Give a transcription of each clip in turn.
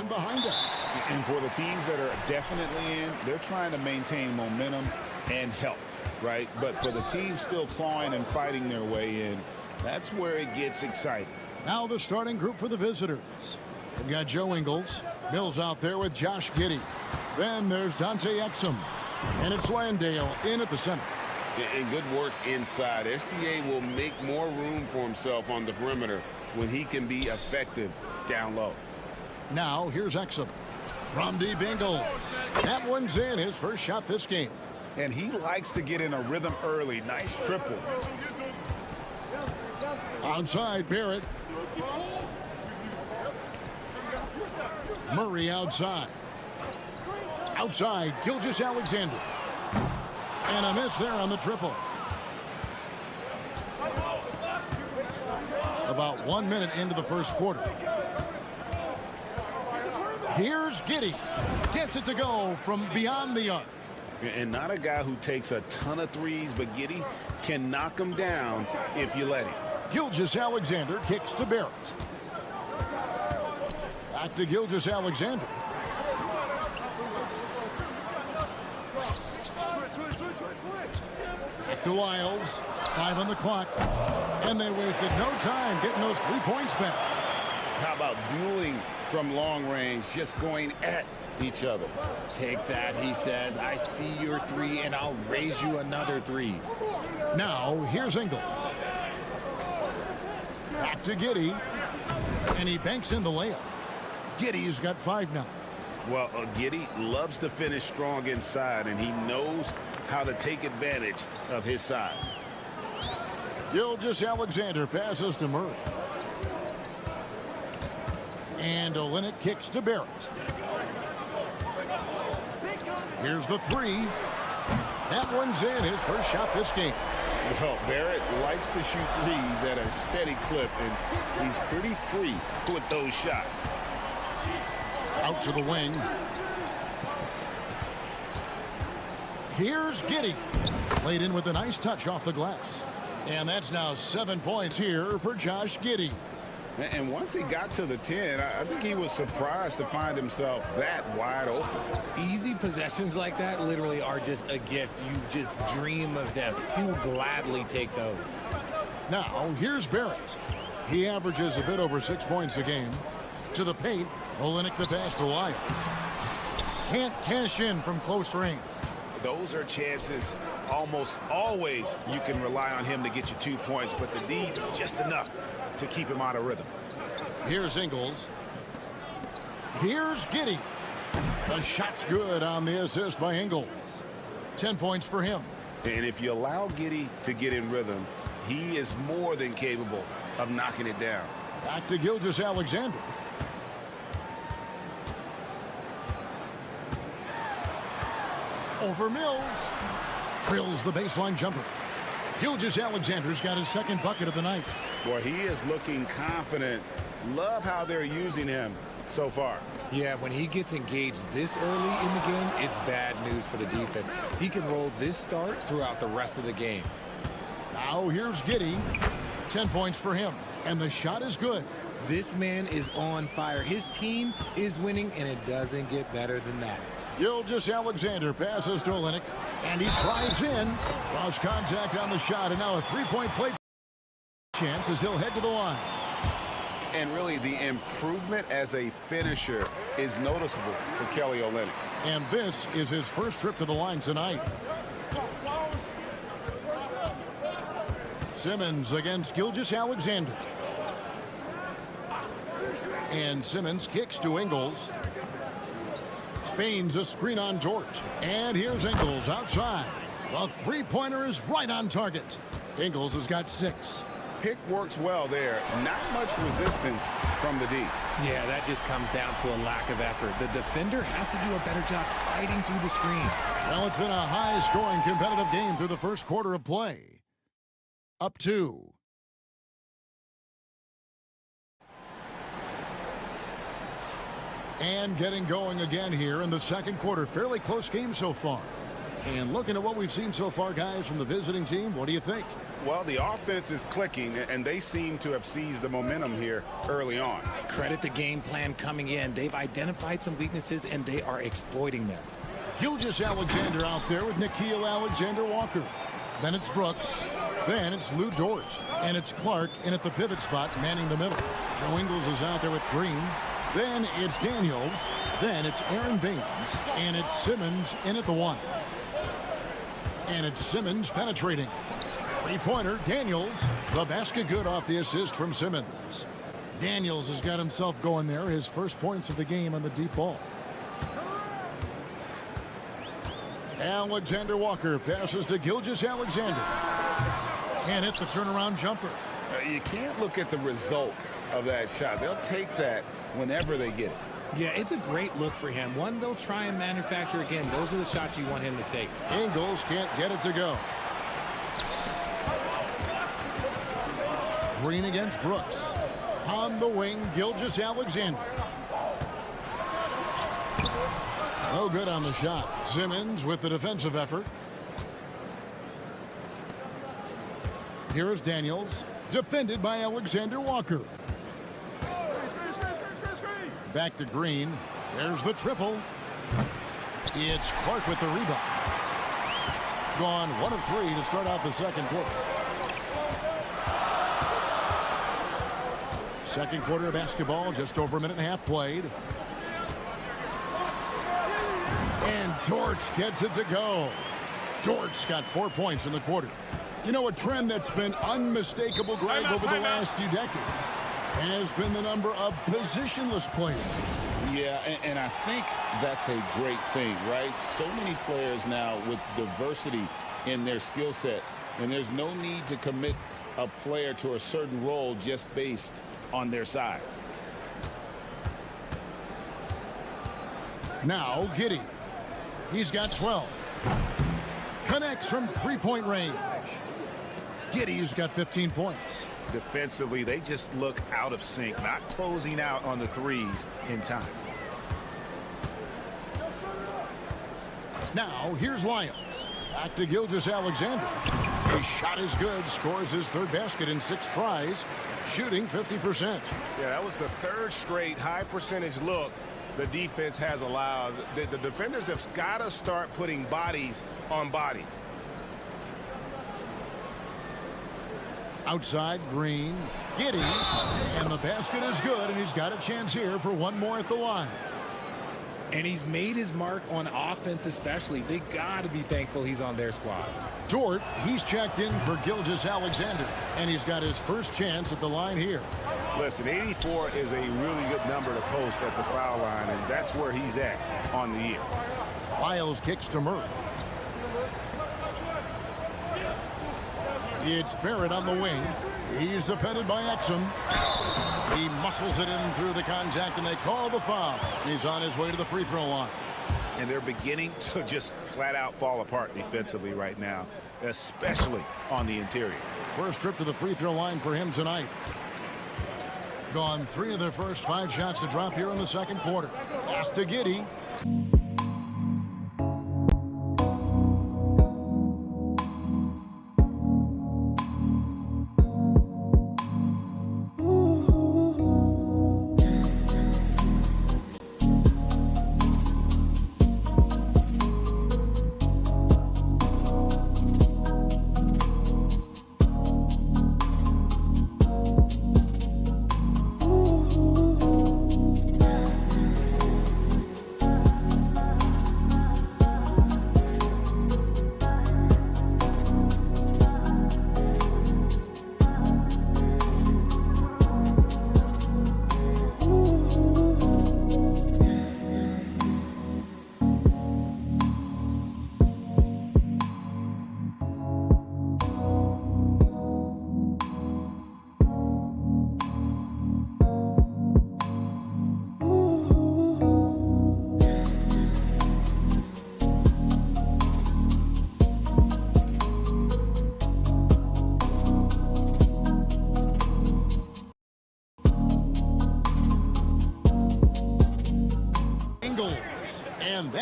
Behind us. And for the teams that are definitely in, they're trying to maintain momentum and health, right? But for the teams still clawing and fighting their way in, that's where it gets exciting. Now the starting group for the visitors. We've got Joe Ingles. Mills out there with Josh Giddey. Then there's Dante Exum. And it's Landale in at the center. And good work inside. SGA will make more room for himself on the perimeter when he can be effective down low. Now, here's Exum. From deep Ingles. That one's in, his first shot this game. And he likes to get in a rhythm early. Nice triple. Onside, Barrett. Murray outside. Outside, Gilgeous-Alexander. And a miss there on the triple. About 1 minute into the first quarter. Here's Giddey. Gets it to go from beyond the arc. And not a guy who takes a ton of threes, but Giddey can knock them down if you let him. Gilgeous-Alexander kicks to Barrett. Back to Gilgeous-Alexander. Back to Wiles. 5 on the clock. And they wasted no time getting those 3 points back. How about dueling from long range, just going at each other? Take that, he says. I see your 3, and I'll raise you another 3. Now, here's Ingles. Back to Giddey. And he banks in the layup. Giddey's got 5 now. Well, Giddey loves to finish strong inside, and he knows how to take advantage of his size. Gilgeous-Alexander passes to Murray. And Olynyk kicks to Barrett. Here's the 3. That one's in, his first shot this game. Well, Barrett likes to shoot threes at a steady clip, and he's pretty free with those shots. Out to the wing. Here's Giddey. Laid in with a nice touch off the glass. And that's now 7 points here for Josh Giddey. And once he got to the 10, I think he was surprised to find himself that wide open. Easy possessions like that literally are just a gift. You just dream of them. He will gladly take those. Now, here's Barrett. He averages a bit over 6 points a game. To the paint, Olynyk the pass to Wiles. Can't cash in from close range. Those are chances almost always you can rely on him to get you 2 points, but the D just enough to keep him out of rhythm. Here's Ingles. Here's Giddey. The shot's good on the assist by Ingles. 10 points for him. And if you allow Giddey to get in rhythm, he is more than capable of knocking it down. Back to Gilgeous-Alexander. Over Mills. Drills the baseline jumper. Gilgeous-Alexander's got his second bucket of the night. Boy, he is looking confident. Love how they're using him so far. Yeah, when he gets engaged this early in the game, it's bad news for the defense. He can roll this start throughout the rest of the game. Now here's Giddey. 10 points for him. And the shot is good. This man is on fire. His team is winning, and it doesn't get better than that. Gilgeous-Alexander passes to Olynyk. And he drives in. Lost contact on the shot. And now a 3-point play chance as he'll head to the line. And really, the improvement as a finisher is noticeable for Kelly Olynyk. And this is his first trip to the line tonight. Simmons against Gilgeous-Alexander. And Simmons kicks to Ingles. Baines a screen on George. And here's Ingles outside. The three-pointer is right on target. Ingles has got 6. Pick works well there. Not much resistance from the D. Yeah, that just comes down to a lack of effort. The defender has to do a better job fighting through the screen. Well, it's been a high-scoring competitive game through the first quarter of play. Up 2. And getting going again here in the second quarter. Fairly close game so far. And looking at what we've seen so far, guys, from the visiting team, what do you think? Well, the offense is clicking, and they seem to have seized the momentum here early on. Credit the game plan coming in. They've identified some weaknesses, and they are exploiting them. Gilgeous-Alexander out there with Nickeil Alexander-Walker. Then it's Brooks. Then it's Lou Dort. And it's Clark in at the pivot spot, manning the middle. Joe Ingles is out there with Green. Then it's Daniels. Then it's Aaron Baines. And it's Simmons in at the 1. And it's Simmons penetrating. Three-pointer, Daniels. The basket good off the assist from Simmons. Daniels has got himself going there. His first points of the game on the deep ball. Alexander Walker passes to Gilgeous-Alexander. Can't hit the turnaround jumper. You can't look at the result of that shot. They'll take that whenever they get it. Yeah, it's a great look for him. One they'll try and manufacture again. Those are the shots you want him to take. Ingles can't get it to go. Green against Brooks. On the wing, Gilgeous-Alexander. No good on the shot. Simmons with the defensive effort. Here is Daniels. Defended by Alexander Walker. Back to Green. There's the triple. It's Clark with the rebound. Gone 1 of 3 to start out the second quarter. Second quarter of basketball, just over a minute and a half played. And Dort gets it to go. Dort's got 4 points in the quarter. You know, a trend that's been unmistakable, Greg, over the last few decades has been the number of positionless players. Yeah, and I think that's a great thing, right? So many players now with diversity in their skill set, and there's no need to commit a player to a certain role just based on their size. Now, Giddey. He's got 12. Connects from three-point range. Giddey's got 15 points. Defensively, they just look out of sync, not closing out on the threes in time. Now, here's Lyons. Back to Gilgeous-Alexander. His shot is good. Scores his third basket in 6 tries. Shooting 50%. Yeah, that was the third straight high-percentage look the defense has allowed. The defenders have got to start putting bodies on bodies. Outside, Green. Giddey. And the basket is good, and he's got a chance here for one more at the line. And he's made his mark on offense especially. They got to be thankful he's on their squad. Dort, he's checked in for Gilgeous-Alexander, and he's got his first chance at the line here. Listen, 84 is a really good number to post at the foul line, and that's where he's at on the year. Lyles kicks to Murray. It's Barrett on the wing. He's defended by Exum. He muscles it in through the contact, and they call the foul. He's on his way to the free throw line. And they're beginning to just flat out fall apart defensively right now, especially on the interior. First trip to the free throw line for him tonight. Gone 3 of their first 5 shots to drop here in the second quarter. Pass to Giddey.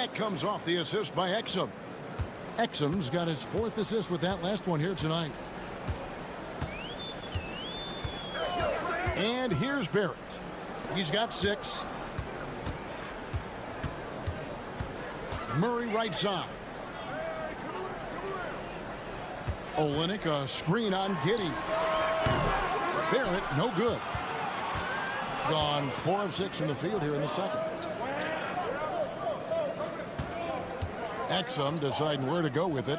That comes off the assist by Exum. Exum's got his 4th assist with that last one here tonight. And here's Barrett. He's got 6. Murray right side. Olynyk, a screen on Giddey. Barrett, no good. Gone 4 of 6 from the field here in the second. Exum deciding where to go with it.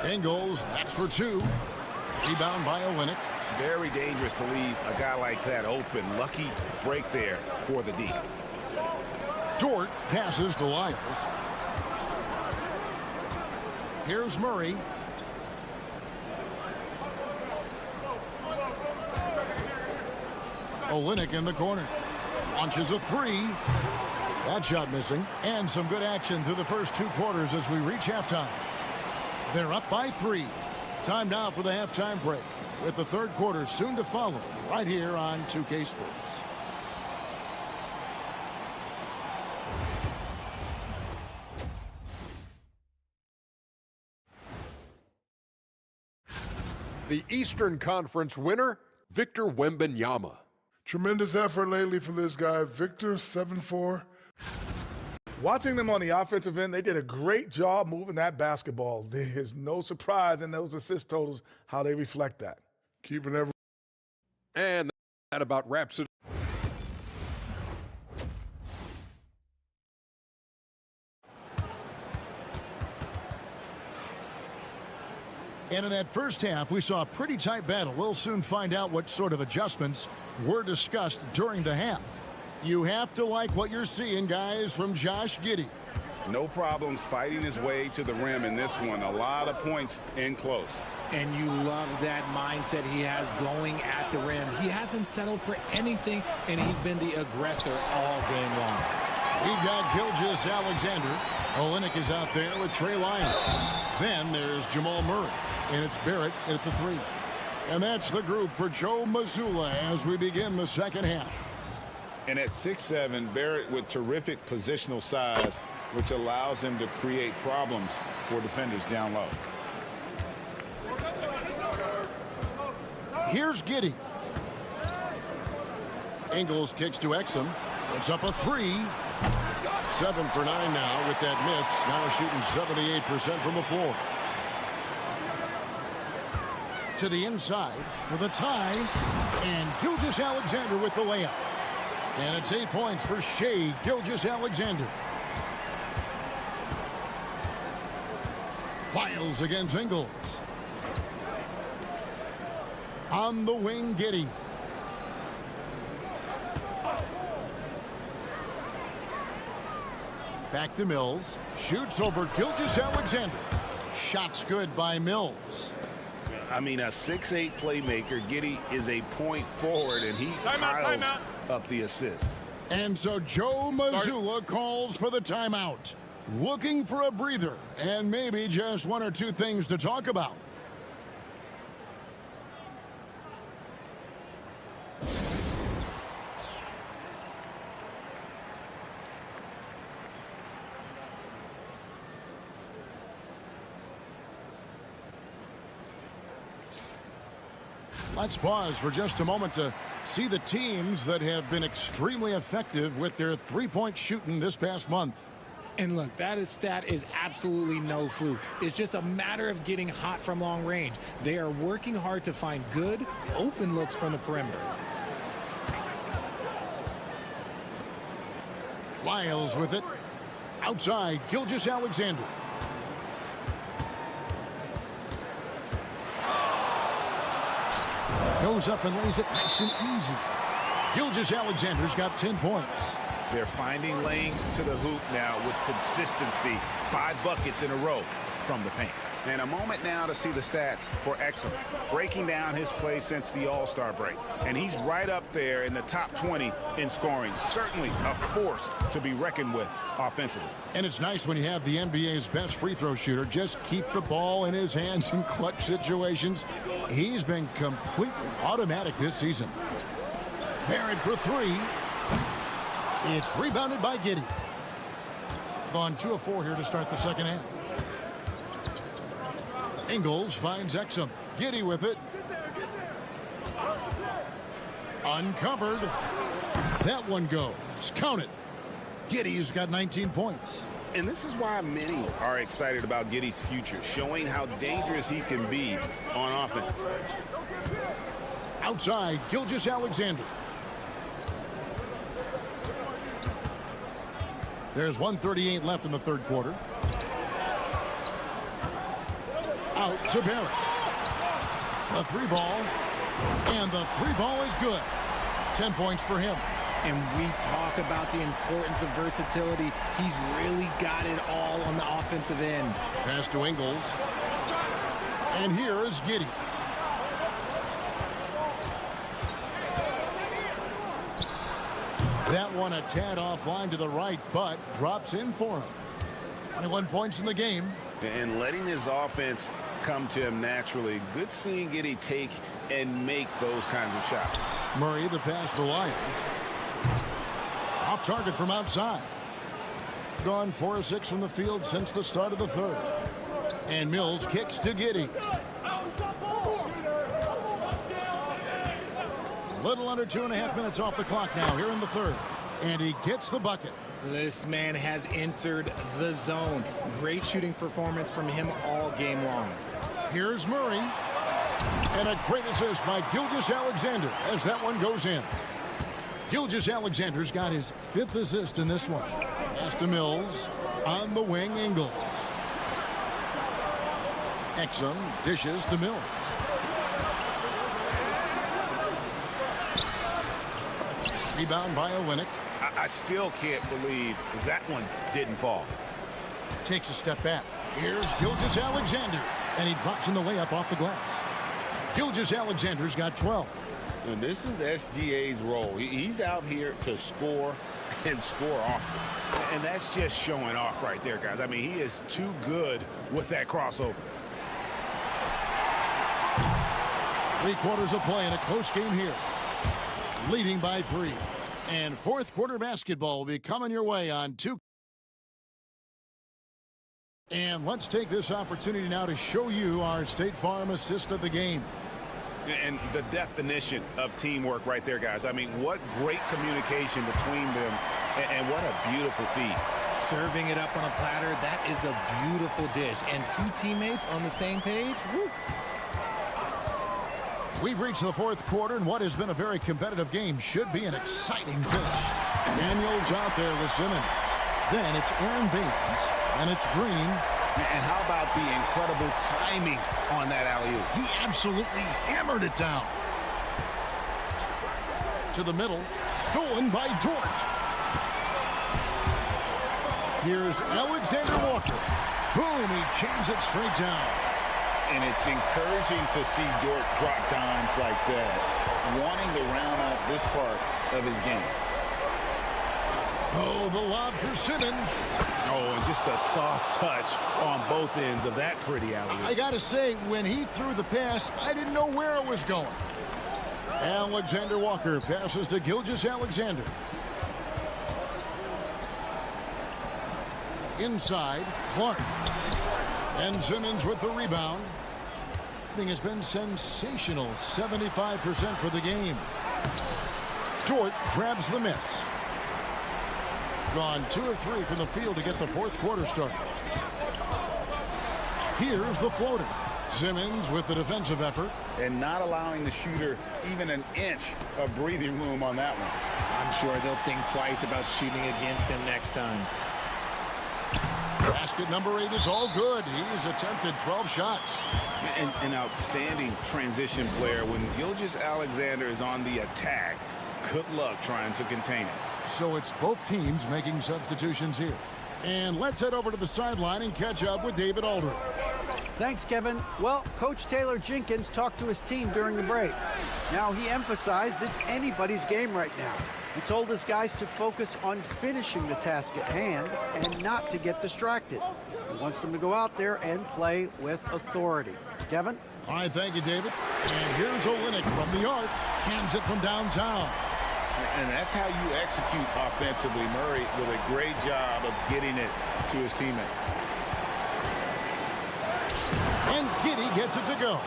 Ingles, that's for 2. Rebound by Olynyk. Very dangerous to leave a guy like that open. Lucky break there for the D. Dort passes to Lyles. Here's Murray. Olynyk in the corner. Launches a 3. That shot missing. And some good action through the first 2 quarters as we reach halftime. They're up by 3. Time now for the halftime break, with the 3rd quarter soon to follow right here on 2K Sports. The Eastern Conference winner, Victor Wembanyama. Tremendous effort lately for this guy, Victor, 7'4". Watching them on the offensive end, they did a great job moving that basketball. There's no surprise in those assist totals, how they reflect that. Keeping every. And that about wraps it. And in that first half, we saw a pretty tight battle. We'll soon find out what sort of adjustments were discussed during the half. You have to like what you're seeing, guys, from Josh Giddey. No problems fighting his way to the rim in this one. A lot of points in close. And you love that mindset he has going at the rim. He hasn't settled for anything, and he's been the aggressor all game long. We've got Gilgeous Alexander. Olynyk is out there with Trey Lyles. Then there's Jamal Murray, and it's Barrett at the 3. And that's the group for Joe Mazzulla as we begin the second half. And at 6'7", Barrett with terrific positional size, which allows him to create problems for defenders down low. Here's Giddey. Ingles kicks to Exum. It's up a 3. 7 for 9 now with that miss. Now shooting 78% from the floor. To the inside for the tie. And Gilgeous Alexander with the layup. And it's 8 points for Shai Gilgeous-Alexander. Lyles against Ingles. On the wing, Giddey. Back to Mills. Shoots over Gilgeous-Alexander. Shots good by Mills. I mean, a 6'8" playmaker. Giddey is a point forward, and he piles up the assist. And so Joe Mazzulla calls for the timeout. Looking for a breather and maybe just 1 or 2 things to talk about. Let's pause for just a moment to see the teams that have been extremely effective with their three-point shooting this past month. And look, that stat is absolutely no fluke. It's just a matter of getting hot from long range. They are working hard to find good, open looks from the perimeter. Lyles with it. Outside, Gilgeous-Alexander. Goes up and lays it nice and easy. Gilgeous-Alexander's got 10 points. They're finding lanes to the hoop now with consistency. 5 buckets in a row from the paint. And a moment now to see the stats for Exum. Breaking down his play since the All-Star break. And he's right up there in the top 20 in scoring. Certainly a force to be reckoned with offensively. And it's nice when you have the NBA's best free throw shooter just keep the ball in his hands in clutch situations. He's been completely automatic this season. Barrett for 3. It's rebounded by Giddey. Gone 2 of 4 here to start the second half. Ingles finds Exum. Giddey with it. Uncovered. That one goes. Count it. Giddey's got 19 points. And this is why many are excited about Giddey's future, showing how dangerous he can be on offense. Outside, Gilgeous-Alexander. There's 1:38 left in the third quarter. Out to Barrett. The 3 ball. And the 3 ball is good. 10 points for him. And we talk about the importance of versatility. He's really got it all on the offensive end. Pass to Ingles. And here is Giddey. That one a tad offline to the right, but drops in for him. 21 points in the game. And letting his offense come to him naturally. Good seeing Giddey take and make those kinds of shots. Murray, the pass to Lyles. Off target from outside. Gone 4 of 6 from the field since the start of the third. And Mills kicks to Giddey. A little under 2.5 minutes off the clock now here in the third. And he gets the bucket. This man has entered the zone. Great shooting performance from him all game long. Here's Murray. And a great assist by Gilgeous-Alexander as that one goes in. Gilgeous-Alexander's got his 5th assist in this one. Pass to Mills. On the wing, Ingles. Exum dishes to Mills. Rebound by Olynyk. I still can't believe that one didn't fall. Takes a step back. Here's Gilgeous-Alexander. And he drops in the layup off the glass. Gilgeous-Alexander's got 12. And this is SGA's role. He's out here to score and score often. And that's just showing off right there, guys. I mean, he is too good with that crossover. 3 quarters of play in a close game here. Leading by 3. And fourth quarter basketball will be coming your way on 2. And let's take this opportunity now to show you our State Farm assist of the game. And the definition of teamwork right there, guys. I mean, what great communication between them, and what a beautiful feed. Serving it up on a platter, that is a beautiful dish. And 2 teammates on the same page, woo. We've reached the fourth quarter, and what has been a very competitive game should be an exciting finish. Daniels out there with Simmons. Then it's Aaron Baines, and it's Green. And how about the incredible timing on that alley-oop? He absolutely hammered it down. To the middle, stolen by George. Here's Alexander Walker. Boom, he jams it straight down. And it's encouraging to see Dort drop dimes like that, wanting to round out this part of his game. Oh, the lob for Simmons. Oh, and just a soft touch on both ends of that pretty alley-oop. I got to say, when he threw the pass, I didn't know where it was going. Alexander Walker passes to Gilgeous-Alexander. Inside, Clark. And Simmons with the rebound. Thing has been sensational. 75% for the game. Dort grabs the miss. Gone 2 of 3 from the field to get the fourth quarter started. Here's the floater. Simmons with the defensive effort. And not allowing the shooter even an inch of breathing room on that one. I'm sure they'll think twice about shooting against him next time. Basket number 8 is all good. He's attempted 12 shots. An outstanding transition player. When Gilgeous-Alexander is on the attack, good luck trying to contain him. So it's both teams making substitutions here. And let's head over to the sideline and catch up with David Aldridge. Thanks, Kevin. Well, Coach Taylor Jenkins talked to his team during the break. Now, he emphasized it's anybody's game right now. He told his guys to focus on finishing the task at hand and not to get distracted. He wants them to go out there and play with authority. Kevin? All right, thank you, David. And here's Olynyk from the arc. Cans it from downtown. And that's how you execute offensively. Murray with a great job of getting it to his teammate. And Giddey gets it to go.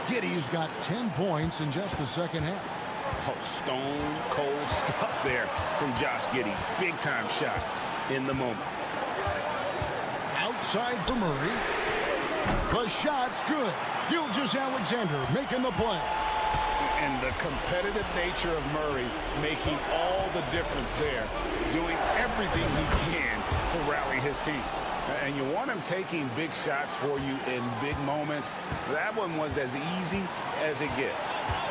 Giddey's got 10 points in just the second half. Oh, stone cold stuff there from Josh Giddey. Big time shot in the moment. Outside for Murray. The shot's good. Gilgeous-Alexander making the play. And the competitive nature of Murray making all the difference there, doing everything he can to rally his team. And you want him taking big shots for you in big moments. That one was as easy as it gets.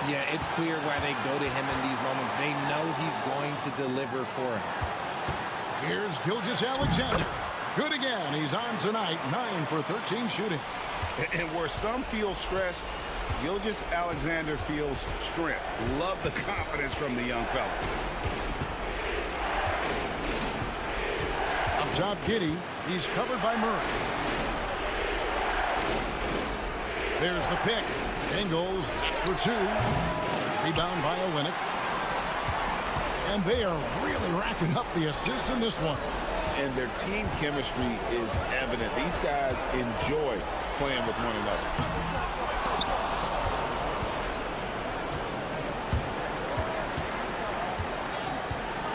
Yeah, it's clear why they go to him in these moments. They know he's going to deliver for him. Here's Gilgeous-Alexander. Good again. He's on tonight. 9 for 13 shooting. And where some feel stressed, Gilgeous-Alexander feels strength. Love the confidence from the young fella. Up top, Giddey. He's covered by Murray. There's the pick. Ingles, that's for 2. Rebound by Olynyk. And they are really racking up the assists in this one. And their team chemistry is evident. These guys enjoy playing with one another.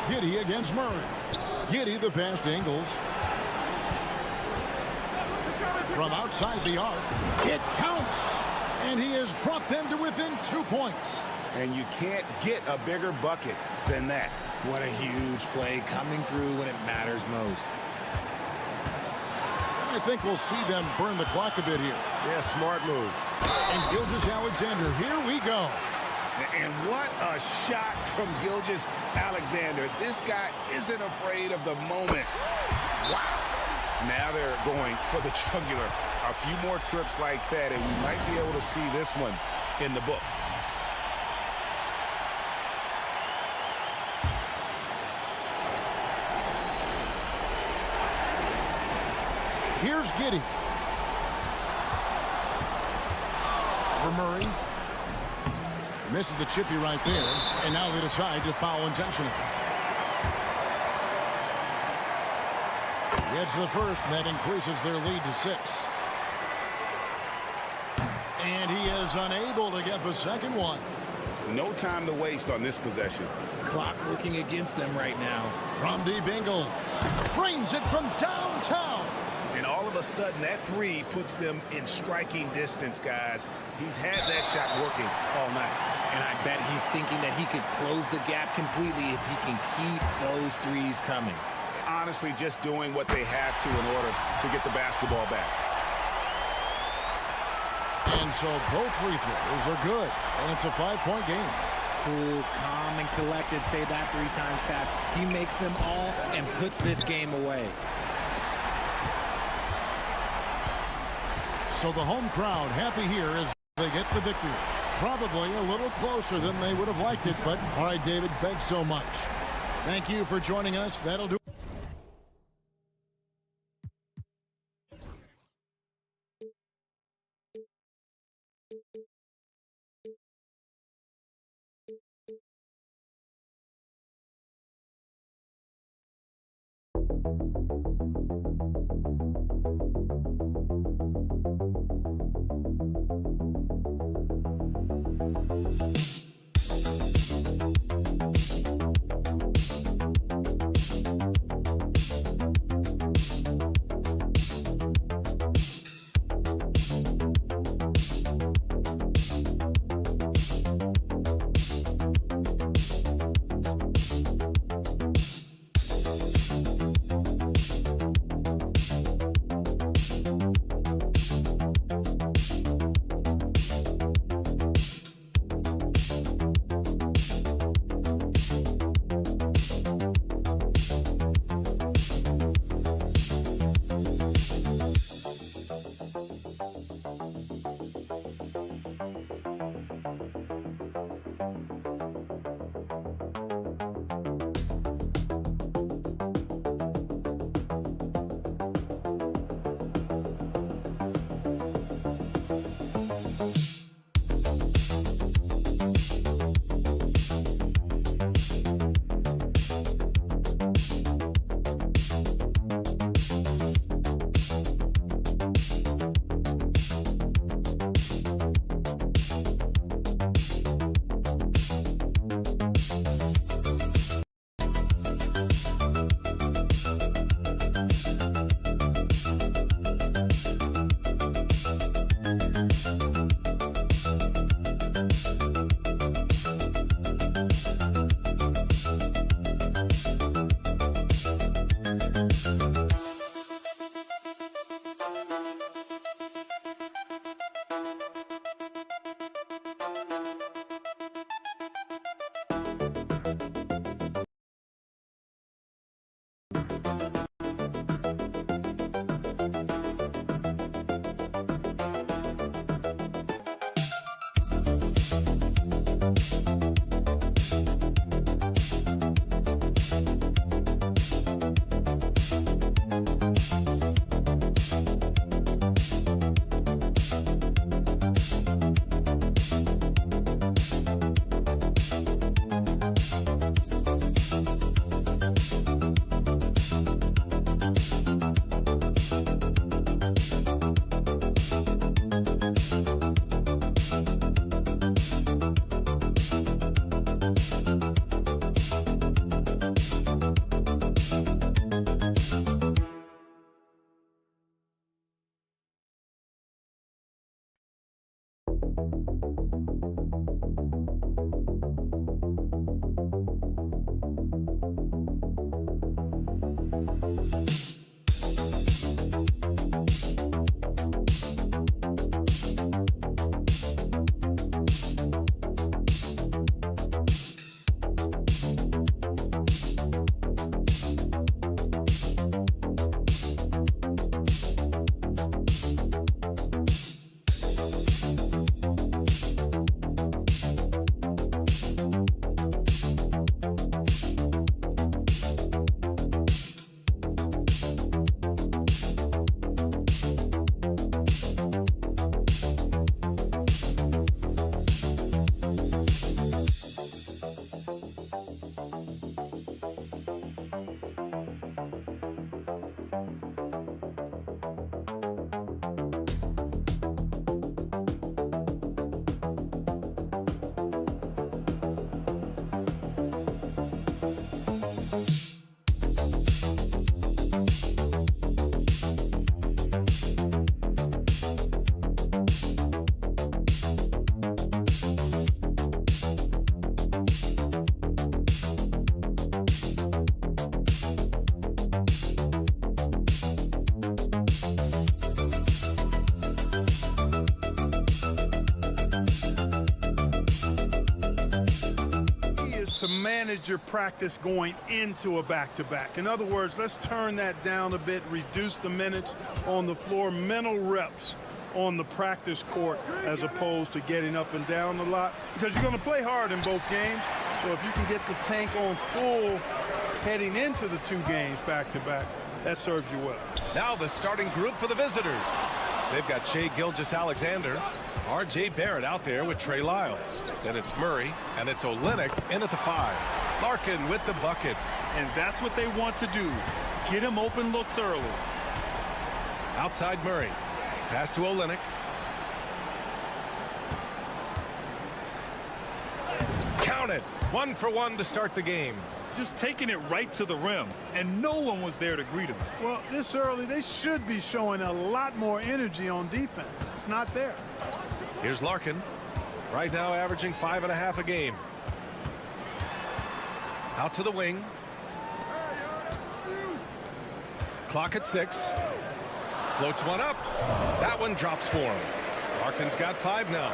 Giddey against Murray. Giddey the pass to Ingles. From outside the arc, it counts. And he has brought them to within 2 points. And you can't get a bigger bucket than that. What a huge play coming through when it matters most. I think we'll see them burn the clock a bit here. Yeah, smart move. And Gilgeous-Alexander, here we go. And what a shot from Gilgeous-Alexander. This guy isn't afraid of the moment. Wow. Now they're going for the jugular. A few more trips like that, and we might be able to see this one in the books. Here's Giddey. For Murray. Misses the chippy right there. And now they decide to foul intentionally. Gets the first, and that increases their lead to 6. And he is unable to get the second one. No time to waste on this possession. Clock working against them right now. From deep, Ingles frames it from downtown. And all of a sudden, that 3 puts them in striking distance, guys. He's had that shot working all night. And I bet he's thinking that he could close the gap completely if he can keep those 3s coming. Honestly, just doing what they have to in order to get the basketball back. And so both free throws are good. And it's a 5-point game. Cool, calm, and collected. Say that 3 times fast. He makes them all and puts this game away. So the home crowd happy here as they get the victory. Probably a little closer than they would have liked it, but all right, David, thanks so much. Thank you for joining us. That'll do. To manage your practice going into a back-to-back. In other words, let's turn that down a bit, reduce the minutes on the floor, mental reps on the practice court as opposed to getting up and down a lot, because you're going to play hard in both games. So if you can get the tank on full heading into the 2 games back-to-back, that serves you well. Now the starting group for the visitors. They've got Shai Gilgeous-Alexander, R.J. Barrett out there with Trey Lyles. Then it's Murray, and it's Olynyk in at the 5. Larkin with the bucket. And that's what they want to do. Get him open looks early. Outside Murray. Pass to Olynyk. Count it. 1 for 1 to start the game. Just taking it right to the rim, and no one was there to greet him. Well, this early, they should be showing a lot more energy on defense. It's not there. Here's Larkin. Right now averaging 5.5 a game. Out to the wing. Clock at 6. Floats one up. That one drops for him. Larkin's got 5 now.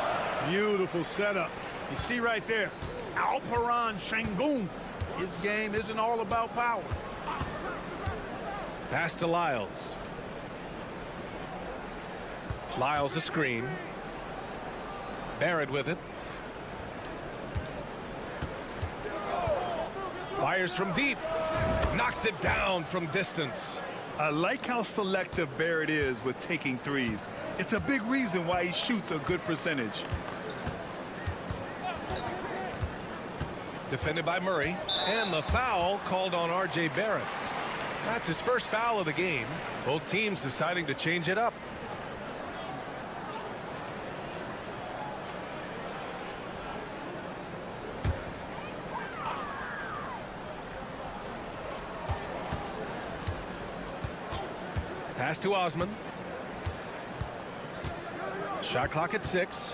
Beautiful setup. You see right there, Alperen Sengun. His game isn't all about power. Pass to Lyles. Lyles a screen. Barrett with it. Fires from deep. Knocks it down from distance. I like how selective Barrett is with taking threes. It's a big reason why he shoots a good percentage. Defended by Murray. And the foul called on R.J. Barrett. That's his first foul of the game. Both teams deciding to change it up. Pass to Osman. Shot clock at 6.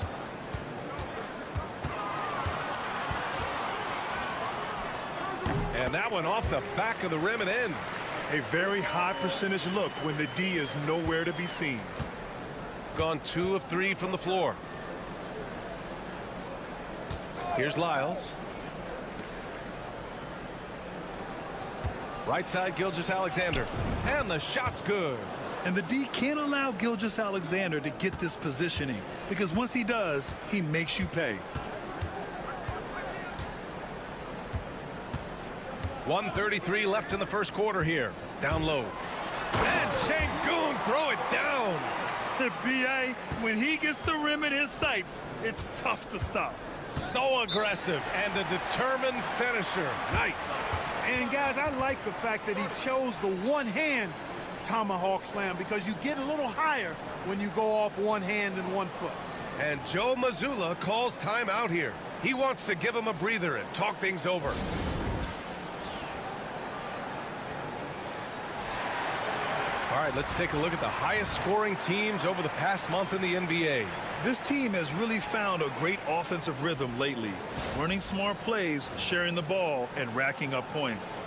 And that one off the back of the rim and in. A very high percentage look when the D is nowhere to be seen. Gone 2 of 3 from the floor. Here's Lyles. Right side, Gilgeous-Alexander. And the shot's good. And the D can't allow Gilgeous-Alexander to get this positioning, because once he does, he makes you pay. 1:33 left in the first quarter here. Down low. And Sengun throw it down. The BA, when he gets the rim in his sights, it's tough to stop. So aggressive and a determined finisher. Nice. And guys, I like the fact that he chose the one-hand tomahawk slam, because you get a little higher when you go off one hand and 1 foot. And Joe Mazzulla calls timeout here. He wants to give him a breather and talk things over. All right, let's take a look at the highest scoring teams over the past month in the NBA. This team has really found a great offensive rhythm lately, running smart plays, sharing the ball, and racking up points.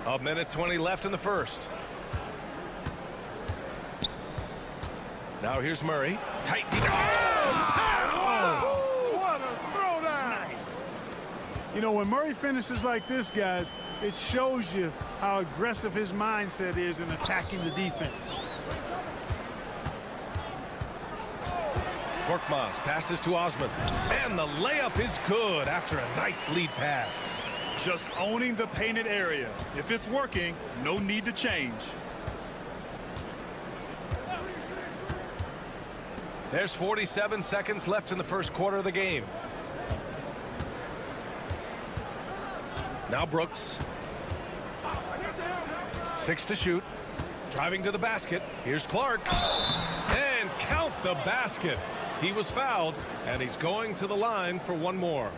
A minute 20 left in the first. Now here's Murray. Tight deep. What a throwdown! Nice. You know, when Murray finishes like this, guys, it shows you how aggressive his mindset is in attacking the defense. Korkmaz passes to Osman. And the layup is good after a nice lead pass. Just owning the painted area. If it's working, no need to change. There's 47 seconds left in the first quarter of the game. Now Brooks. 6 to shoot. Driving to the basket. Here's Clark. And count the basket. He was fouled, and he's going to the line for one more.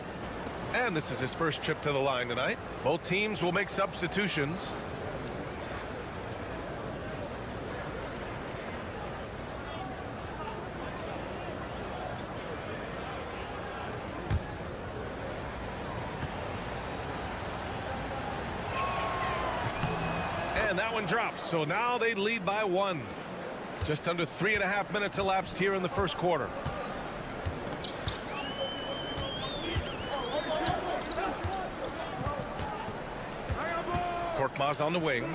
And this is his first trip to the line tonight. Both teams will make substitutions. And that one drops. So now they lead by 1. Just under 3.5 minutes elapsed here in the first quarter. Korkmaz on the wing.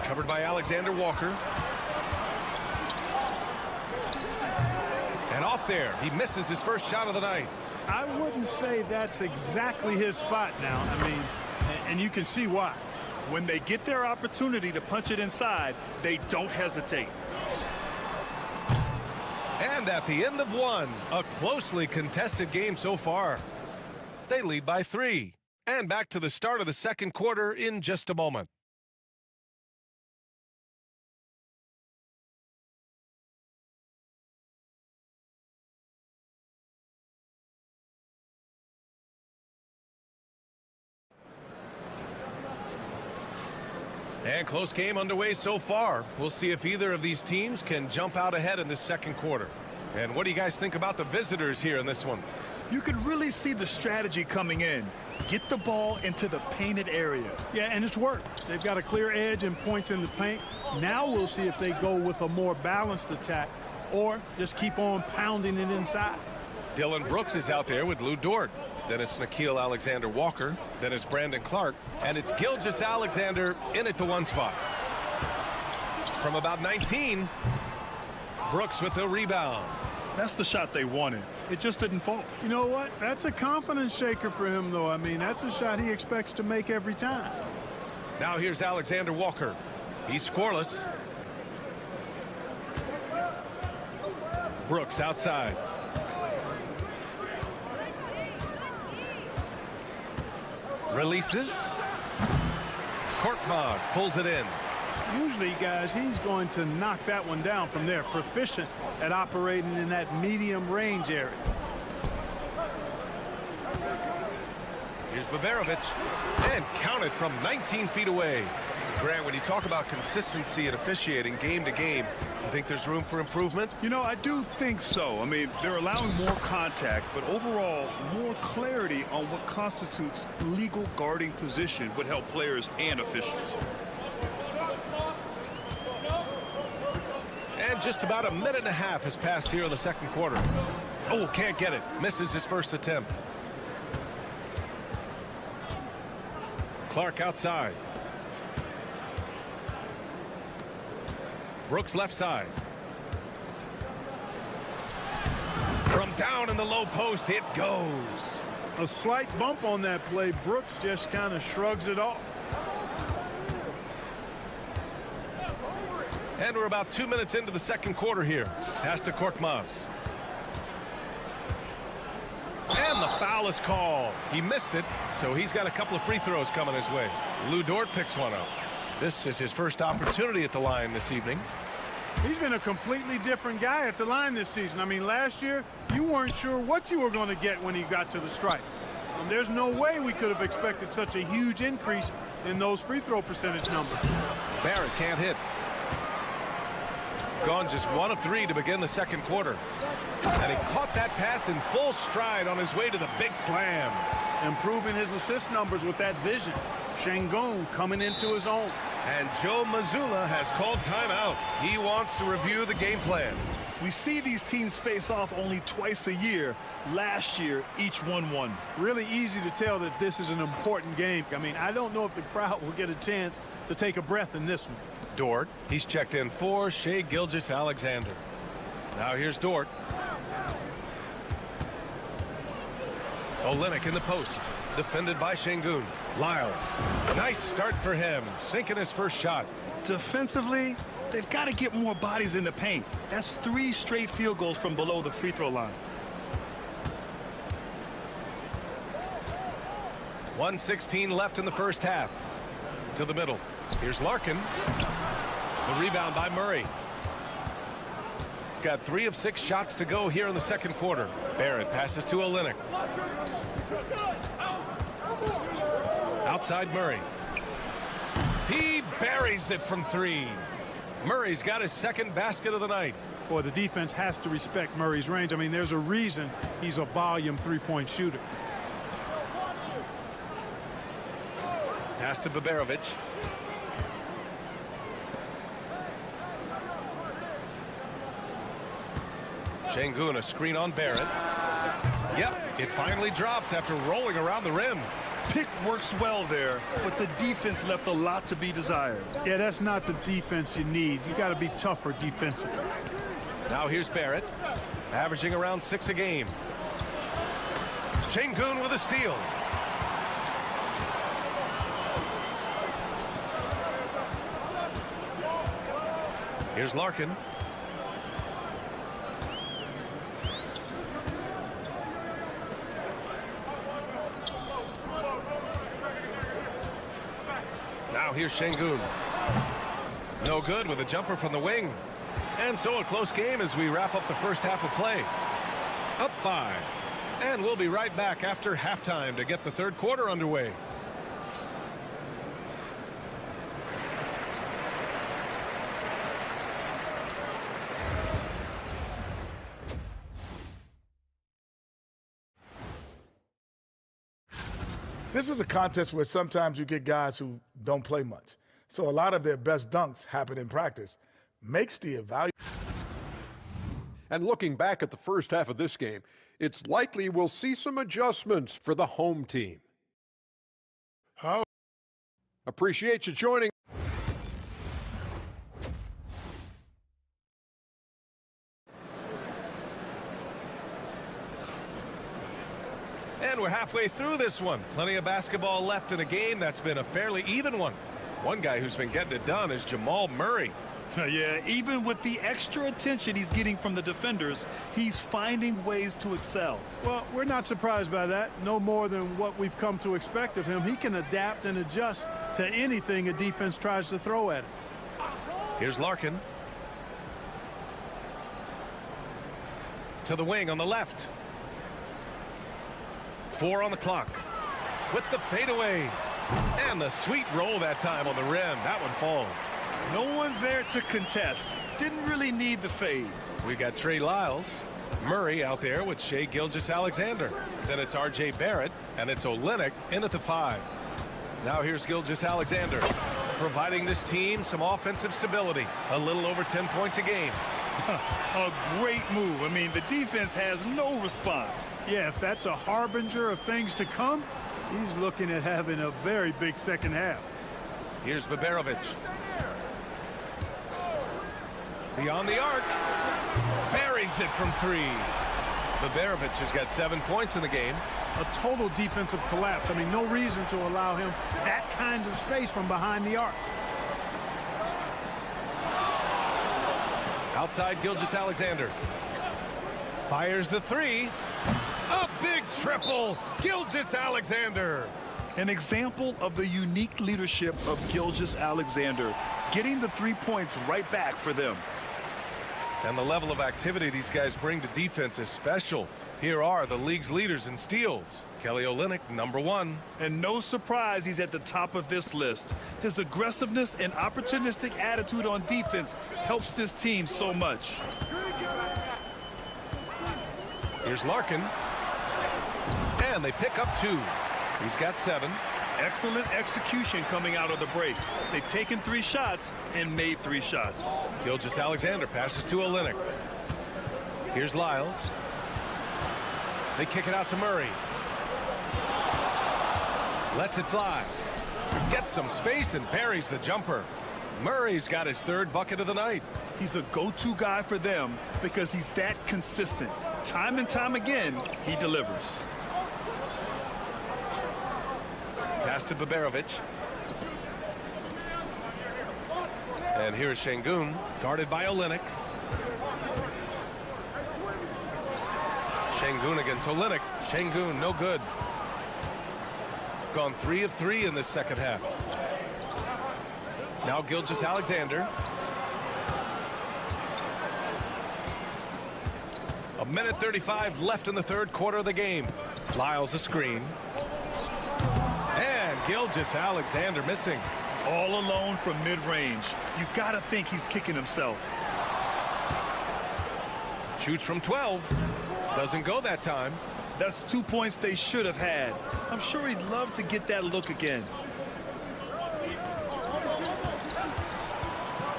Covered by Alexander Walker. And off there. He misses his first shot of the night. I wouldn't say that's exactly his spot now. I mean, and you can see why. When they get their opportunity to punch it inside, they don't hesitate. And at the end of 1, a closely contested game so far. They lead by 3. And back to the start of the second quarter in just a moment. And close game underway so far. We'll see if either of these teams can jump out ahead in this second quarter. And what do you guys think about the visitors here in this one? You can really see the strategy coming in. Get the ball into the painted area. Yeah, and it's worked. They've got a clear edge and points in the paint. Now we'll see if they go with a more balanced attack or just keep on pounding it inside. Dylan Brooks is out there with Lou Dort. Then it's Nickeil Alexander-Walker. Then it's Brandon Clark. And it's Gilgeous-Alexander in at the 1 spot. From about 19, Brooks with the rebound. That's the shot they wanted. It just didn't fall. You know what? That's a confidence shaker for him, though. I mean, that's a shot he expects to make every time. Now here's Alexander Walker. He's scoreless. Brooks outside. Releases. Korkmaz pulls it in. Usually, guys, he's going to knock that one down from there. Proficient at operating in that medium range area. Here's Baberovic. And counted from 19 feet away. Grant, when you talk about consistency and officiating game to game, you think there's room for improvement? You know, I do think so. I mean, they're allowing more contact, but overall, more clarity on what constitutes legal guarding position would help players and officials. And just about a minute and a half has passed here in the second quarter. Oh, can't get it. Misses his first attempt. Clark outside. Brooks left side. From down in the low post, it goes. A slight bump on that play. Brooks just kind of shrugs it off. And we're about 2 minutes into the second quarter here. Pass to Korkmaz. And the foul is called. He missed it, so he's got a couple of free throws coming his way. Lou Dort picks one up. This is his first opportunity at the line this evening. He's been a completely different guy at the line this season. I mean, last year, you weren't sure what you were going to get when he got to the stripe. And there's no way we could have expected such a huge increase in those free throw percentage numbers. Barrett can't hit. Gone just 1 of 3 to begin the second quarter. And he caught that pass in full stride on his way to the big slam. Improving his assist numbers with that vision. Şengün coming into his own. And Joe Mazzulla has called timeout. He wants to review the game plan. We see these teams face off only twice a year. Last year, each won. Really easy to tell that this is an important game. I mean, I don't know if the crowd will get a chance to take a breath in this one. Dort, he's checked in for Shai Gilgeous-Alexander. Now here's Dort. Olynyk in the post, defended by Şengün. Lyles, nice start for him, sinking his first shot. Defensively, they've got to get more bodies in the paint. That's 3 straight field goals from below the free throw line. 1:16 left in the first half. To the middle. Here's Larkin. The rebound by Murray. Got 3 of 6 shots to go here in the second quarter. Barrett passes to Olynyk. Outside Murray. He buries it from 3. Murray's got his second basket of the night. Boy, the defense has to respect Murray's range. I mean, there's a reason he's a volume three-point shooter. Pass to Baberovic. Şengün, a screen on Barrett. Yep, it finally drops after rolling around the rim. Pick works well there, but the defense left a lot to be desired. Yeah, that's not the defense you need. You got to be tougher defensively. Now here's Barrett, averaging around 6 a game. Şengün with a steal. Here's Larkin. Now here's Şengün. No good with a jumper from the wing. And so a close game as we wrap up the first half of play. Up 5. And we'll be right back after halftime to get the third quarter underway. This is a contest where sometimes you get guys who don't play much. So a lot of their best dunks happen in practice. Makes the evaluation. And looking back at the first half of this game, it's likely we'll see some adjustments for the home team. How? Appreciate you joining. And we're halfway through this one. Plenty of basketball left in a game that's been a fairly even one. One guy who's been getting it done is Jamal Murray. Yeah, even with the extra attention he's getting from the defenders, he's finding ways to excel. Well, we're not surprised by that. No more than what we've come to expect of him. He can adapt and adjust to anything a defense tries to throw at him. Here's Larkin. To the wing on the left. 4 on the clock. With the fadeaway. And the sweet roll that time on the rim. That one falls. No one there to contest. Didn't really need the fade. We got Trey Lyles. Murray out there with Shai Gilgeous-Alexander. Then it's R.J. Barrett, and it's Olynyk in at the 5. Now here's Gilgeous-Alexander, providing this team some offensive stability. A little over 10 points a game. A great move. I mean, the defense has no response. Yeah, if that's a harbinger of things to come, he's looking at having a very big second half. Here's Baberovic. Beyond the arc. Buries it from 3. Baberovic has got 7 points in the game. A total defensive collapse. I mean, no reason to allow him that kind of space from behind the arc. Outside Gilgeous-Alexander. Fires the 3. A big triple. Gilgeous-Alexander. An example of the unique leadership of Gilgeous-Alexander, getting the 3 points right back for them. And the level of activity these guys bring to defense is special. Here are the league's leaders in steals. Kelly Olynyk, #1. And no surprise he's at the top of this list. His aggressiveness and opportunistic attitude on defense helps this team so much. Here's Larkin. And they pick up 2. He's got 7. Excellent execution coming out of the break. They've taken 3 shots and made 3 shots. Gilgeous-Alexander passes to Olynyk. Here's Lyles. They kick it out to Murray. Lets it fly. Gets some space and buries the jumper. Murray's got his 3rd bucket of the night. He's a go-to guy for them because he's that consistent. Time and time again, he delivers. Pass to Baberovic. And here's Şengün, guarded by Olynyk. Şengün against Olynyk. Şengün, no good. Gone 3 of 3 in this second half. Now Gilgeous-Alexander. A minute 35 left in the 3rd quarter of the game. Lyles a screen. And Gilgeous-Alexander missing. All alone from mid-range. You gotta think he's kicking himself. Shoots from 12. Doesn't go that time. That's 2 points they should have had. I'm sure he'd love to get that look again.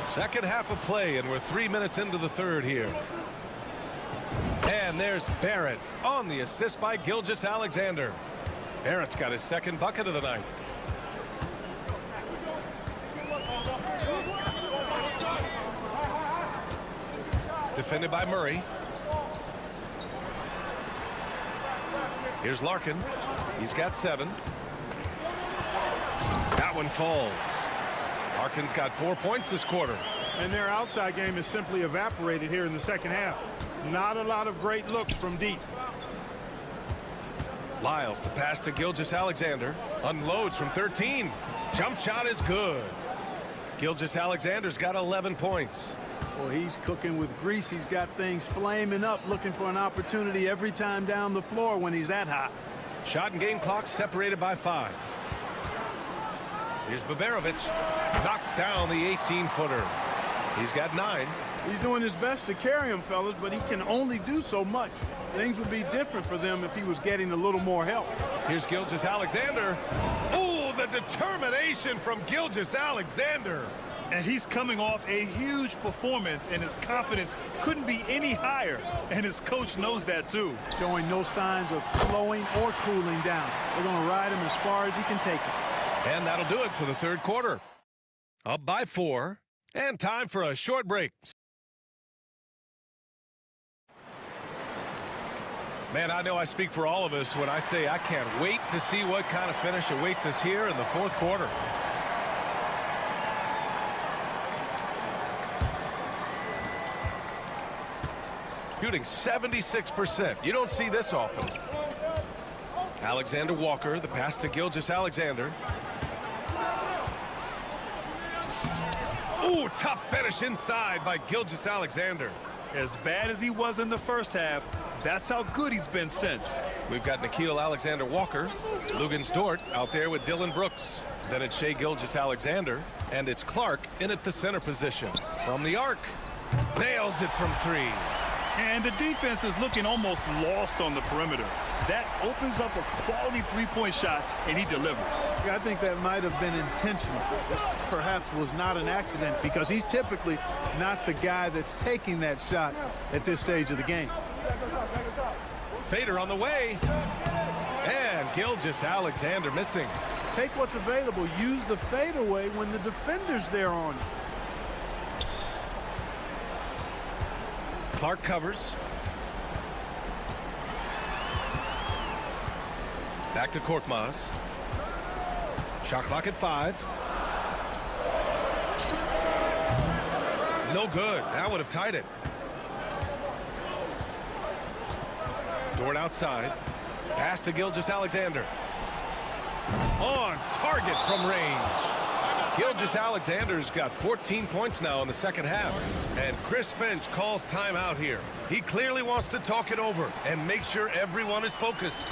Second half of play, and we're 3 minutes into the 3rd here. And there's Barrett on the assist by Gilgeous-Alexander. Barrett's got his 2nd bucket of the night. Defended by Murray. Here's Larkin. He's got 7. That one falls. Larkin's got 4 points this quarter. And their outside game is simply evaporated here in the second half. Not a lot of great looks from deep. Lyles, the pass to Gilgeous-Alexander. Unloads from 13. Jump shot is good. Gilgeous-Alexander's got 11 points. Well, he's cooking with grease. He's got things flaming up, looking for an opportunity every time down the floor when he's that hot. Shot and game clock separated by 5. Here's Baberovic. Knocks down the 18-footer. He's got 9. He's doing his best to carry him, fellas, but he can only do so much. Things would be different for them if he was getting a little more help. Here's Gilgeous-Alexander. Oh, the determination from Gilgeous-Alexander. And he's coming off a huge performance, and his confidence couldn't be any higher. And his coach knows that, too. Showing no signs of slowing or cooling down. They're going to ride him as far as he can take it. And that'll do it for the 3rd quarter. Up by 4, and time for a short break. Man, I know I speak for all of us when I say I can't wait to see what kind of finish awaits us here in the 4th quarter. Shooting 76%. You don't see this often. Alexander Walker, the pass to Gilgeous-Alexander. Ooh, tough finish inside by Gilgeous-Alexander. As bad as he was in the first half, that's how good he's been since. We've got Nickeil Alexander-Walker. Luguentz Dort out there with Dylan Brooks. Then it's Shai Gilgeous-Alexander. And it's Clark in at the center position. From the arc. Nails it from 3. And the defense is looking almost lost on the perimeter. That opens up a quality 3-point shot, and he delivers. Yeah, I think that might have been intentional. Perhaps was not an accident because he's typically not the guy that's taking that shot at this stage of the game. Fader on the way. And Gilgeous-Alexander missing. Take what's available. Use the fadeaway when the defender's there on you. Clark covers. Back to Korkmaz. Shot clock at 5. No good. That would have tied it. Dort outside. Pass to Gilgeous-Alexander. On target from range. Gilgeous-Alexander's got 14 points now in the second half. And Chris Finch calls timeout here. He clearly wants to talk it over and make sure everyone is focused.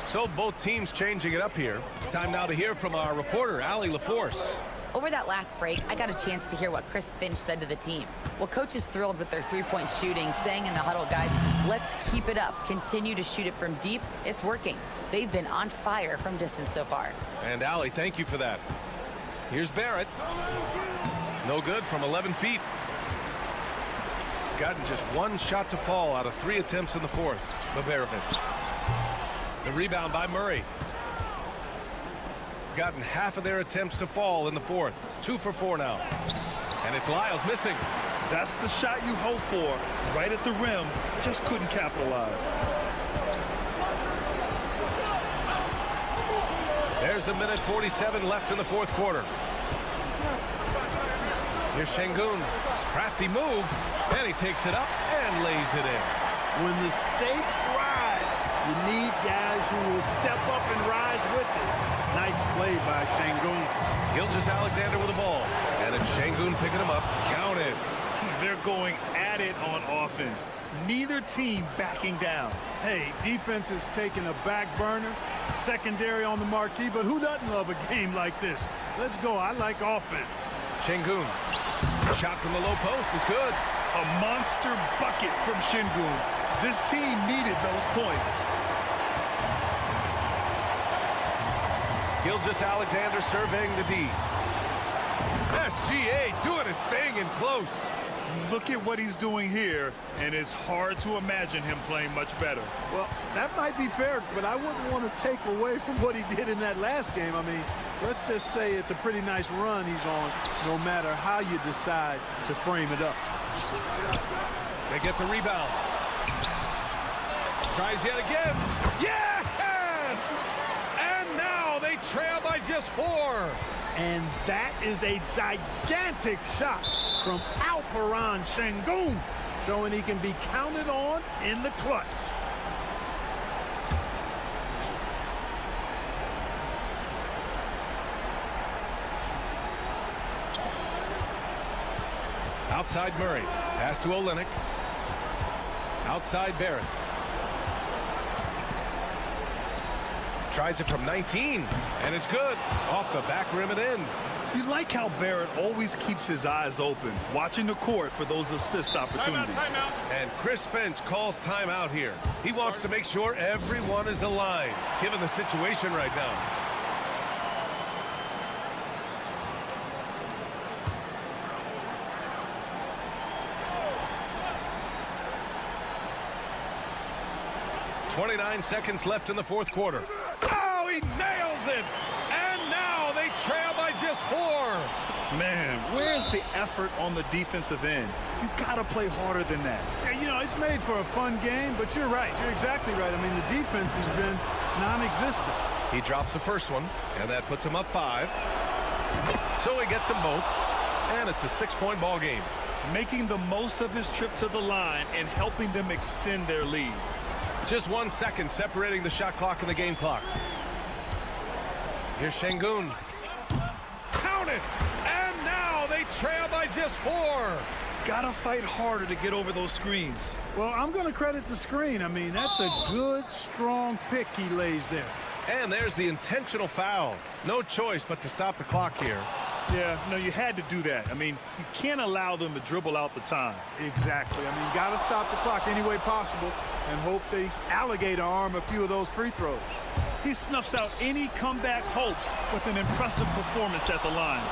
So both teams changing it up here. Time now to hear from our reporter, Allie LaForce. Over that last break, I got a chance to hear what Chris Finch said to the team. Well, coach is thrilled with their three-point shooting, saying in the huddle, guys, let's keep it up. Continue to shoot it from deep. It's working. They've been on fire from distance so far. And Allie, thank you for that. Here's Barrett. No good from 11 feet. Gotten just one shot to fall out of 3 attempts in the fourth. Babarovic. The rebound by Murray. Gotten half of their attempts to fall in the fourth. 2 for 4 now. And it's Lyles missing. That's the shot you hope for. Right at the rim. Just couldn't capitalize. There's a minute 47 left in the fourth quarter. Here's Şengün. Crafty move. And he takes it up and lays it in. When the stakes rise, you need guys who will step up and rise with it. Nice play by Şengün. Gilgeous-Alexander with the ball. And it's Şengün picking him up. Counted. They're going at it on offense. Neither team backing down. Hey, defense is taking a back burner, secondary on the marquee, but who doesn't love a game like this? Let's go. I like offense. Şengün. Shot from the low post is good. A monster bucket from Şengün. This team needed those points. Gilgeous-Alexander surveying the D. SGA doing his thing in close. Look at what he's doing here, and it's hard to imagine him playing much better. Well, that might be fair, but I wouldn't want to take away from what he did in that last game. I mean, let's just say it's a pretty nice run he's on, no matter how you decide to frame it up. They get the rebound. Tries yet again. Yes! And now they trail by just 4. And that is a gigantic shot from Alperen Şengün, showing he can be counted on in the clutch. Outside Murray. Pass to Olynyk. Outside Barrett. Tries it from 19, and it's good. Off the back rim and in. You like how Barrett always keeps his eyes open, watching the court for those assist opportunities. Timeout. And Chris Finch calls timeout here. He wants to make sure everyone is aligned, given the situation right now. .29 seconds left in the fourth quarter. Oh, he nails it! And now they trail by just 4. Man, where's the effort on the defensive end? You gotta play harder than that. Yeah, you know, it's made for a fun game, but you're right. You're exactly right. I mean, the defense has been non-existent. He drops the first one, and that puts him up 5. So he gets them both, and it's a 6-point ball game. Making the most of his trip to the line and helping them extend their lead. Just 1 second separating the shot clock and the game clock. Here's Şengün. Count it! And now they trail by just 4. Gotta fight harder to get over those screens. Well, I'm going to credit the screen. I mean, that's a good, strong pick he lays there. And there's the intentional foul. No choice but to stop the clock here. Yeah, no, you had to do that. I mean, you can't allow them to dribble out the time. Exactly. I mean, you got to stop the clock any way possible and hope they alligator arm a few of those free throws. He snuffs out any comeback hopes with an impressive performance at the line.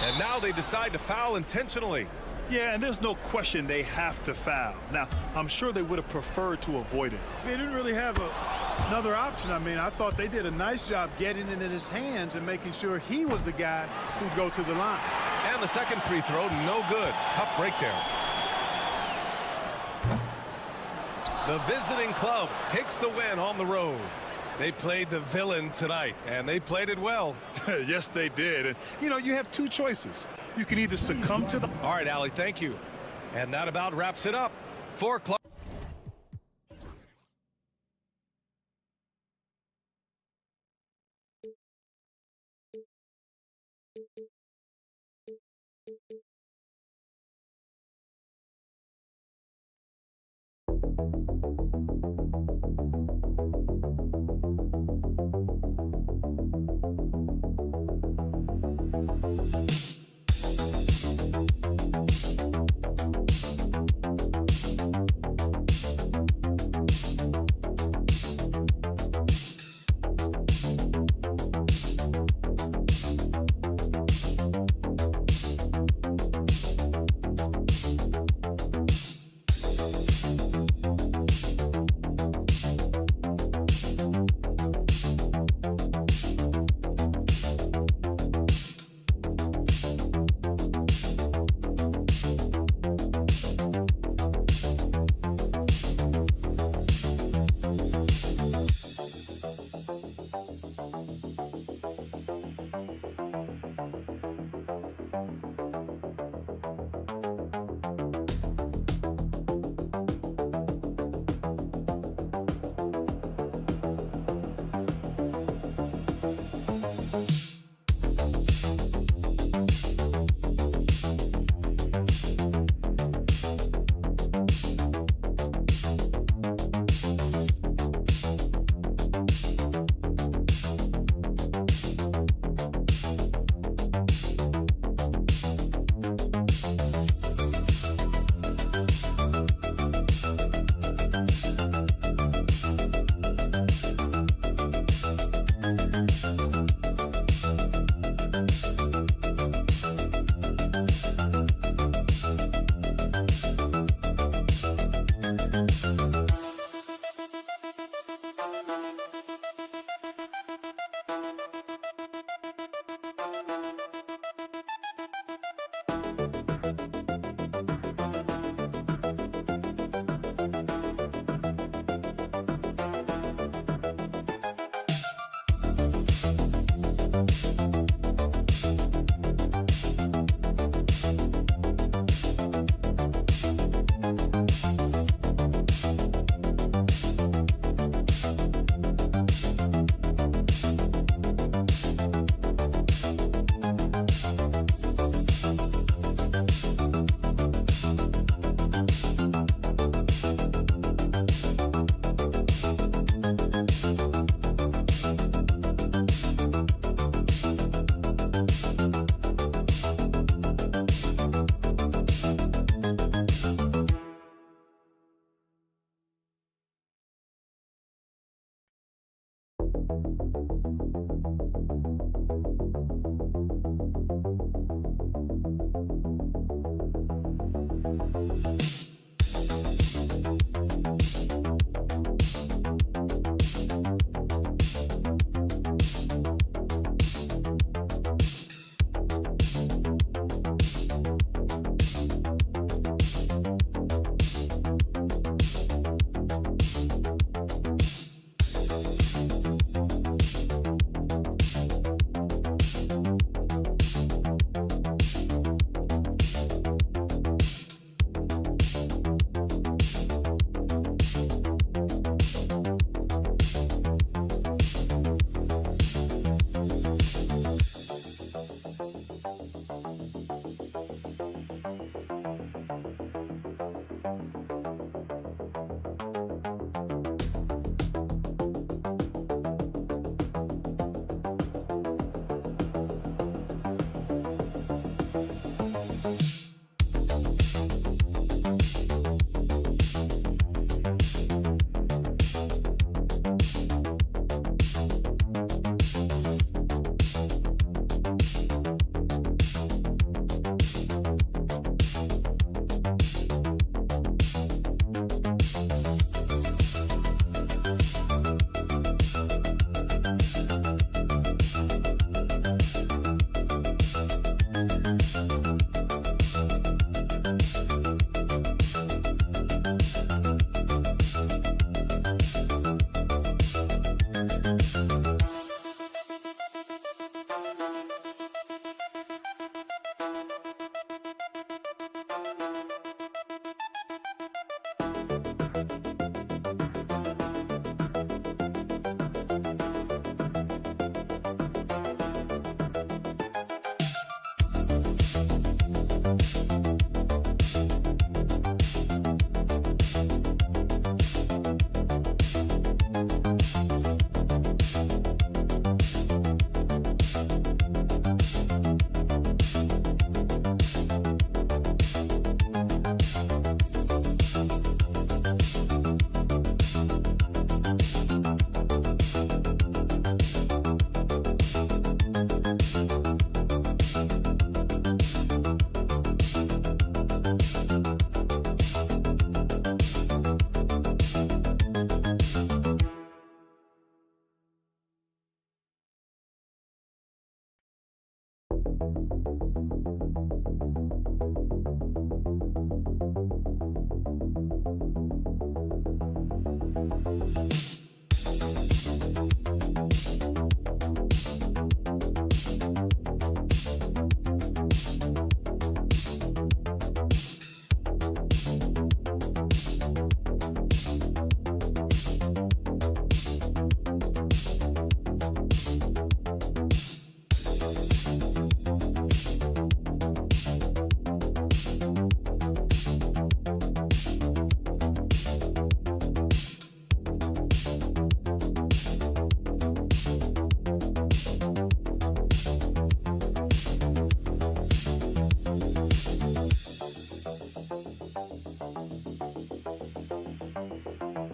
And now they decide to foul intentionally. Yeah, and there's no question they have to foul. Now, I'm sure they would have preferred to avoid it. They didn't really have another option. I mean, I thought they did a nice job getting it in his hands and making sure he was the guy who'd go to the line. And the second free throw, no good. Tough break there. The visiting club takes the win on the road. They played the villain tonight, and they played it well. Yes, they did. And, you know, you have 2 choices. You can either succumb to the... All right, Allie, thank you. And that about wraps it up. 4 o'clock.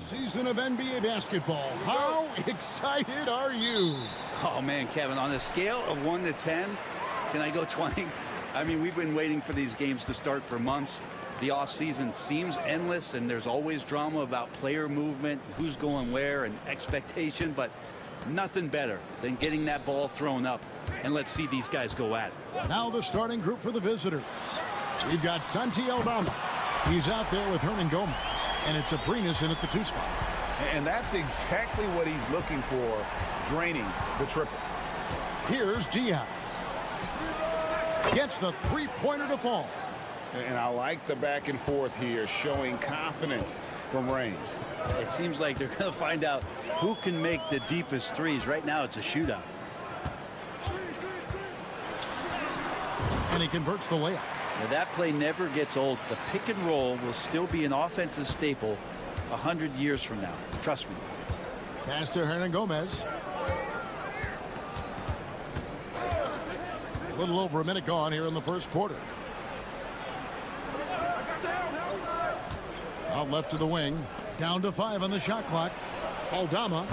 Season of NBA basketball. How excited are you? Oh, man, Kevin, on a scale of 1 to 10, can I go 20? I mean, we've been waiting for these games to start for months. The offseason seems endless, and there's always drama about player movement, who's going where, and expectation, but nothing better than getting that ball thrown up, and let's see these guys go at it. Now the starting group for the visitors. We've got Santi Aldama. He's out there with Hernan Gomez, and it's Abrinas in at the 2 spot. And that's exactly what he's looking for, draining the triple. Here's Diaz. Gets the three-pointer to fall. And I like the back and forth here, showing confidence from range. It seems like they're going to find out who can make the deepest threes. Right now, it's a shootout. And he converts the layup. Now, that play never gets old. The pick and roll will still be an offensive staple 100 years from now. Trust me. Pass to Hernan Gomez. A little over a minute gone here in the first quarter. Out left to the wing. Down to 5 on the shot clock. Aldama.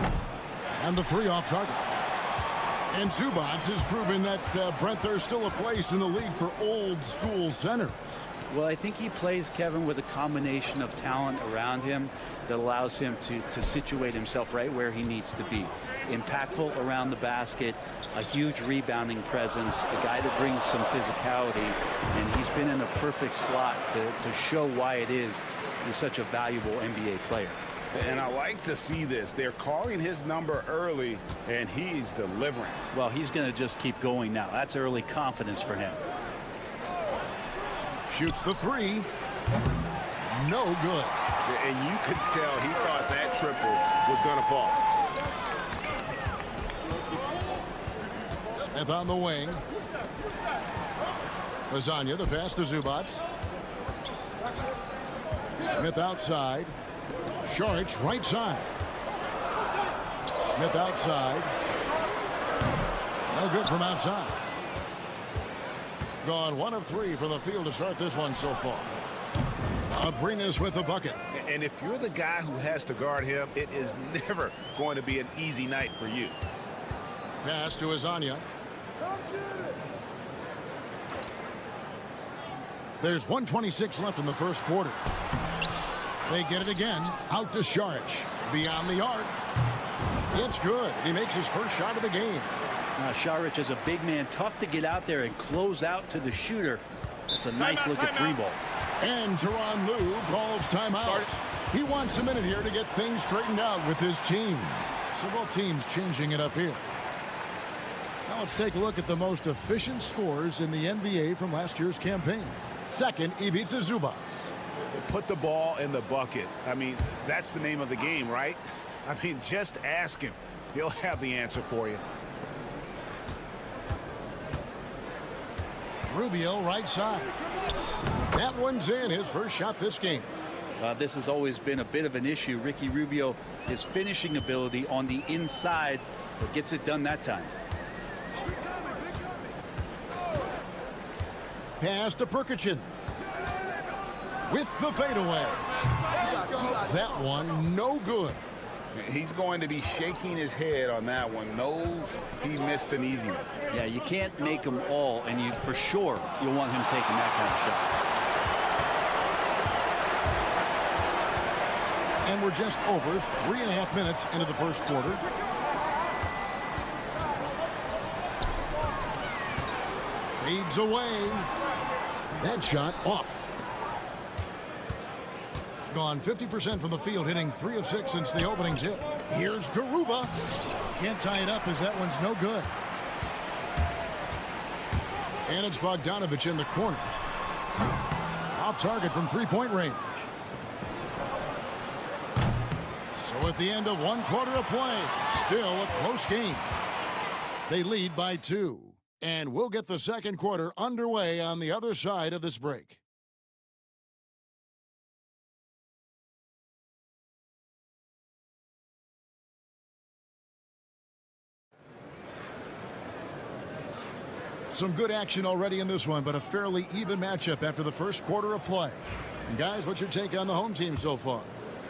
And the 3 off target. And Zubats has proven that, Brent, there's still a place in the league for old school centers. Well, I think he plays, Kevin, with a combination of talent around him that allows him to situate himself right where he needs to be. Impactful around the basket, a huge rebounding presence, a guy that brings some physicality, and he's been in a perfect slot to show why it is he's such a valuable NBA player. And I like to see this. They're calling his number early, and he's delivering. Well, he's going to just keep going now. That's early confidence for him. Shoots the 3. No good. And you could tell he thought that triple was going to fall. Smith on the wing. Lasagna, the pass to Zubats. Smith outside. Šarić right side. Smith outside. No good from outside. Gone 1 of 3 from the field to start this one so far. Abrinas with the bucket. And if you're the guy who has to guard him, it is never going to be an easy night for you. Pass to Lasagna. There's 1:26 left in the first quarter. They get it again. Out to Šarić. Beyond the arc. It's good. He makes his first shot of the game. Šarić is a big man. Tough to get out there and close out to the shooter. That's a nice look at 3 ball. And Tyronn Lue calls timeout. He wants a minute here to get things straightened out with his team. So both teams changing it up here. Now let's take a look at the most efficient scores in the NBA from last year's campaign. Second, Ivica Zubats. Put the ball in the bucket. I mean, that's the name of the game, right? I mean, just ask him. He'll have the answer for you. Rubio right side. That one's in, his first shot this game. This has always been a bit of an issue. Ricky Rubio, his finishing ability on the inside, but gets it done that time. Pass to Perkichin. With the fadeaway. That one no good. He's going to be shaking his head on that one. Knows he missed an easy one. Yeah, you can't make them all, and you for sure you'll want him taking that kind of shot. And we're just over 3.5 minutes into the first quarter. Fades away. That shot off. Gone 50% from the field, hitting 3 of 6 since the opening tip. Here's Garuba. Can't tie it up as that one's no good. And it's Bogdanovich in the corner. Off target from three-point range. So at the end of 1 quarter of play, still a close game. They lead by 2. And we'll get the second quarter underway on the other side of this break. Some good action already in this one, but a fairly even matchup after the first quarter of play. And guys, what's your take on the home team so far?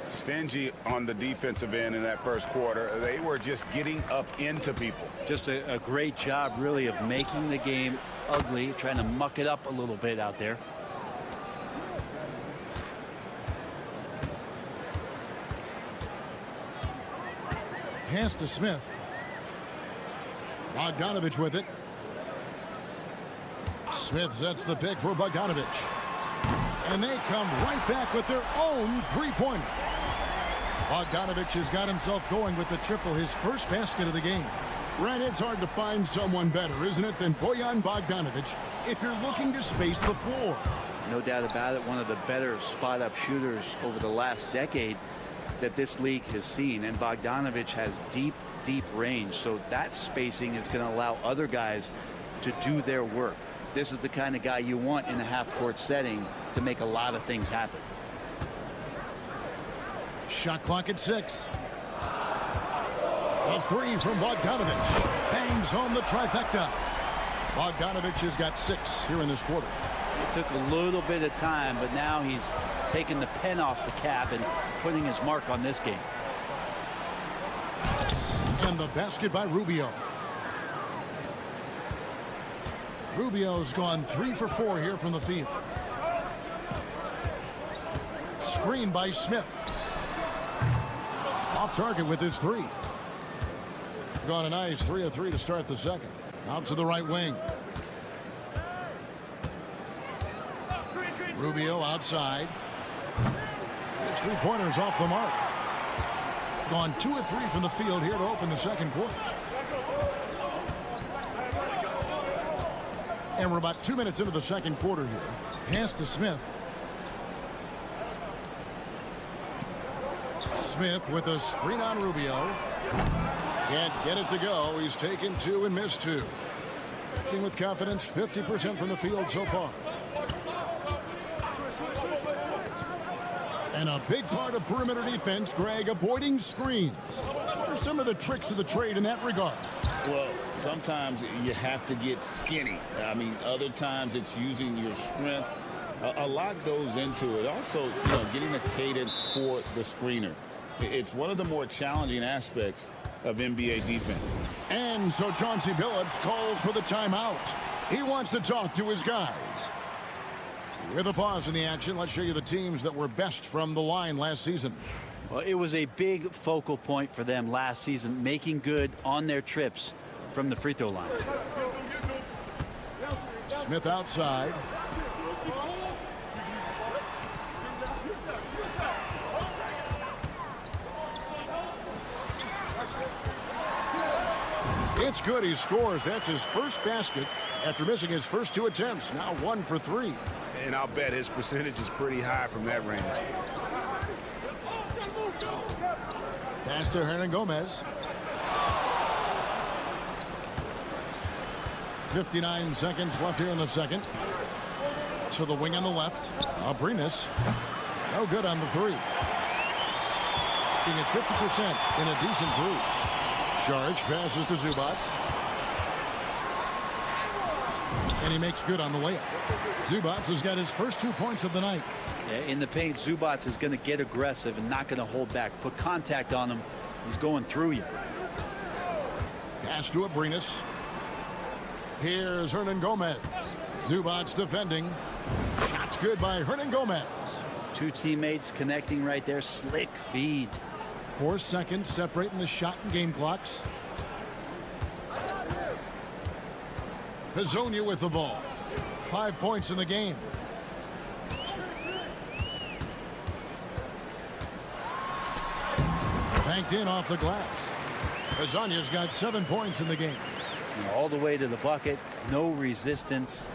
Stingy on the defensive end in that first quarter. They were just getting up into people. Just a great job, really, of making the game ugly, trying to muck it up a little bit out there. Pass to Smith. Bogdanovich with it. Smith sets the pick for Bogdanovich. And they come right back with their own three-pointer. Bogdanovich has got himself going with the triple, his first basket of the game. Brad, it's hard to find someone better, isn't it, than Bojan Bogdanovich if you're looking to space the floor. No doubt about it, one of the better spot-up shooters over the last decade that this league has seen. And Bogdanovich has deep, deep range, so that spacing is going to allow other guys to do their work. This is the kind of guy you want in a half-court setting to make a lot of things happen. Shot clock at 6. A three from Bogdanovich. Bangs home the trifecta. Bogdanovich has got 6 here in this quarter. It took a little bit of time, but now he's taking the pen off the cap and putting his mark on this game. And the basket by Rubio. Rubio's gone 3 for 4 here from the field. Screen by Smith. Off target with his 3. Gone a nice 3 of 3 to start the second. Out to the right wing. Rubio outside. His three-pointer's off the mark. Gone 2 of 3 from the field here to open the second quarter. And we're about 2 minutes into the second quarter here. Pass to Smith. Smith with a screen on Rubio. Can't get it to go. He's taken 2 and missed 2. With confidence, 50% from the field so far. And a big part of perimeter defense, Greg, avoiding screens. What are some of the tricks of the trade in that regard? Well, sometimes you have to get skinny. I mean, other times it's using your strength. A lot goes into it. Also, getting a cadence for the screener. It's one of the more challenging aspects of NBA defense. And so Chauncey Billups calls for the timeout. He wants to talk to his guys. With a pause in the action, let's show you the teams that were best from the line last season. Well, it was a big focal point for them last season, making good on their trips from the free throw line. Smith outside. It's good. He scores. That's his first basket after missing his first 2 attempts. Now 1 for 3. And I'll bet his percentage is pretty high from that range. Pass to Hernan Gomez. 59 seconds left here in the second. To the wing on the left. Abrinas. No good on the 3. Being at 50% in a decent group. Charge passes to Zubac. And he makes good on the layup. Zubac has got his first 2 points of the night. Yeah, in the paint, Zubac is going to get aggressive and not going to hold back. Put contact on him. He's going through you. Pass to Abrinas. Here's Hernan Gomez. Zubac defending. Shots good by Hernan Gomez. 2 teammates connecting right there. Slick feed. 4 seconds separating the shot and game clocks. Hazonia with the ball. 5 points in the game. Banked in off the glass. Hazonia's got 7 points in the game. All the way to the bucket. No resistance.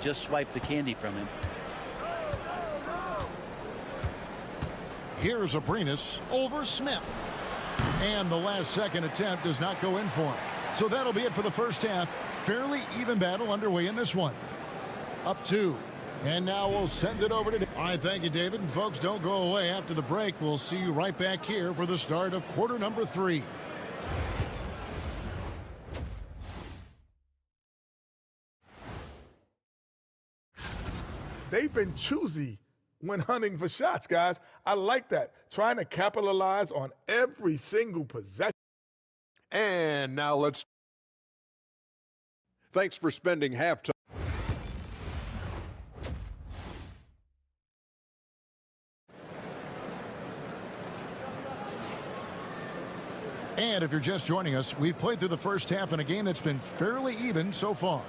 Just swipe the candy from him. Here's Abrinas over Smith. And the last second attempt does not go in for him. So that'll be it for the first half. Fairly even battle underway in this one. Up 2. And now we'll send it over to... All right, thank you, David. And folks, don't go away. After the break, we'll see you right back here for the start of quarter number 3. They've been choosy when hunting for shots, guys. I like that. Trying to capitalize on every single possession. And now let's... Thanks for spending halftime. And if you're just joining us, we've played through the first half in a game that's been fairly even so far.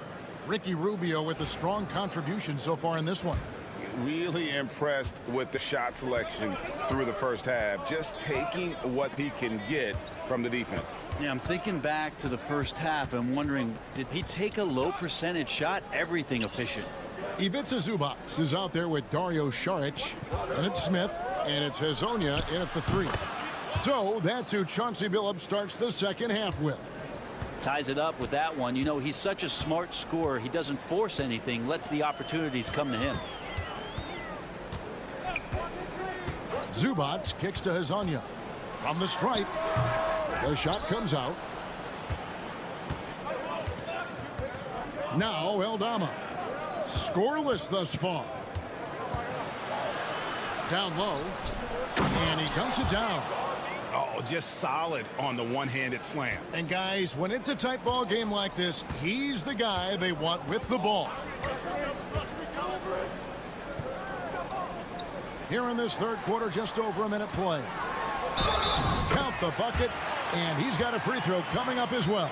Ricky Rubio with a strong contribution so far in this one. Really impressed with the shot selection through the first half, just taking what he can get from the defense. Yeah, I'm thinking back to the first half and wondering, did he take a low percentage shot? Everything efficient. Ivica Zubac is out there with Dario Saric, and it's Smith, and it's Hazonia in at the 3. So that's who Chauncey Billups starts the second half with. Ties it up with that one. You know, he's such a smart scorer. He doesn't force anything, lets the opportunities come to him. Zubac kicks to Hazonia. From the stripe. The shot comes out. Now Eldama. Scoreless thus far. Down low. And he dunks it down. Oh, just solid on the one-handed slam. And guys, when it's a tight ball game like this, he's the guy they want with the ball. Here in this third quarter, just over a minute play. Count the bucket, and he's got a free throw coming up as well.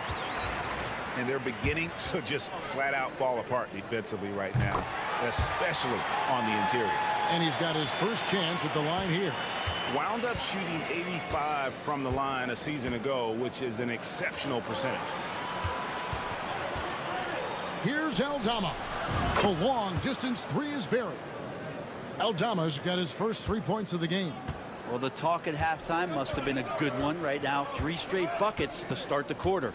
And they're beginning to just flat out fall apart defensively right now, especially on the interior. And he's got his first chance at the line here. Wound up shooting 85 from the line a season ago, which is an exceptional percentage. Here's Eldama. The long distance 3 is buried. Eldama's got his first 3 points of the game. Well, the talk at halftime must have been a good one. Right now, 3 straight buckets to start the quarter.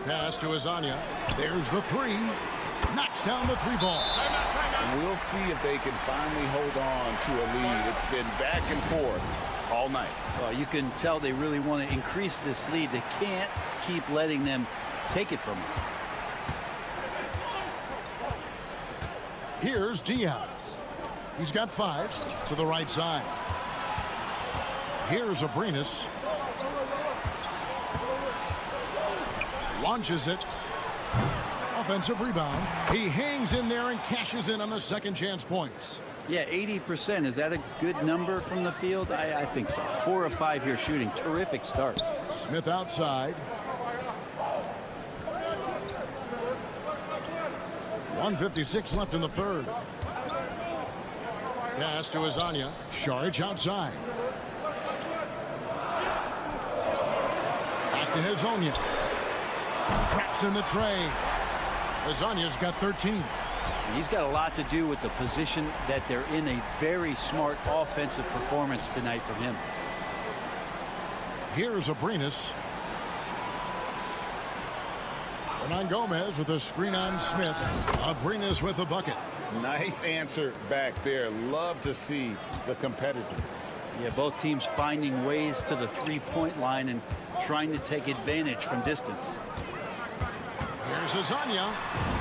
Pass to Hazonia. There's the 3. Knocks down the 3 ball. And we'll see if they can finally hold on to a lead. It's been back and forth all night. Well, you can tell they really want to increase this lead. They can't keep letting them take it from them. Here's Diaz. He's got 5 to the right side. Here's Abrinas. Launches it. Offensive rebound. He hangs in there and cashes in on the second chance points. Yeah, 80%. Is that a good number from the field? I think so. 4 of 5 here shooting. Terrific start. Smith outside. 1:56 left in the third. Pass to Hazonia. Saric outside. Back to Hazonia. Traps in the tray. Hazonia's got 13. He's got a lot to do with the position that they're in. A very smart offensive performance tonight from him. Here's Abrinas. Hernan Gomez with a screen on Smith. Abrinas with the bucket. Nice answer back there. Love to see the competitors. Yeah, both teams finding ways to the three-point line and trying to take advantage from distance. Here's Hazonia.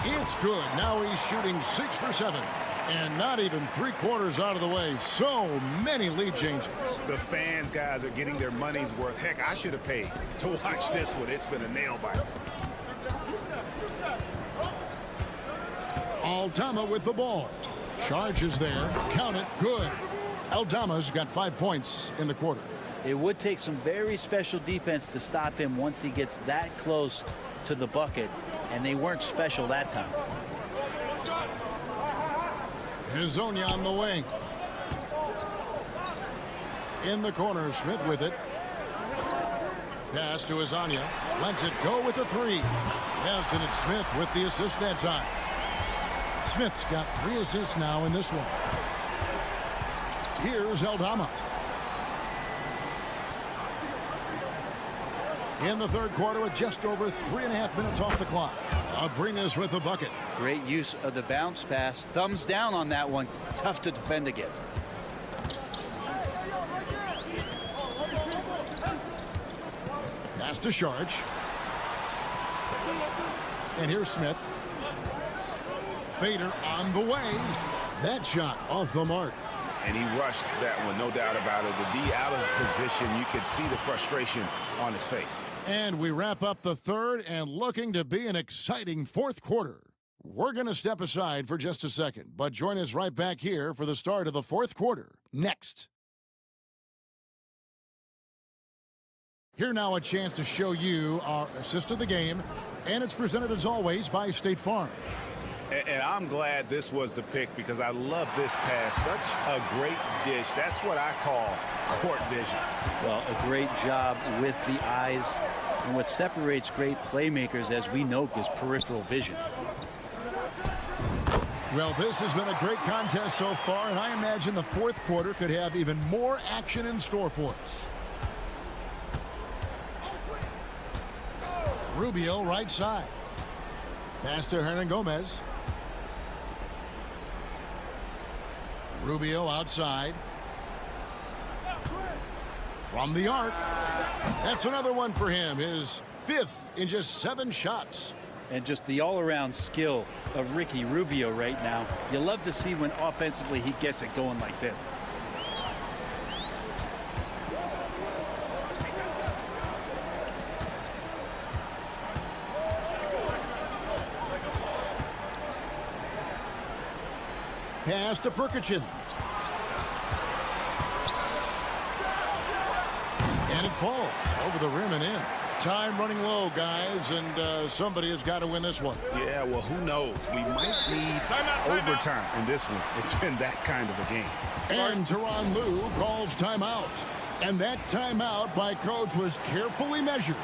It's good. Now he's shooting 6 for 7. And not even 3/4 out of the way. So many lead changes. The fans, guys, are getting their money's worth. Heck, I should have paid to watch this one. It's been a nail-biter. Eldama with the ball. Charges there. Count it. Good. Eldama's got 5 points in the quarter. It would take some very special defense to stop him once he gets that close to the bucket. and they weren't special that time. Hezonja on the wing. In the corner, Smith with it. Pass to Hezonja. Lets it go with the three. Yes, and it's Smith with the assist that time. Smith's got 3 assists now in this one. Here's Aldama. In the third quarter with just over 3.5 minutes off the clock. Abrinas with the bucket. Great use of the bounce pass. Thumbs down on that one. Tough to defend against. Pass to Sharge. And here's Smith. Fader on the way. That shot off the mark. And he rushed that one, no doubt about it. The D out of position, you could see the frustration on his face. And we wrap up the third and looking to be an exciting fourth quarter. We're going to step aside for just a second, but join us right back here for the start of the fourth quarter next. Here now a chance to show you our assist of the game, and it's presented as always by State Farm. And I'm glad this was the pick because I love this pass. Such a great dish. That's what I call court vision. Well, a great job with the eyes. And what separates great playmakers, as we know, is peripheral vision. Well, this has been a great contest so far, and I imagine the fourth quarter could have even more action in store for us. Rubio right side. Pass to Hernangomez. Rubio outside. From the arc. That's another one for him. His 5th in just 7 shots. And just the all-around skill of Ricky Rubio right now. You love to see when offensively he gets it going like this. Pass to Perkichin. And it falls over the rim and in. Time running low, guys, and somebody has got to win this one. Yeah, well, who knows? We might need overtime in this one. It's been that kind of a game. And Tyronn Lue calls timeout. And that timeout by Coach was carefully measured,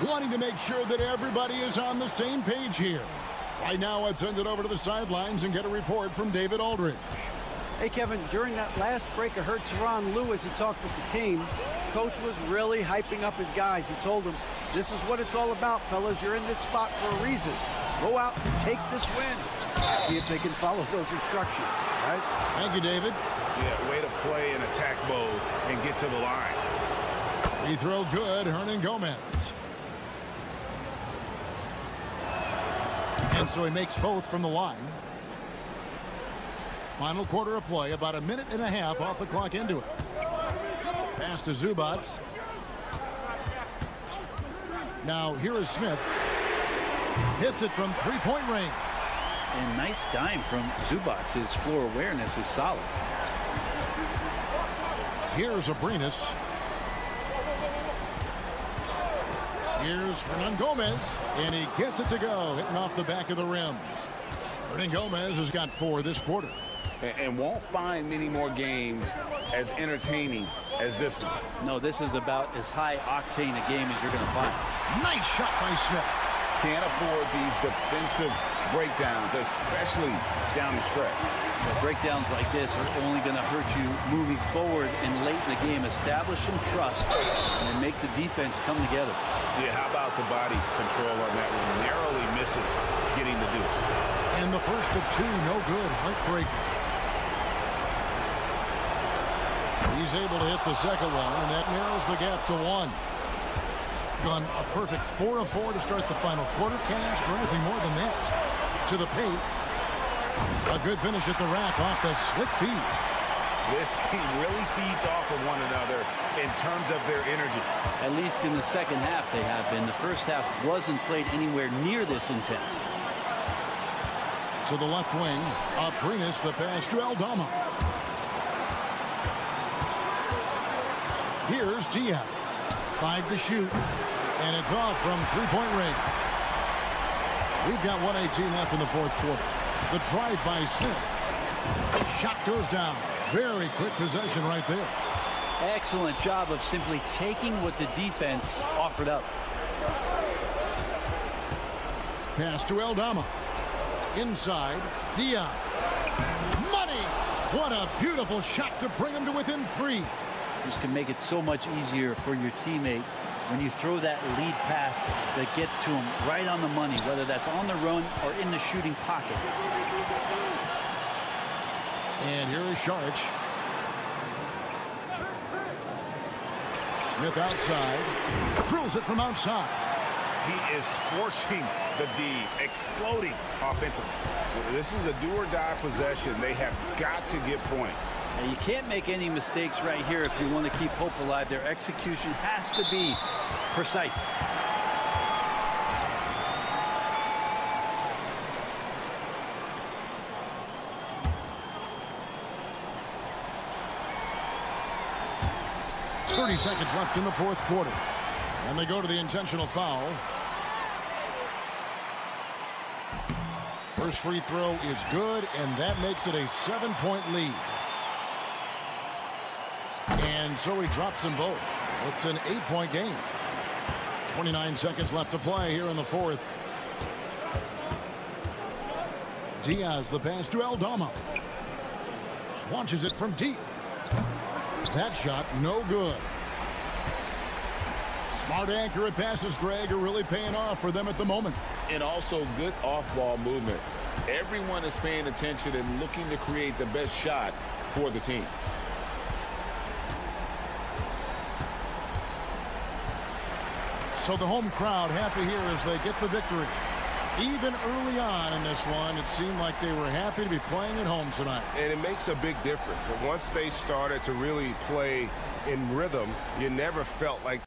wanting to make sure that everybody is on the same page here. Right now, let's send it over to the sidelines and get a report from David Aldridge. Hey, Kevin, during that last break, I heard Tyronn Lue as he talked with the team. Coach was really hyping up his guys. He told them, this is what it's all about, fellas. You're in this spot for a reason. Go out and take this win. See if they can follow those instructions, guys. Thank you, David. Yeah, way to play in attack mode and get to the line. Free throw good, Hernangomez. And so he makes both from the line. Final quarter of play, about 1.5 minutes off the clock into it. Pass to Zubac. Now here is Smith. Hits it from 3-point range. And nice dime from Zubac. His floor awareness is solid. Here's Abrinas. Here's Hernangomez, and he gets it to go, hitting off the back of the rim. Hernangomez has got 4 this quarter. And won't find many more games as entertaining as this one. No, this is about as high-octane a game as you're going to find. Nice shot by Smith. Can't afford these defensive breakdowns, especially down the stretch. Well, breakdowns like this are only going to hurt you moving forward and late in the game. Establish some trust and make the defense come together. Yeah, how about the body control on that one? Narrowly misses getting the deuce. And the first of 2, no good. Heartbreaker. He's able to hit the second one, and that narrows the gap to 1. Gone a perfect 4 of 4 to start the final quarter. Can't ask for anything more than that. To the paint. A good finish at the rack off the slick feed. This team really feeds off of one another in terms of their energy. At least in the second half they have been. The first half wasn't played anywhere near this intense. To the left wing, Abrinas, the pass to Aldama. Here's Diaz. 5 to shoot, and it's off from 3-point range. We've got 1:18 left in the fourth quarter. The drive by Smith. Shot goes down. Very quick possession right there. Excellent job of simply taking what the defense offered up. Pass to Aldama. Inside, Diaz. Money! What a beautiful shot to bring him to within 3. This can make it so much easier for your teammate when you throw that lead pass that gets to him right on the money, whether that's on the run or in the shooting pocket. And here is Sharch. Smith outside. Drills it from outside. He is scorching the D, exploding offensively. This is a do-or-die possession. They have got to get points. Now, you can't make any mistakes right here if you want to keep hope alive. Their execution has to be precise. It's 30 seconds left in the fourth quarter. And they go to the intentional foul. First free throw is good, and that makes it a 7-point lead. And so he drops them both. It's an 8-point game. 29 seconds left to play here in the fourth. Diaz, the pass to Aldama. Launches it from deep. That shot, no good. Smart accurate passes, Greg, are really paying off for them at the moment. And also good off-ball movement. Everyone is paying attention and looking to create the best shot for the team. So the home crowd happy here as they get the victory. Even early on in this one, it seemed like they were happy to be playing at home tonight. And it makes a big difference. And once they started to really play in rhythm, you never felt like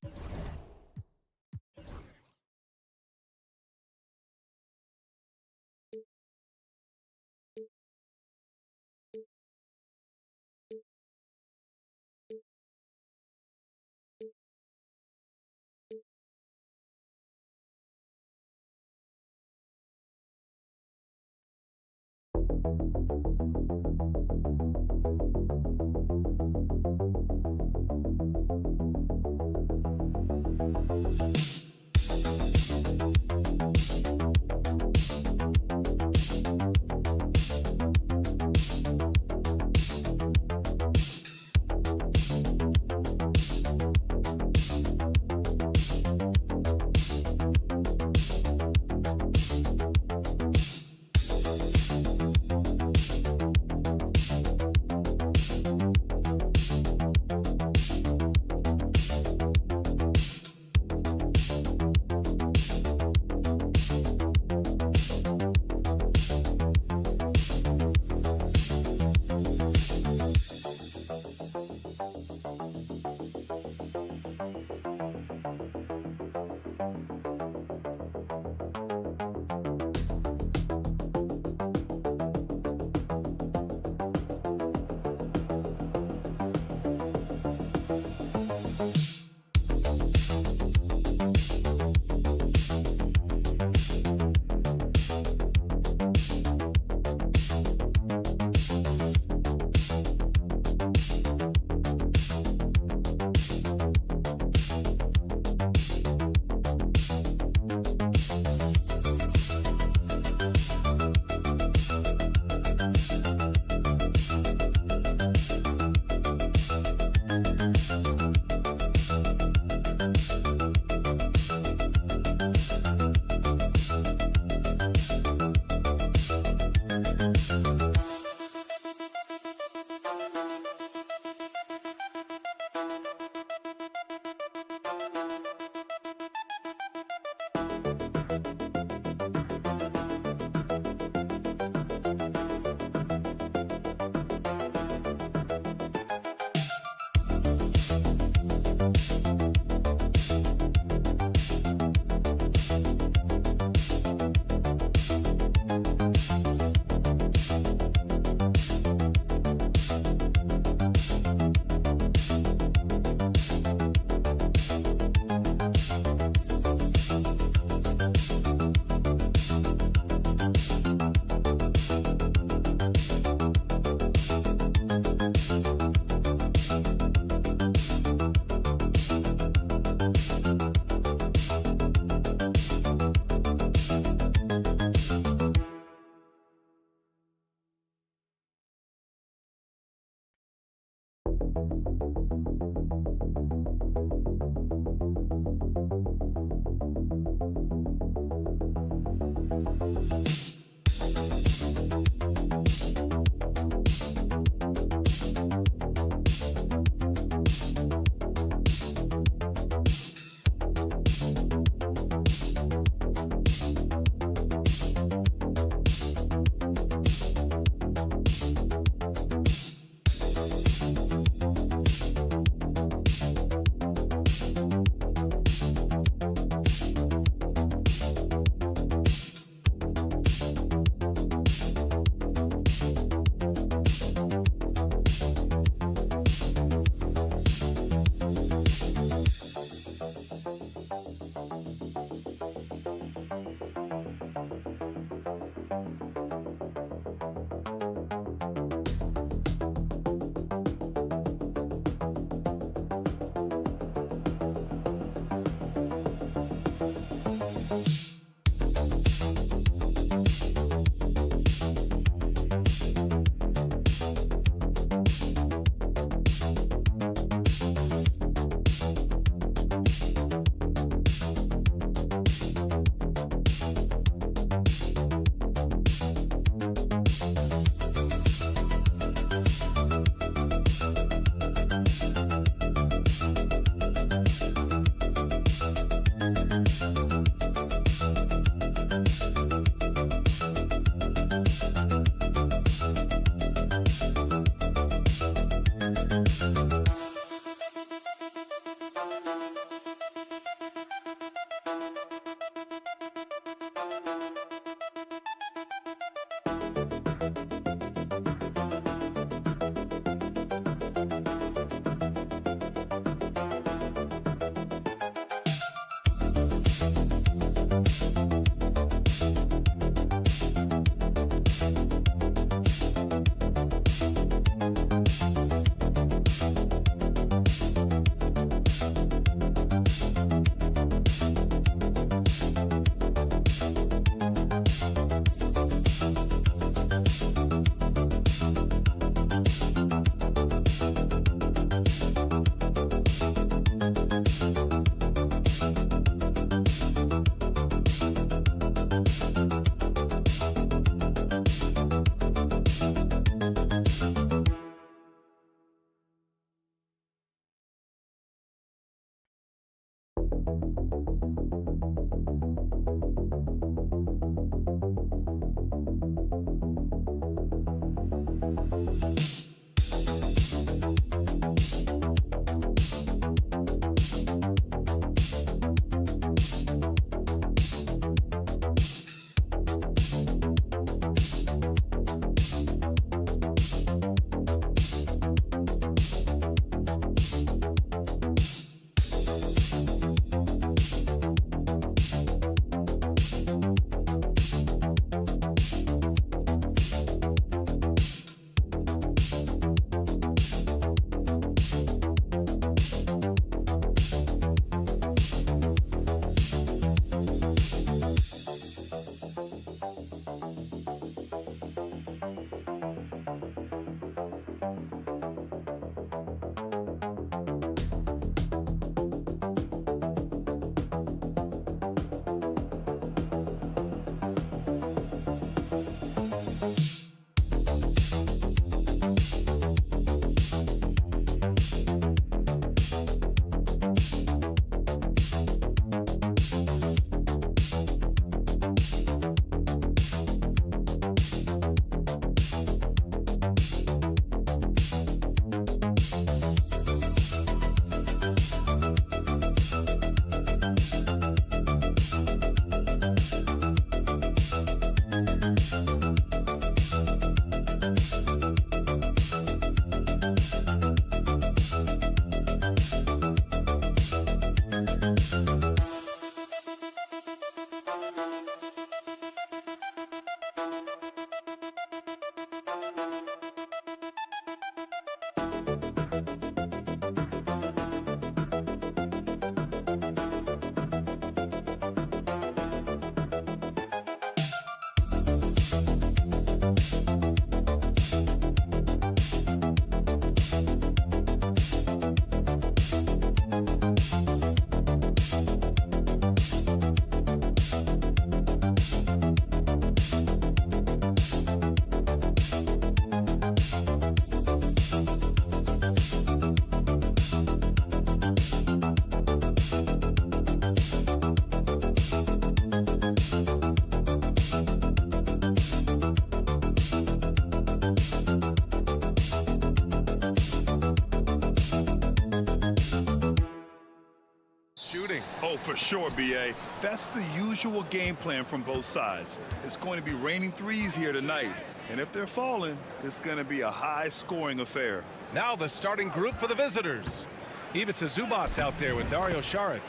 Oh, for sure, B.A. That's the usual game plan from both sides. It's going to be raining threes here tonight. And if they're falling, it's going to be a high-scoring affair. Now the starting group for the visitors. Ivica Zubac's out there with Dario Saric.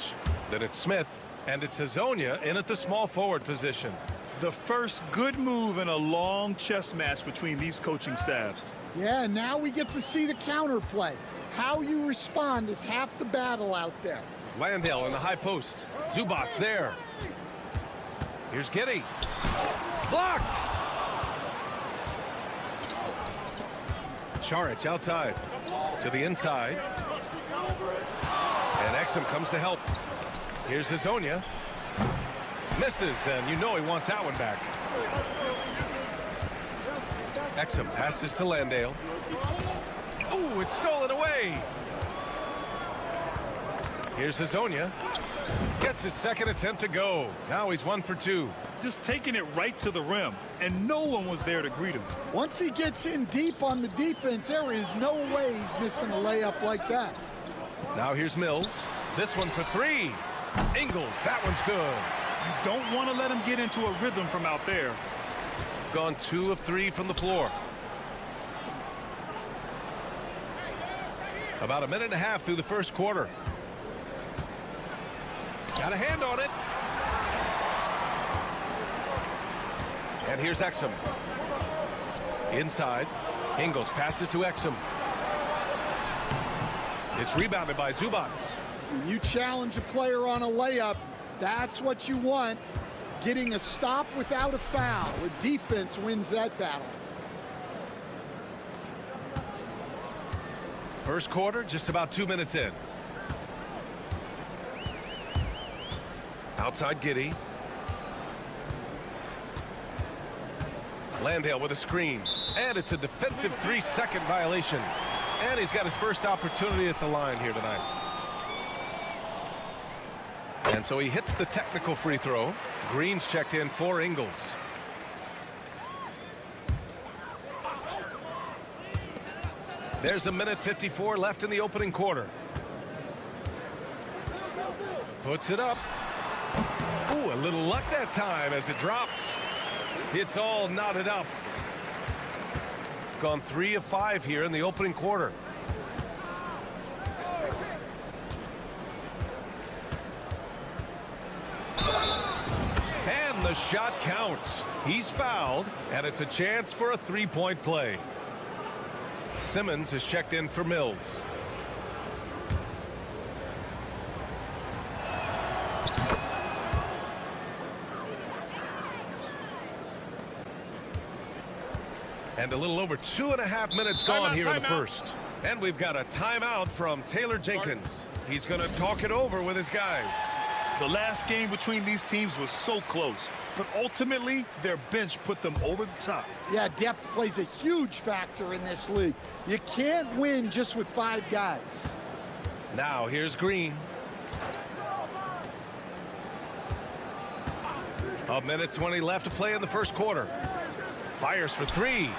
Then it's Smith, and it's Hezonja in at the small forward position. The first good move in a long chess match between these coaching staffs. Yeah, now we get to see the counterplay. How you respond is half the battle out there. Landale in the high post. Zubac's there. Here's Giddey. Blocked! Saric outside. To the inside. And Exum comes to help. Here's Hezonja. Misses, and you know he wants that one back. Exum passes to Landale. Ooh, it's stolen away. Here's Hezonja. Gets his second attempt to go. Now he's 1 for 2. Just taking it right to the rim, and no one was there to greet him. Once he gets in deep on the defense, there is no way he's missing a layup like that. Now here's Mills. This one for 3. Ingles, that one's good. You don't want to let him get into a rhythm from out there. Gone 2 of 3 from the floor. About a minute and a half through the first quarter. Got a hand on it. And here's Exum. Inside. Ingles passes to Exum. It's rebounded by Zubac. When you challenge a player on a layup, that's what you want. Getting a stop without a foul. The defense wins that battle. First quarter, just about 2 minutes in. Outside Giddey. Landale with a screen. And it's a defensive 3-second violation. And he's got his first opportunity at the line here tonight. And so he hits the technical free throw. Green's checked in for Ingles. There's a minute 54 left in the opening quarter. Puts it up. Ooh, a little luck that time as it drops. It's all knotted up. Gone 3 of 5 here in the opening quarter. And the shot counts. He's fouled, and it's a chance for a 3-point play. Simmons has checked in for Mills. And a little over 2.5 minutes gone here in the first. And we've got a timeout from Taylor Jenkins. He's going to talk it over with his guys. The last game between these teams was so close, but ultimately their bench put them over the top. Yeah, depth plays a huge factor in this league. You can't win just with 5 guys. Now here's Green. A minute 20 left to play in the first quarter. Fires for 3.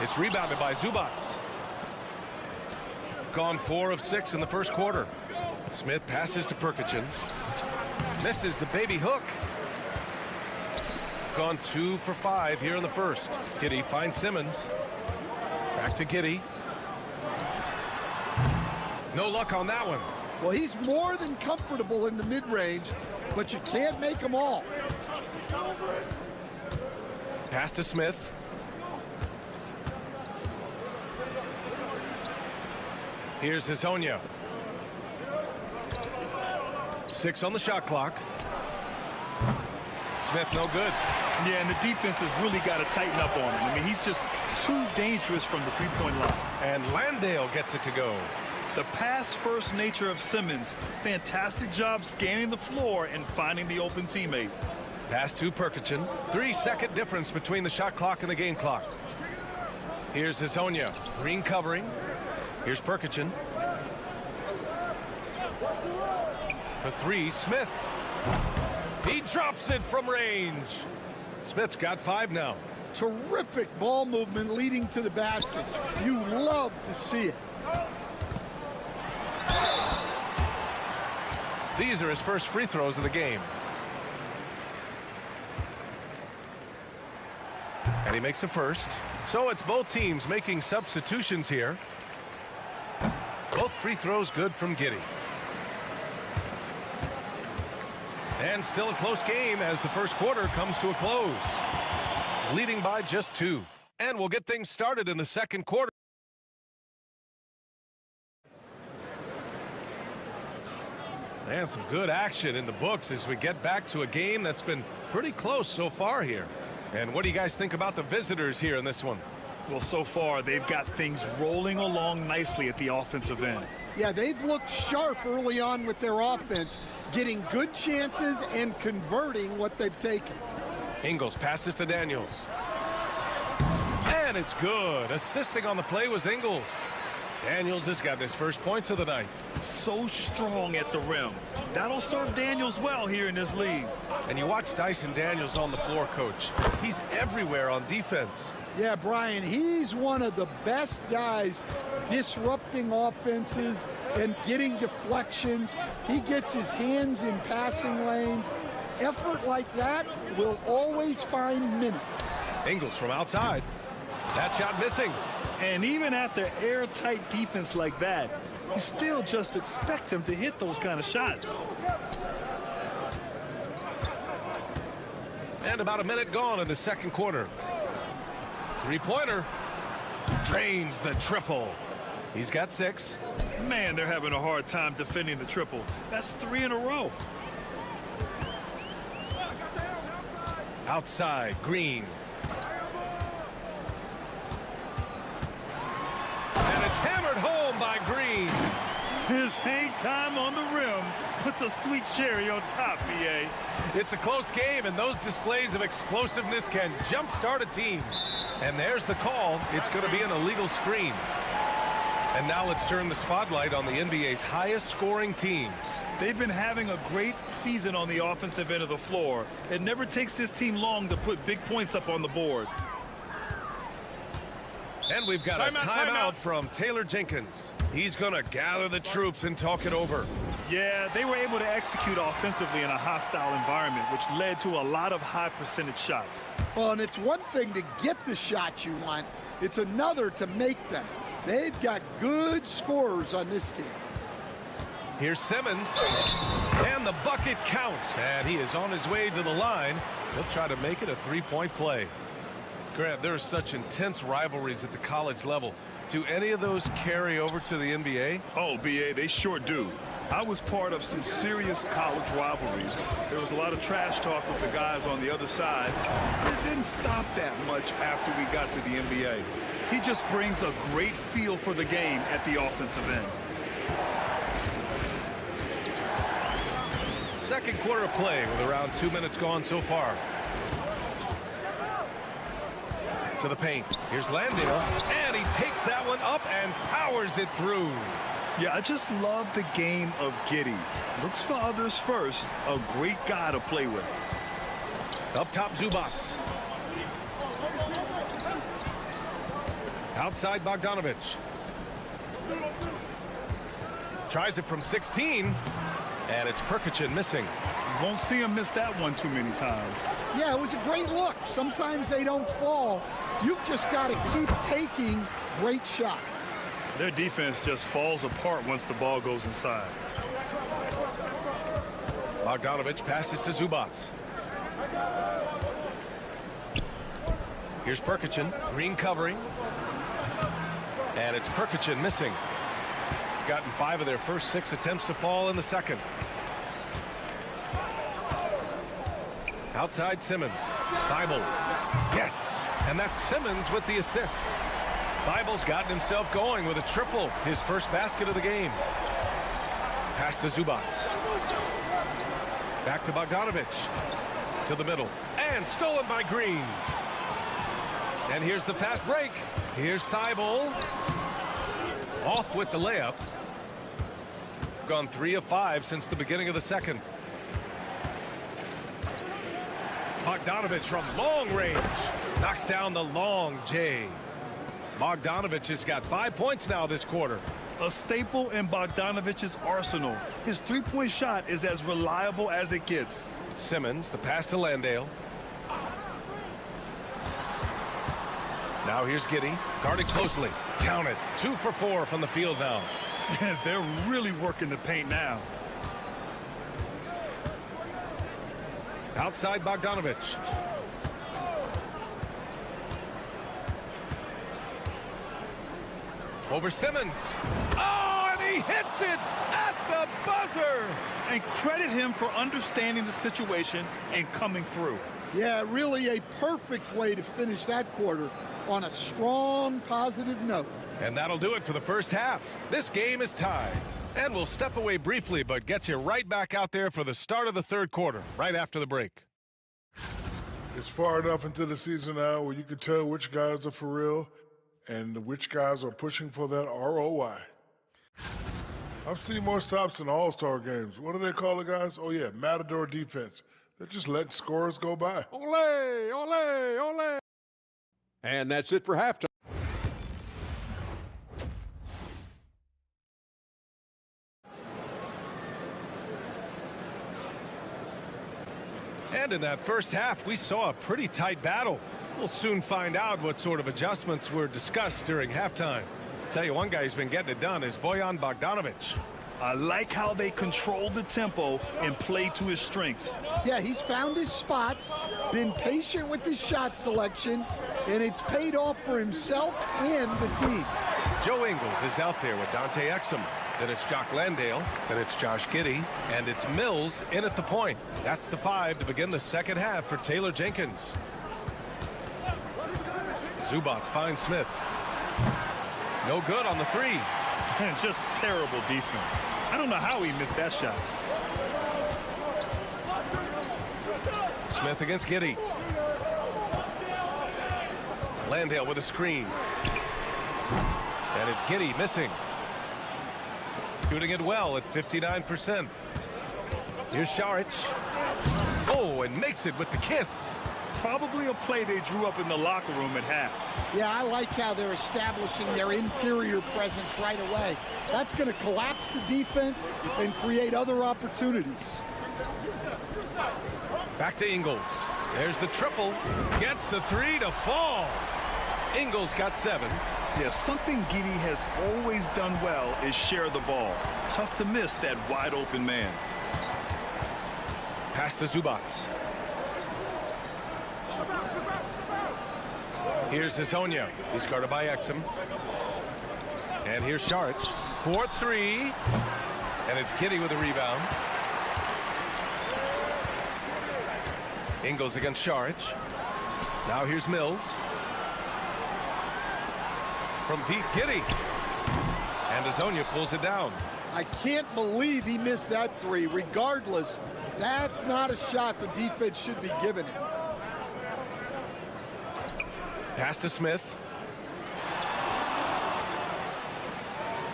It's rebounded by Zubac. Gone 4 of 6 in the first quarter. Smith passes to Perkichin. Misses the baby hook. Gone 2 for 5 here in the first. Giddey finds Simmons. Back to Giddey. No luck on that one. Well, he's more than comfortable in the mid-range, but you can't make them all. Pass to Smith. Here's Hezonja. 6 on the shot clock. Smith no good. Yeah, and the defense has really got to tighten up on him. I mean, he's just too dangerous from the three-point line. And Landale gets it to go. The pass-first nature of Simmons. Fantastic job scanning the floor and finding the open teammate. Pass to Perkichin. 3-second difference between the shot clock and the game clock. Here's Hezonja. Green covering. Here's Perkichin. For three, Smith. He drops it from range. Smith's got 5 now. Terrific ball movement leading to the basket. You love to see it. These are his first free throws of the game. And he makes a first. So it's both teams making substitutions here. Both free throws good from Giddey. And still a close game as the first quarter comes to a close. Leading by just 2. And we'll get things started in the second quarter. And some good action in the books as we get back to a game that's been pretty close so far here. And what do you guys think about the visitors here in this one? Well, so far, they've got things rolling along nicely at the offensive end. Yeah, they've looked sharp early on with their offense, getting good chances and converting what they've taken. Ingles passes to Daniels. And it's good. Assisting on the play was Ingles. Daniels has got his first points of the night. So strong at the rim. That'll serve Daniels well here in this league. And you watch Dyson Daniels on the floor, Coach. He's everywhere on defense. Yeah, Brian, he's one of the best guys disrupting offenses and getting deflections. He gets his hands in passing lanes. Effort like that will always find minutes. Ingles from outside. That shot missing. And even after airtight defense like that, you still just expect him to hit those kind of shots. And about a minute gone in the second quarter. Three-pointer. Drains the triple. He's got 6. Man, they're having a hard time defending the triple. That's 3 in a row. Outside, Green. And it's hammered home by Green. His hang time on the rim puts a sweet cherry on top, BA. It's a close game, and those displays of explosiveness can jumpstart a team. And there's the call. It's going to be an illegal screen. And now let's turn the spotlight on the NBA's highest scoring teams. They've been having a great season on the offensive end of the floor. It never takes this team long to put big points up on the board. And we've got a timeout from Taylor Jenkins. He's going to gather the troops and talk it over. Yeah, they were able to execute offensively in a hostile environment, which led to a lot of high percentage shots. Well, and it's one thing to get the shots you want. It's another to make them. They've got good scorers on this team. Here's Simmons. And the bucket counts. And he is on his way to the line. He'll try to make it a three-point play. Grant, there are such intense rivalries at the college level. Do any of those carry over to the NBA? Oh, BA, they sure do. I was part of some serious college rivalries. There was a lot of trash talk with the guys on the other side. It didn't stop that much after we got to the NBA. He just brings a great feel for the game at the offensive end. Second quarter of play with around 2 minutes gone so far. To the paint. Here's Landale. And he takes that one up and powers it through. Yeah, I just love the game of Giddey. Looks for others first. A great guy to play with. Up top, Zubac. Outside, Bogdanovic. Tries it from 16. And it's Perkichin missing. You won't see him miss that one too many times. Yeah, it was a great look. Sometimes they don't fall. You've just got to keep taking great shots. Their defense just falls apart once the ball goes inside. Bogdanovic passes to Zubac. Here's Perkichin. Green covering. And it's Perkichin missing. Gotten 5 of their first 6 attempts to fall in the second. Outside Simmons. Thibault. Yes. And that's Simmons with the assist. Thibault's gotten himself going with a triple, his first basket of the game. Pass to Zubac. Back to Bogdanovic. To the middle. And stolen by Green. And here's the fast break. Here's Thibault. Off with the layup. Gone 3 of 5 since the beginning of the second. Bogdanovic from long range. Knocks down the long J. Bogdanovic has got 5 points now this quarter. A staple in Bogdanovic's arsenal. His three-point shot is as reliable as it gets. Simmons, the pass to Landale. Now here's Giddey, guarded closely. Count it. 2 for 4 from the field now. They're really working the paint now. Outside Bogdanovic. Over Simmons. Oh, and he hits it at the buzzer. And credit him for understanding the situation and coming through. Yeah, really a perfect way to finish that quarter on a strong, positive note. And that'll do it for the first half. This game is tied. And we'll step away briefly, but get you right back out there for the start of the third quarter, right after the break. It's far enough into the season now where you can tell which guys are for real and which guys are pushing for that ROI. I've seen more stops in All-Star games. What do they call it, guys? Oh, yeah, Matador defense. They're just letting scores go by. Ole, ole, ole. And that's it for halftime. And in that first half, we saw a pretty tight battle. We'll soon find out what sort of adjustments were discussed during halftime. Tell you one guy who's been getting it done is Bojan Bogdanovic. I like how they control the tempo and play to his strengths. Yeah, he's found his spots, been patient with his shot selection, and it's paid off for himself and the team. Joe Ingles is out there with Dante Exum. Then it's Jock Landale. Then it's Josh Giddey. And it's Mills in at the point. That's the 5 to begin the second half for Taylor Jenkins. Zubac finds Smith. No good on the 3. Just terrible defense. I don't know how he missed that shot. Smith against Giddey. Landale with a screen. And it's Giddey missing. Shooting it well at 59%. Here's Šarić. Oh, and makes it with the kiss. Probably a play they drew up in the locker room at half. Yeah, I like how they're establishing their interior presence right away. That's going to collapse the defense and create other opportunities. Back to Ingles. There's the triple. Gets the 3 to fall. Ingles got 7. Yeah, something Giddey has always done well is share the ball. Tough to miss that wide open man. Pass to Zubac. Here's Hezonja. He's guarded by Exum. And here's Šarić. 4-3. And it's Giddey with a rebound. Ingles against Šarić. Now here's Mills. From deep, Giddey. And Hezonja pulls it down. I can't believe he missed that 3. Regardless, that's not a shot the defense should be giving him. Pass to Smith.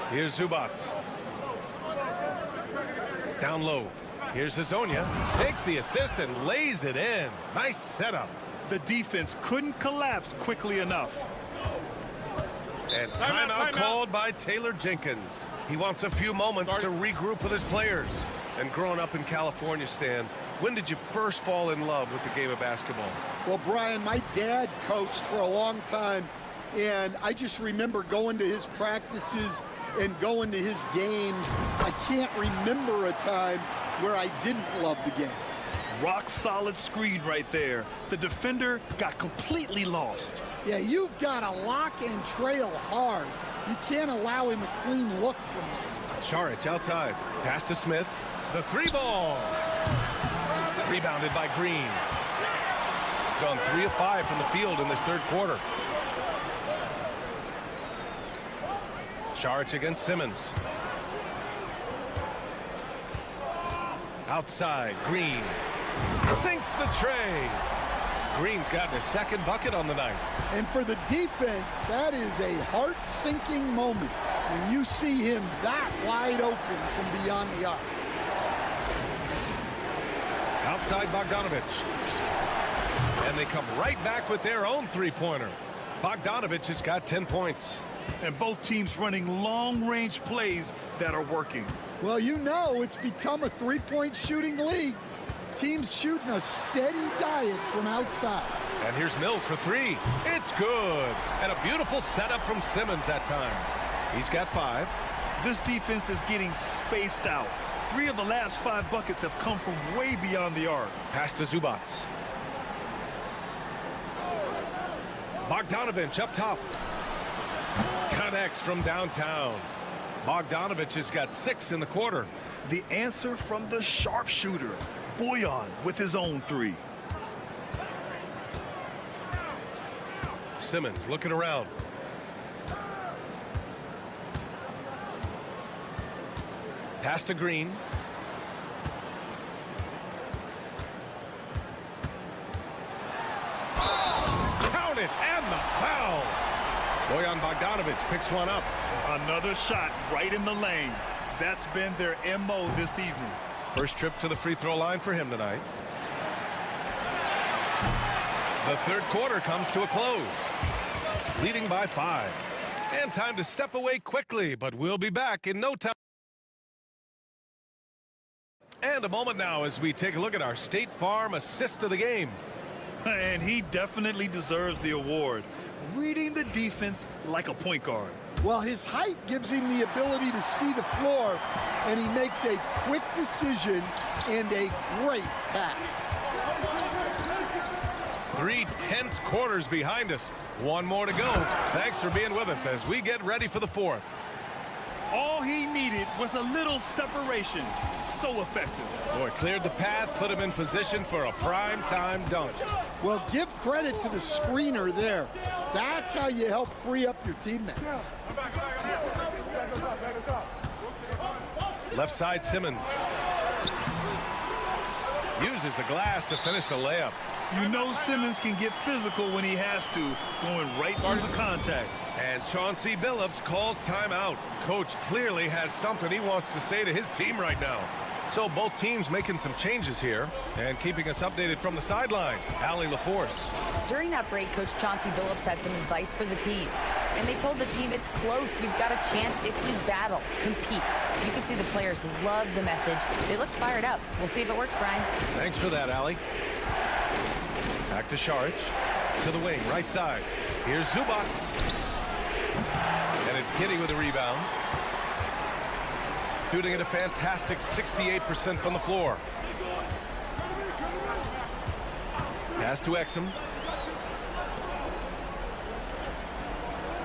Here's Zubac. Down low. Here's Hezonja. Takes the assist and lays it in. Nice setup. The defense couldn't collapse quickly enough. And timeout called by Taylor Jenkins. He wants a few moments to regroup with his players. And growing up in California, Stan, when did you first fall in love with the game of basketball? Well, Brian, my dad coached for a long time, and I just remember going to his practices and going to his games. I can't remember a time where I didn't love the game. Rock solid screen right there. The defender got completely lost. Yeah, you've got to lock and trail hard. You can't allow him a clean look from there. Šarić outside. Pass to Smith. The 3 ball. Rebounded by Green. Gone 3 of 5 from the field in this third quarter. Charge against Simmons. Outside, Green sinks the tray. Green's gotten his second bucket on the night. And for the defense, that is a heart-sinking moment when you see him that wide open from beyond the arc. Outside Bogdanovich. And they come right back with their own three-pointer. Bogdanovich has got 10 points. And both teams running long-range plays that are working. Well, you know it's become a three-point shooting league. Teams shooting a steady diet from outside. And here's Mills for three. It's good. And a beautiful setup from Simmons that time. He's got 5. This defense is getting spaced out. 3 of the last 5 buckets have come from way beyond the arc. Pass to Zubac. Bogdanovich up top. Connects from downtown. Bogdanovich has got 6 in the quarter. The answer from the sharpshooter, Boyan, with his own 3. Simmons looking around. Pass to Green. Count it, and the foul. Boyan Bogdanovich picks one up. Another shot right in the lane. That's been their MO this evening. First trip to the free throw line for him tonight. The third quarter comes to a close. Leading by 5. And time to step away quickly, but we'll be back in no time. And a moment now as we take a look at our State Farm assist of the game. And he definitely deserves the award. Reading the defense like a point guard. Well, his height gives him the ability to see the floor, and he makes a quick decision and a great pass. 3 tense quarters behind us. One more to go. Thanks for being with us as we get ready for the fourth. All he needed was a little separation. So effective. Boy, cleared the path, put him in position for a prime-time dunk. Well, give credit to the screener there. That's how you help free up your teammates. Left side, Simmons. Uses the glass to finish the layup. You know Simmons can get physical when he has to, going right through the contact. And Chauncey Billups calls timeout. Coach clearly has something he wants to say to his team right now. So both teams making some changes here and keeping us updated from the sideline. Allie LaForce. During that break, Coach Chauncey Billups had some advice for the team. And they told the team it's close. We've got a chance if we battle, compete. You can see the players love the message. They look fired up. We'll see if it works, Brian. Thanks for that, Allie. Back to Šarić. To the wing, right side. Here's Zubac. And it's Giddey with a rebound. Shooting at a fantastic 68% from the floor. Pass to Exum.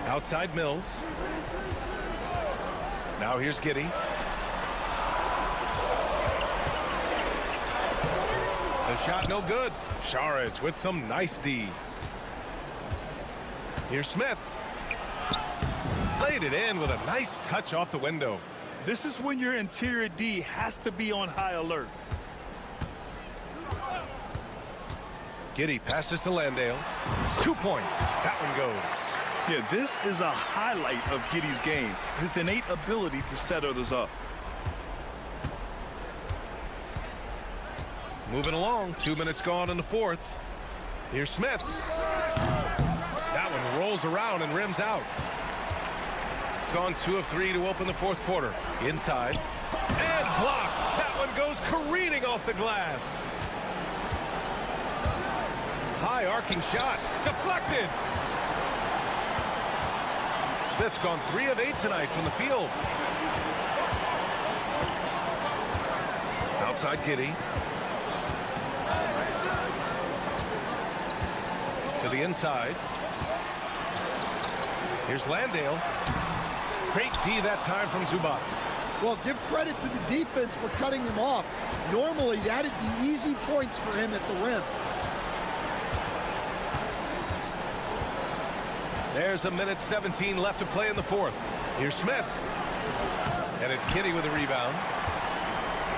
Outside Mills. Now here's Giddey. The shot no good. Šarić with some nice D. Here's Smith. Laid it in with a nice touch off the window. This is when your interior D has to be on high alert. Giddey passes to Landale. 2 points. That one goes. Yeah, this is a highlight of Giddey's game. His innate ability to set others up. Moving along. 2 minutes gone in the fourth. Here's Smith. That one rolls around and rims out. Gone 2 of 3 to open the fourth quarter. Inside. And blocked. That one goes careening off the glass. High arcing shot. Deflected. Smith's gone 3 of 8 tonight from the field. Outside Giddey. To the inside. Here's Landale. Great D that time from Zubac. Well, give credit to the defense for cutting him off. Normally, that'd be easy points for him at the rim. There's a minute 17 left to play in the fourth. Here's Smith. And it's Giddey with a rebound.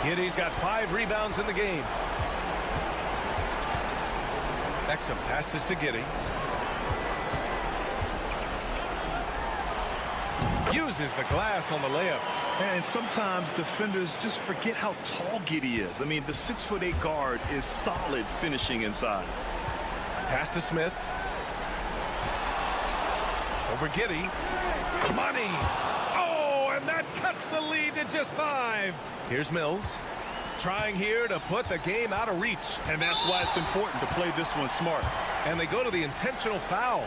Giddey's got 5 rebounds in the game. Exum passes to Giddey. Uses the glass on the layup. And sometimes defenders just forget how tall Giddey is. I mean, the 6'8" guard is solid finishing inside. Pass to Smith. Over Giddey. Money. Oh, and that cuts the lead to just 5. Here's Mills. Trying here to put the game out of reach. And that's why it's important to play this one smart. And they go to the intentional foul.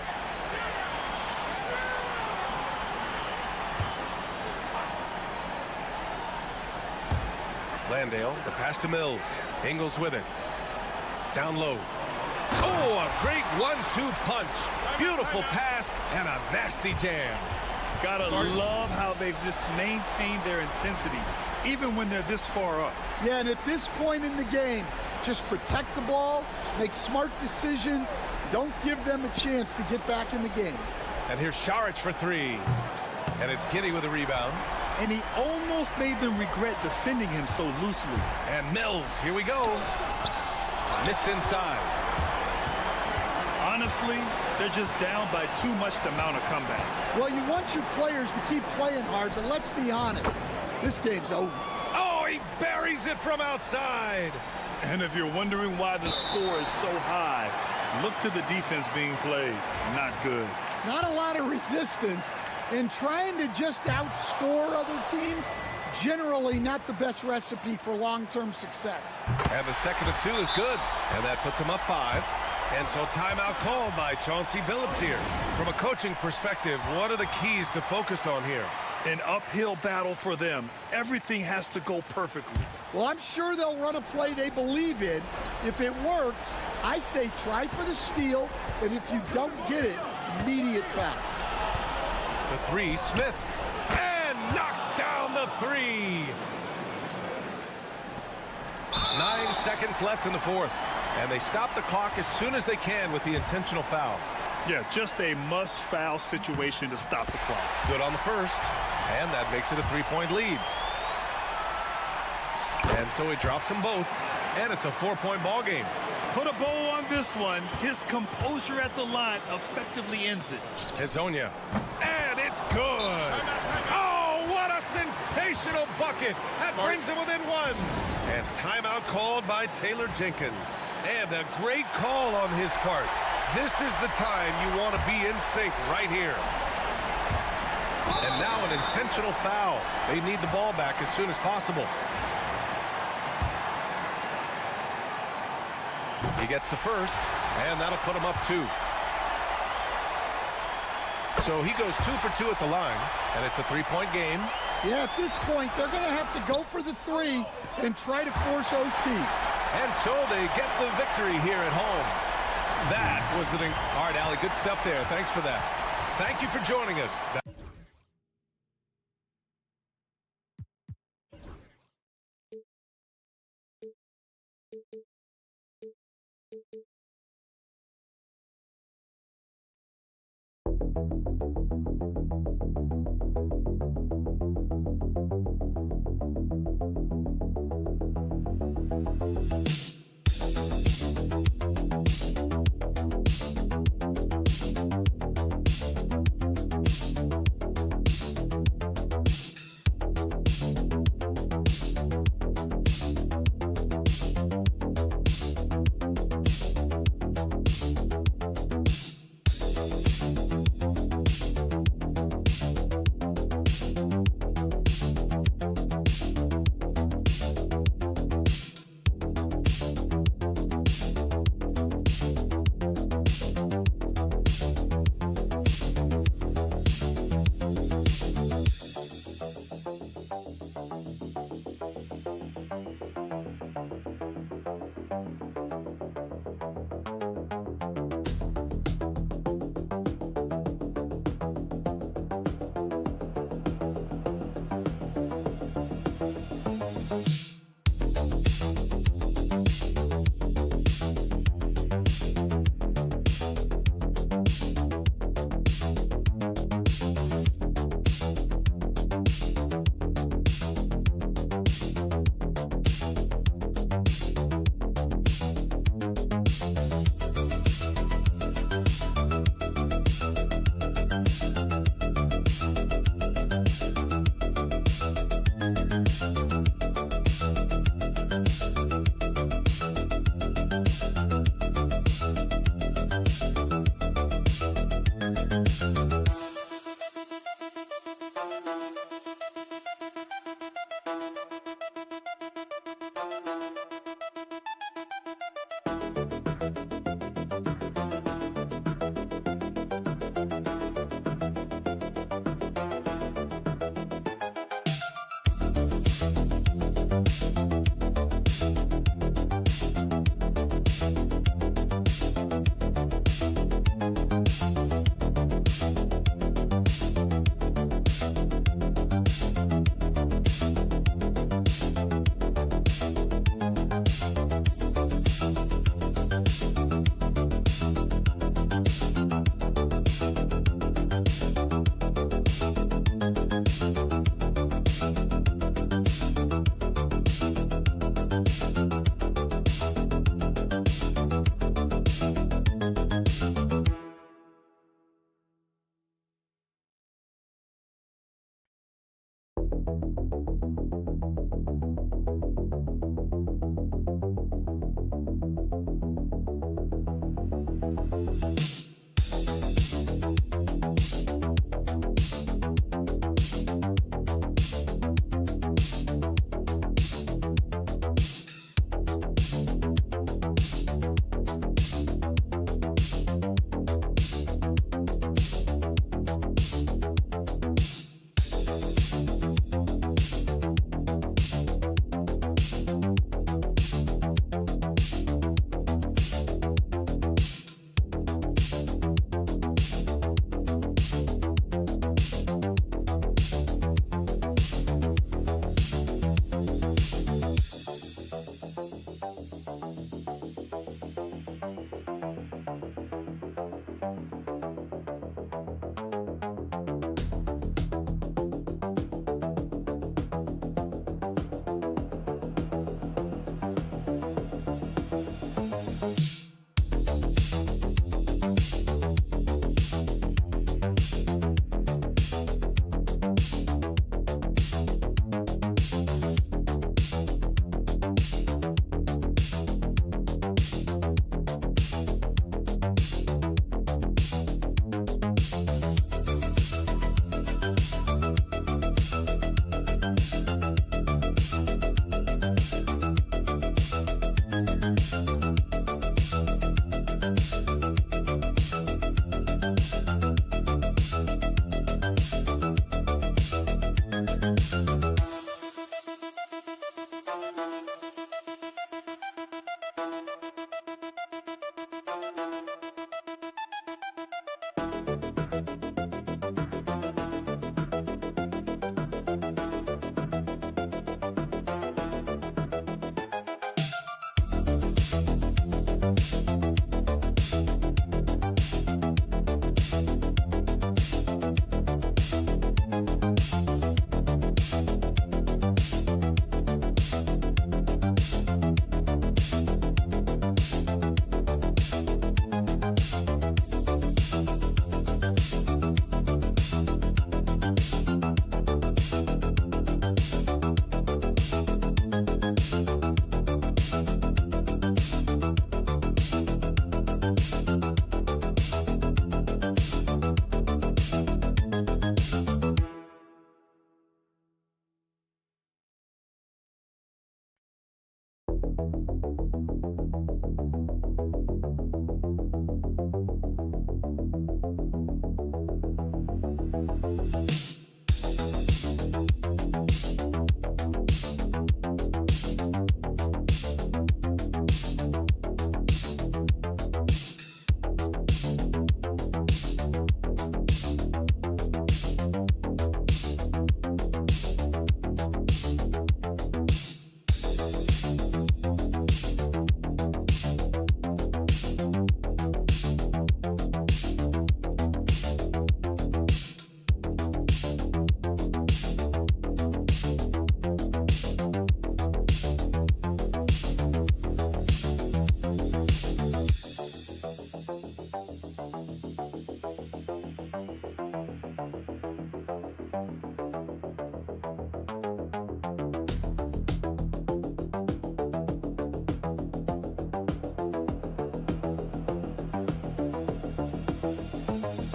Landale, the pass to Mills. Ingles with it. Down low. Oh, a great 1-2 punch. Beautiful pass and a nasty jam. Gotta love how they've just maintained their intensity, even when they're this far up. Yeah, and at this point in the game, just protect the ball, make smart decisions, don't give them a chance to get back in the game. And here's Šarić for 3. And it's Giddey with a rebound. And he almost made them regret defending him so loosely. And Mills, here we go. Missed inside. Honestly, they're just down by too much to mount a comeback. Well, you want your players to keep playing hard, but let's be honest, this game's over. Oh, he buries it from outside. And if you're wondering why the score is so high, look to the defense being played. Not good. Not a lot of resistance, and trying to just outscore other teams, generally not the best recipe for long-term success. And the second of 2 is good, and that puts them up 5. And so timeout called by Chauncey Billups here. From a coaching perspective, what are the keys to focus on here? An uphill battle for them. Everything has to go perfectly. Well, I'm sure they'll run a play they believe in. If it works, I say try for the steal, and if you don't get it, immediate foul. The 3, Smith, and knocks down the 3. 9 seconds left in the 4th. And they stop the clock as soon as they can with the intentional foul. Yeah, just a must-foul situation to stop the clock. Good on the first, and that makes it a 3-point lead. And so he drops them both, and it's a 4-point ball game. Put a bow on this one. His composure at the line effectively ends it. Hezonja, and it's good. Oh, what a sensational bucket. That brings him within 1. And timeout called by Taylor Jenkins. And a great call on his part. This is the time you want to be in sync right here. And now an intentional foul. They need the ball back as soon as possible. He gets the first, and that'll put him up 2. So he goes 2 for 2 at the line, and it's a 3-point game. Yeah, at this point, they're going to have to go for the 3 and try to force OT. And so they get the victory here at home. That was an... All right, Allie, good stuff there. Thanks for that. Thank you for joining us.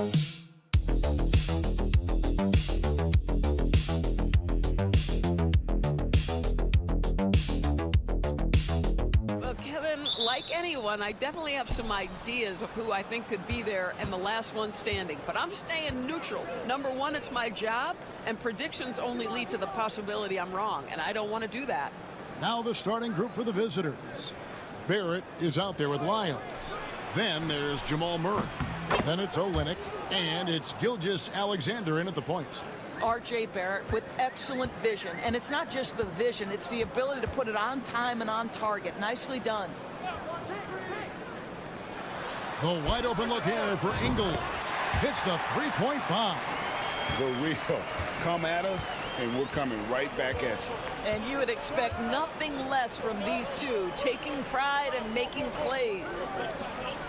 Well, Kevin, like anyone, I definitely have some ideas of who I think could be there and the last one standing. But I'm staying neutral. Number one, it's my job, and predictions only lead to the possibility I'm wrong, and I don't want to do that. Now the starting group for the visitors. Barrett is out there with Lyons. Then there's Jamal Murray. Then it's Olynyk, and it's Gilgeous-Alexander in at the points. R.J. Barrett with excellent vision. And it's not just the vision, it's the ability to put it on time and on target. Nicely done. The wide open look here for Ingles. Hits the three-point bomb. The real. Come at us, and we're coming right back at you. And you would expect nothing less from these two, taking pride and making plays.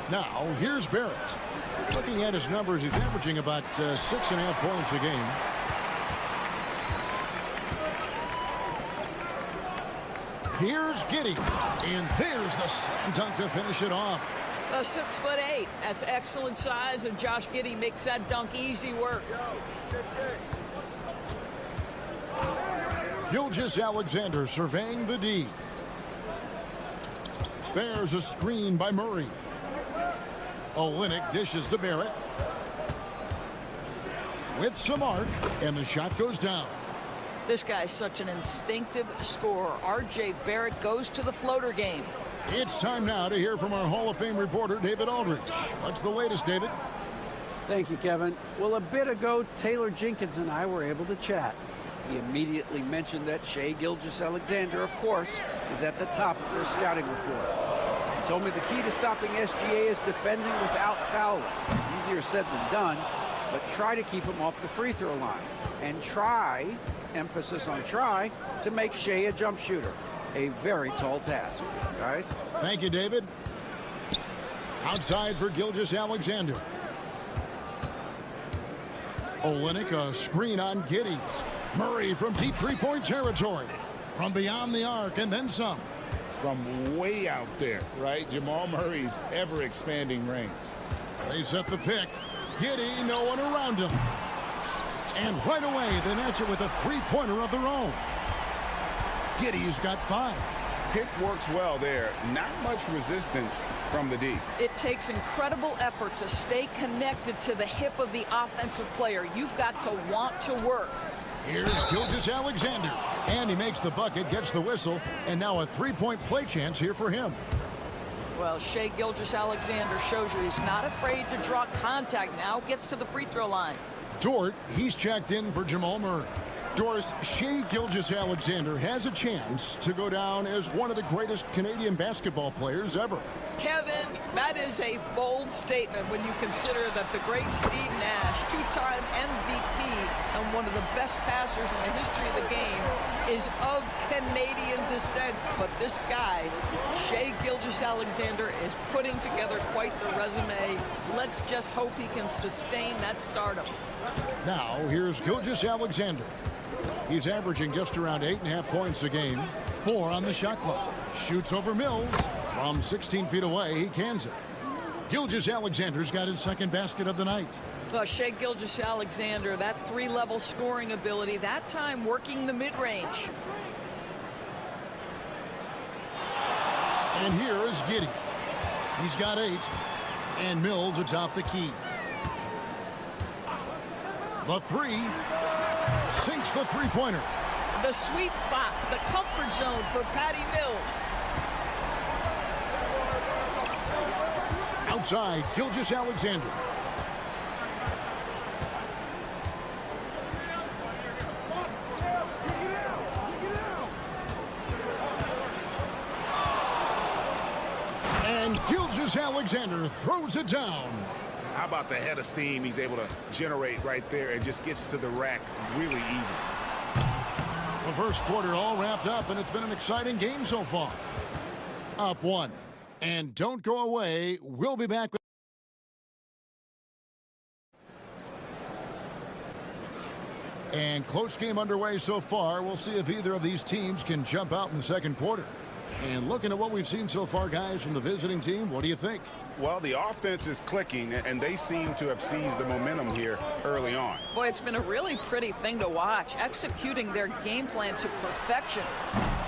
Now, here's Barrett. Looking at his numbers, he's averaging about 6.5 points a game. Here's Giddey, and there's the slam dunk to finish it off. 6'8". That's excellent size, and Josh Giddey makes that dunk easy work. Gilgeous-Alexander surveying the D. There's a screen by Murray. Olynyk dishes to Barrett. With some arc, and the shot goes down. This guy's such an instinctive scorer. R.J. Barrett goes to the floater game. It's time now to hear from our Hall of Fame reporter, David Aldridge. What's the latest, David? Thank you, Kevin. Well, a bit ago, Taylor Jenkins and I were able to chat. He immediately mentioned that Shai Gilgeous-Alexander, of course, is at the top of their scouting report. He told me the key to stopping SGA is defending without fouling. Easier said than done, but try to keep him off the free throw line. And try, emphasis on try, to make Shai a jump shooter. A very tall task, guys. Thank you, David. Outside for Gilgeous-Alexander. Olynyk, a screen on Giddey. Murray from deep three-point territory. From beyond the arc, and then some. From way out there, right? Jamal Murray's ever-expanding range. They set the pick. Giddey, no one around him. And right away, they match it with a three-pointer of their own. Giddey's got 5. Pick works well there. Not much resistance from the D. It takes incredible effort to stay connected to the hip of the offensive player. You've got to want to work. Here's Gilgeous-Alexander. And he makes the bucket, gets the whistle, and now a three-point play chance here for him. Well, Shai Gilgeous-Alexander shows you he's not afraid to draw contact. Now gets to the free throw line. Dort, he's checked in for Jamal Murray. Doris, Shai Gilgeous-Alexander has a chance to go down as one of the greatest Canadian basketball players ever. Kevin, that is a bold statement when you consider that the great Steve Nash, two-time MVP and one of the best passers in the history of the game, is of Canadian descent. But this guy, Shai Gilgeous-Alexander, is putting together quite the resume. Let's just hope he can sustain that stardom. Now, here's Gilgeous-Alexander. He's averaging just around 8.5 points a game, 4 on the shot clock. Shoots over Mills. From 16 feet away, he cans it. Gilgeous-Alexander's got his second basket of the night. Well, Shai Gilgeous-Alexander, that three-level scoring ability, that time working the mid-range. And here is Giddey. He's got 8. And Mills atop the key. The 3 sinks the three-pointer. The sweet spot, the comfort zone for Patty Mills. Outside, Gilgeous-Alexander. And Gilgeous-Alexander throws it down. How about the head of steam he's able to generate right there and just gets to the rack really easy. The first quarter all wrapped up, and it's been an exciting game so far. Up 1. And don't go away. We'll be back with and close game underway so far. We'll see if either of these teams can jump out in the second quarter. And looking at what we've seen so far, guys, from the visiting team, what do you think? Well, the offense is clicking, and they seem to have seized the momentum here early on. Boy, it's been a really pretty thing to watch, executing their game plan to perfection.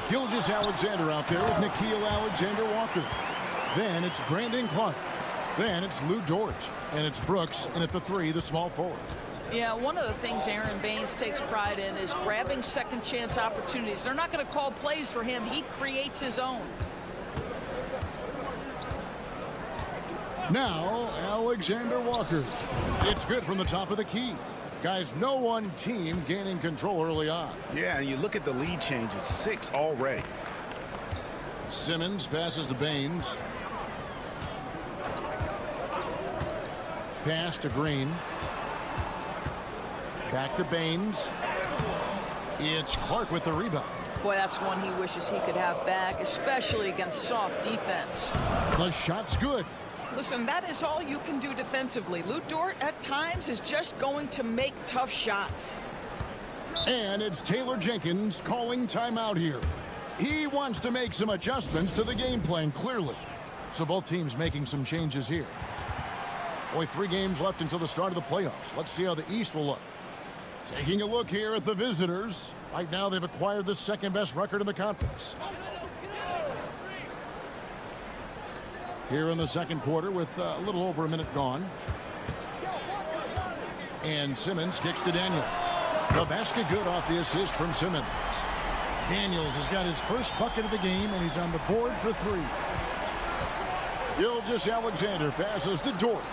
Gilgeous-Alexander out there with Nickeil Alexander-Walker. Then it's Brandon Clark. Then it's Lou Dort. And it's Brooks, and at the 3, the small forward. Yeah, one of the things Aaron Baines takes pride in is grabbing second chance opportunities. They're not going to call plays for him. He creates his own. Now, Alexander Walker. It's good from the top of the key. Guys, no one team gaining control early on. Yeah, and you look at the lead changes, 6 already. Simmons passes to Baines. Pass to Green. Back to Baines. It's Clark with the rebound. Boy, that's one he wishes he could have back, especially against soft defense. The shot's good. Listen, that is all you can do defensively. Lou Dort, at times, is just going to make tough shots. And it's Taylor Jenkins calling timeout here. He wants to make some adjustments to the game plan, clearly. So both teams making some changes here. Boy, 3 games left until the start of the playoffs. Let's see how the East will look. Taking a look here at the visitors. Right now, they've acquired the 2nd-best record in the conference. Here in the second quarter with a little over a minute gone. And Simmons kicks to Daniels. The basket good off the assist from Simmons. Daniels has got his first bucket of the game, and he's on the board for 3. Gilgeous-Alexander passes to Dort.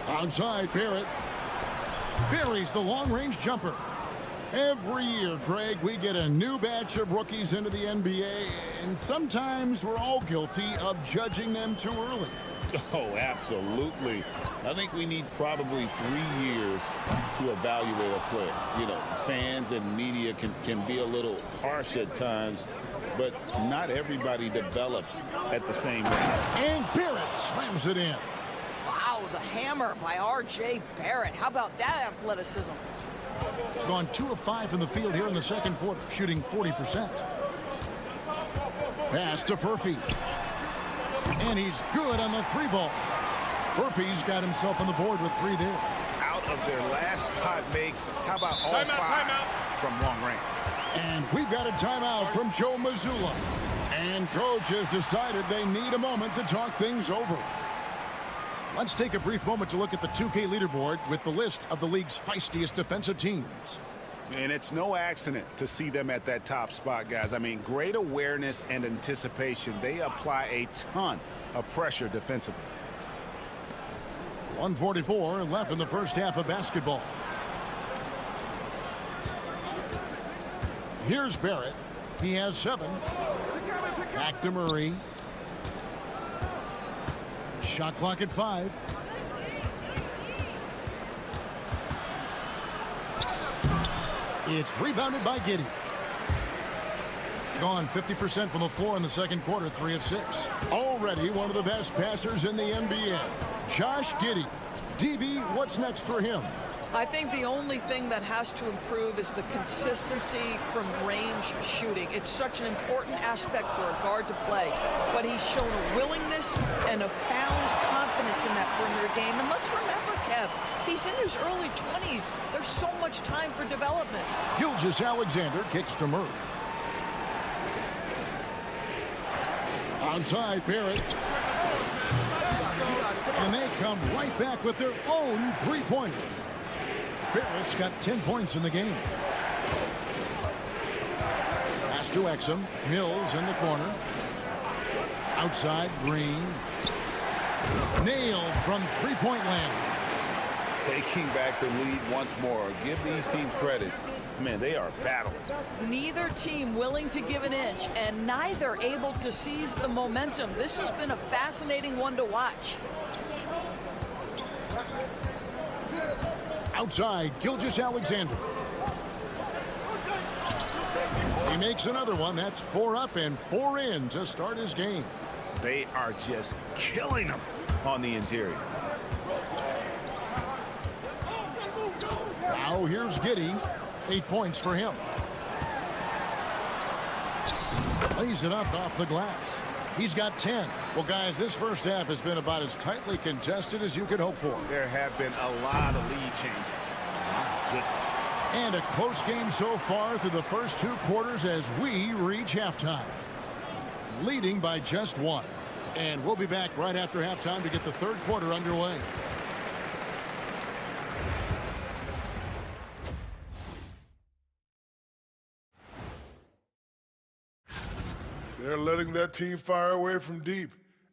Outside, Barrett. Buries the long-range jumper. Every year, Greg, we get a new batch of rookies into the NBA, and sometimes we're all guilty of judging them too early. Oh, absolutely. I think we need probably 3 years to evaluate a player. You know, fans and media can be a little harsh at times, but not everybody develops at the same rate. And Barrett slams it in. Wow, the hammer by R.J. Barrett. How about that athleticism? Gone 2 of 5 from the field here in the second quarter, shooting 40%. Pass to Furphy. And he's good on the 3-ball. Furphy's got himself on the board with 3 there. Out of their last 5 makes, how about all 5 from long range? And we've got a timeout from Joe Mazzulla. And coach has decided they need a moment to talk things over. Let's take a brief moment to look at the 2K leaderboard with the list of the league's feistiest defensive teams. And it's no accident to see them at that top spot, guys. I mean, great awareness and anticipation. They apply a ton of pressure defensively. 1:44 left in the first half of basketball. Here's Barrett. He has 7. Back to Murray. Shot clock at 5. It's rebounded by Giddey. Gone 50% from the floor in the second quarter, 3 of 6. Already one of the best passers in the NBA. Josh Giddey. DB, what's next for him? I think the only thing that has to improve is the consistency from range shooting. It's such an important aspect for a guard to play. But he's shown a willingness and a found confidence in that perimeter game. And let's remember, Kev, he's in his early 20s. There's so much time for development. Gilgeous-Alexander kicks to Murray. Outside, Barrett. And they come right back with their own 3-pointer. Barrett's got 10 points in the game. Pass to Exum. Mills in the corner. Outside, Green. Nailed from 3-point land. Taking back the lead once more. Give these teams credit. Man, they are battling. Neither team willing to give an inch, and neither able to seize the momentum. This has been a fascinating one to watch. Outside, Gilgeous-Alexander. He makes another one. That's 4 up and 4 in to start his game. They are just killing them on the interior. Now here's Giddey. 8 points for him. Lays it up off the glass. He's got 10. Well, guys, this first half has been about as tightly contested as you could hope for. There have been a lot of lead changes. My goodness. And a close game so far through the first 2 quarters as we reach halftime. Leading by just 1. And we'll be back right after halftime to get the third quarter underway. They're letting that team fire away from deep,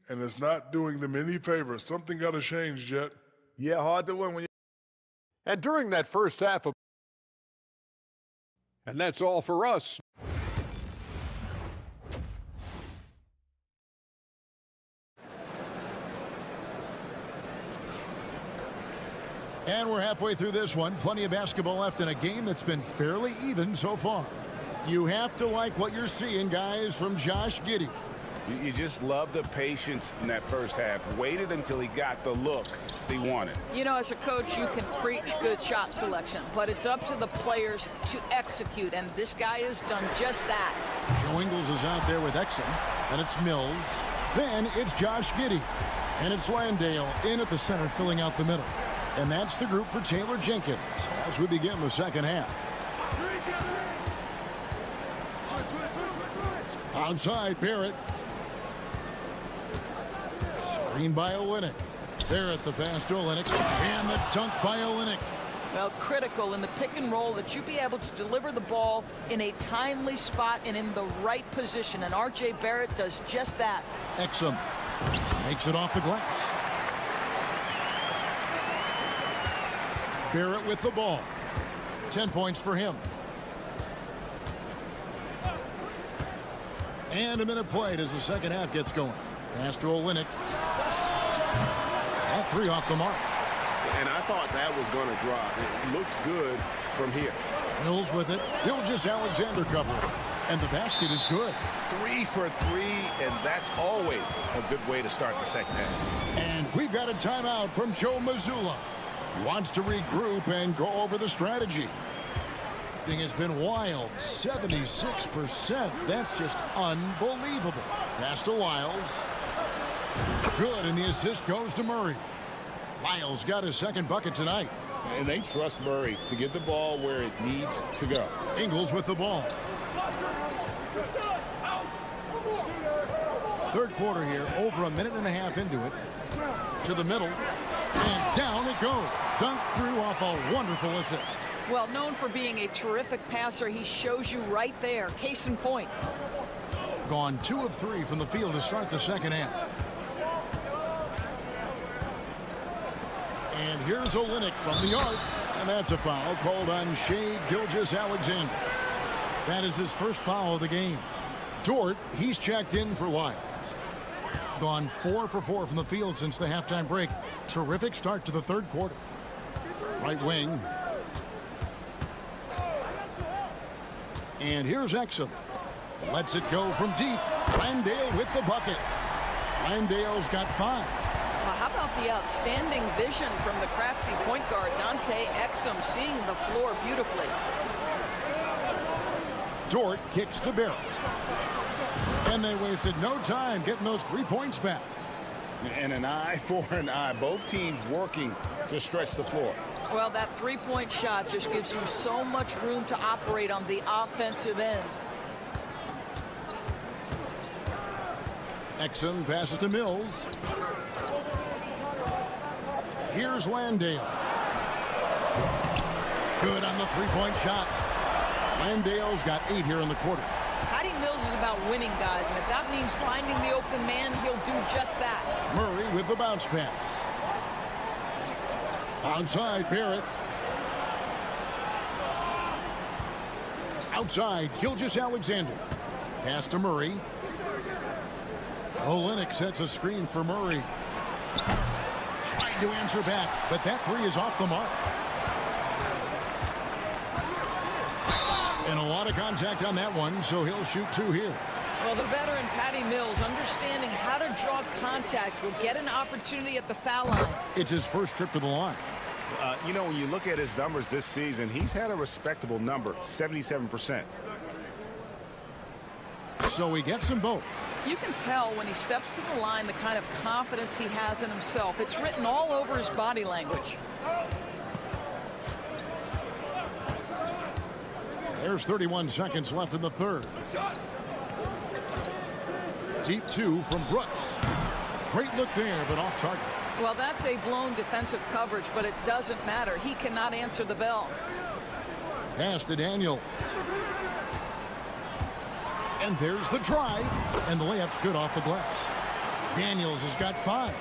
and it's not doing them any favors. Something got to change, Jet. Yeah, hard to win when you... And during that first half of... And that's all for us. And we're halfway through this one. Plenty of basketball left in a game that's been fairly even so far. You have to like what you're seeing, guys, from Josh Giddey. You just love the patience in that first half. Waited until he got the look he wanted. You know, as a coach, you can preach good shot selection, but it's up to the players to execute, and this guy has done just that. Joe Ingles is out there with Exum, and it's Mills. Then it's Josh Giddey, and it's Landale in at the center, filling out the middle. And that's the group for Taylor Jenkins as we begin the second half. Outside, Barrett. Screen by Olynyk. There at the pass to Olynyk. And the dunk by Olynyk. Well, critical in the pick and roll that you be able to deliver the ball in a timely spot and in the right position. And R.J. Barrett does just that. Exum makes it off the glass. Barrett with the ball. 10 points for him. And a minute played as the second half gets going. Pass to Olynyk. That 3 off the mark. And I thought that was going to drop. It looked good from here. Mills with it. Gilgeous-Alexander covering. And the basket is good. 3 for 3, and that's always a good way to start the second half. And we've got a timeout from Joe Mazzulla. He wants to regroup and go over the strategy. It has been wild. 76%. That's just unbelievable. Pass to Lyles. Good, and the assist goes to Murray. Lyles got his second bucket tonight. And they trust Murray to get the ball where it needs to go. Ingles with the ball. Third quarter here, over a minute and a half into it. To the middle. And down it goes. Dunked through off a wonderful assist. Well, known for being a terrific passer, he shows you right there. Case in point. Gone 2 of 3 from the field to start the second half. And here's Olynyk from the arc. And that's a foul called on Shai Gilgeous-Alexander. That is his first foul of the game. Dort, he's checked in for Lyles. Gone 4 for 4 from the field since the halftime break. Terrific start to the third quarter. Right wing. And here's Exum. Lets it go from deep. Landale with the bucket. Landale's got 5. Well, how about the outstanding vision from the crafty point guard, Dante Exum, seeing the floor beautifully. Dort kicks to Barrett. And they wasted no time getting those 3 points back. And an eye for an eye. Both teams working to stretch the floor. Well, that three-point shot just gives you so much room to operate on the offensive end. Exum passes to Mills. Here's Landale. Good on the three-point shot. Landale's got 8 here in the quarter. Patty Mills is about winning, guys, and if that means finding the open man, he'll do just that. Murray with the bounce pass. Outside, Barrett. Outside, Gilgeous-Alexander. Pass to Murray. Olynyk sets a screen for Murray. Trying to answer back, but that 3 is off the mark. And a lot of contact on that one, so he'll shoot 2 here. Well, the veteran Patty Mills, understanding how to draw contact, will get an opportunity at the foul line. It's his first trip to the line. You know, when you look at his numbers this season, he's had a respectable number, 77%. So he gets them both. You can tell when he steps to the line the kind of confidence he has in himself. It's written all over his body language. There's 31 seconds left in the third. Deep two from Brooks. Great look there, but off target. Well, that's a blown defensive coverage, but it doesn't matter. He cannot answer the bell. Pass to Daniel. And there's the drive. And the layup's good off the glass. Daniels has got 5.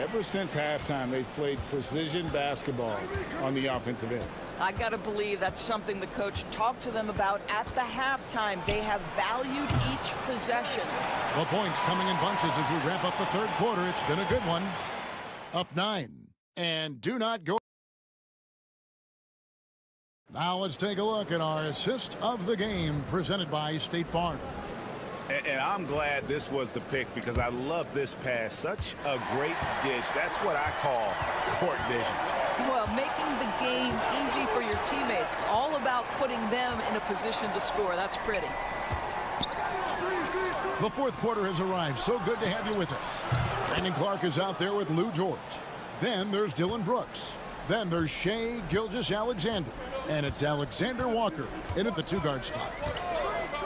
Ever since halftime, they've played precision basketball on the offensive end. I got to believe that's something the coach talked to them about at the halftime. They have valued each possession. The points coming in bunches as we wrap up the third quarter. It's been a good one. Up 9. And do not go. Now let's take a look at our assist of the game presented by State Farm. And I'm glad this was the pick because I love this pass. Such a great dish. That's what I call court vision. Well, making the game easy for your teammates. All about putting them in a position to score. That's pretty. The fourth quarter has arrived. So good to have you with us. Brandon Clark is out there with Lou George. Then there's Dylan Brooks. Then there's Shea Gilgeous-Alexander. And it's Alexander Walker in at the 2-guard spot.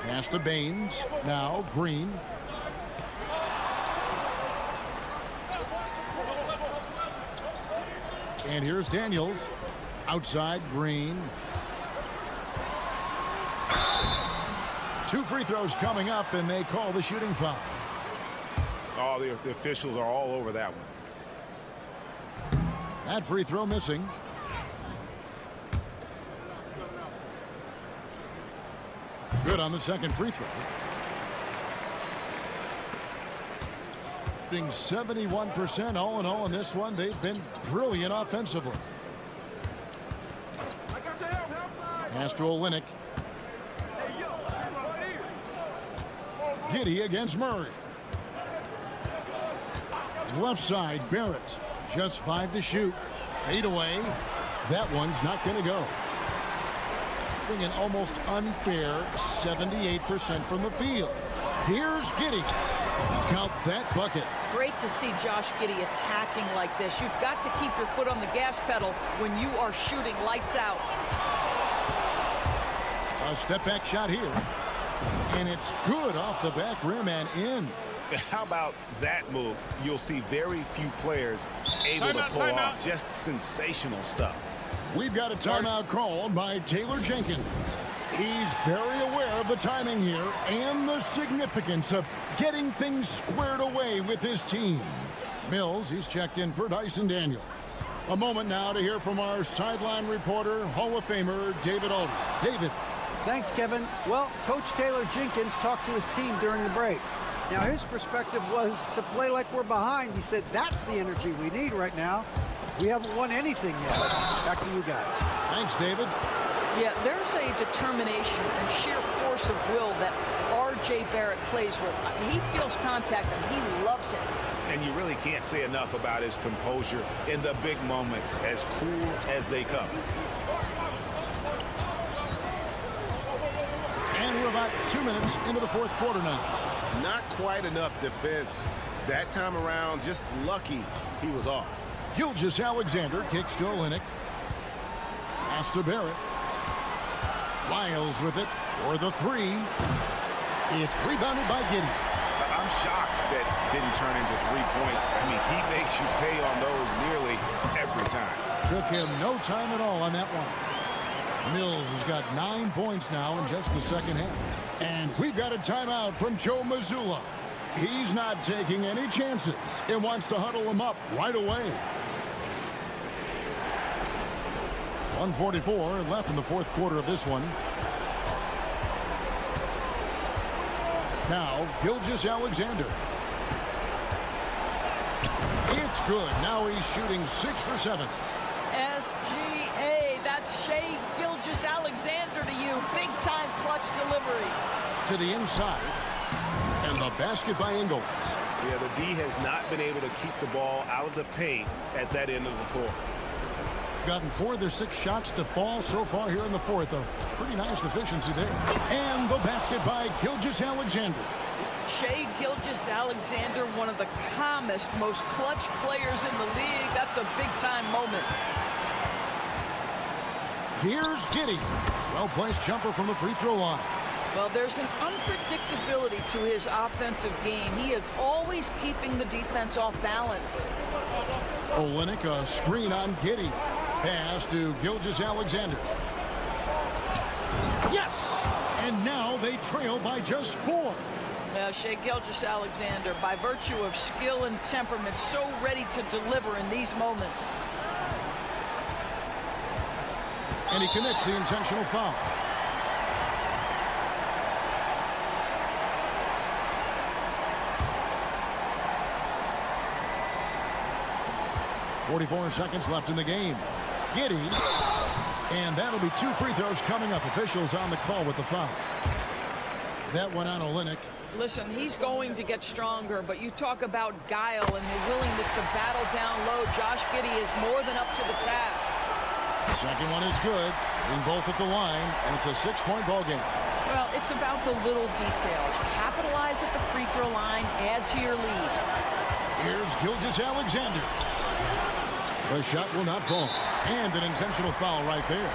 Pass to Baines. Now Green. And here's Daniels. Outside Green. 2 free throws coming up, and they call the shooting foul. Oh, the officials are all over that one. That free throw missing. Good on the second free throw. Being 71% all in all in this one. They've been brilliant offensively. Pass to Olynyk. Giddey against Murray. Left side, Barrett. Just 5 to shoot. Fade away. That one's not going to go. An almost unfair 78% from the field. Here's Giddey. Count that bucket. Great to see Josh Giddey attacking like this. You've got to keep your foot on the gas pedal when you are shooting lights out. A step back shot here. And it's good off the back rim and in. How about that move? You'll see very few players able to pull off just sensational stuff. We've got a timeout called by Taylor Jenkins. He's very aware of the timing here and the significance of getting things squared away with his team. Mills, he's checked in for Dyson Daniels. A moment now to hear from our sideline reporter, Hall of Famer David Aldridge. David. Thanks, Kevin. Well, Coach Taylor Jenkins talked to his team during the break. Now, his perspective was to play like we're behind. He said that's the energy we need right now. We haven't won anything yet. Back to you guys. Thanks, David. Yeah, there's a determination and sheer force of will that R.J. Barrett plays with. He feels contact and he loves it. And you really can't say enough about his composure in the big moments, as cool as they come. And we're about 2 minutes into the fourth quarter now. Not quite enough defense. That time around, just lucky he was off. Gilgeous-Alexander kicks to Olynyk. Pass to Barrett. Lyles with it for the 3. It's rebounded by Giddey. I'm shocked that didn't turn into 3 points. I mean, he makes you pay on those nearly every time. Took him no time at all on that one. Mills has got 9 points now in just the second half. And we've got a timeout from Joe Mazzulla. He's not taking any chances and wants to huddle him up right away. 1:44 left in the fourth quarter of this one. Now, Gilgeous-Alexander. It's good. Now he's shooting 6 for 7. SGA, that's Shea Gilgeous-Alexander to you. Big-time clutch delivery. To the inside. And the basket by Ingles. Yeah, the D has not been able to keep the ball out of the paint at that end of the floor. gotten 4 of their 6 shots to fall so far here in the fourth. A pretty nice efficiency there. And the basket by Gilgeous-Alexander. Shai Gilgeous-Alexander, one of the calmest, most clutch players in the league. That's a big-time moment. Here's Giddey. Well-placed jumper from the free throw line. Well, there's an unpredictability to his offensive game. He is always keeping the defense off balance. Olynyk, a screen on Giddey. Pass to Gilgeous-Alexander. Yes! And now they trail by just 4. Shai Gilgeous-Alexander, by virtue of skill and temperament, so ready to deliver in these moments. And he commits the intentional foul. .44 seconds left in the game. Giddey. And that'll be 2 free throws coming up. Officials on the call with the foul. That one on Olynyk. Listen, he's going to get stronger, but you talk about guile and the willingness to battle down low. Josh Giddey is more than up to the task. Second one is good. Hitting both at the line, and it's a 6-point ball game. Well, it's about the little details. Capitalize at the free throw line, add to your lead. Here's Gilgeous-Alexander. The shot will not fall. And an intentional foul right there.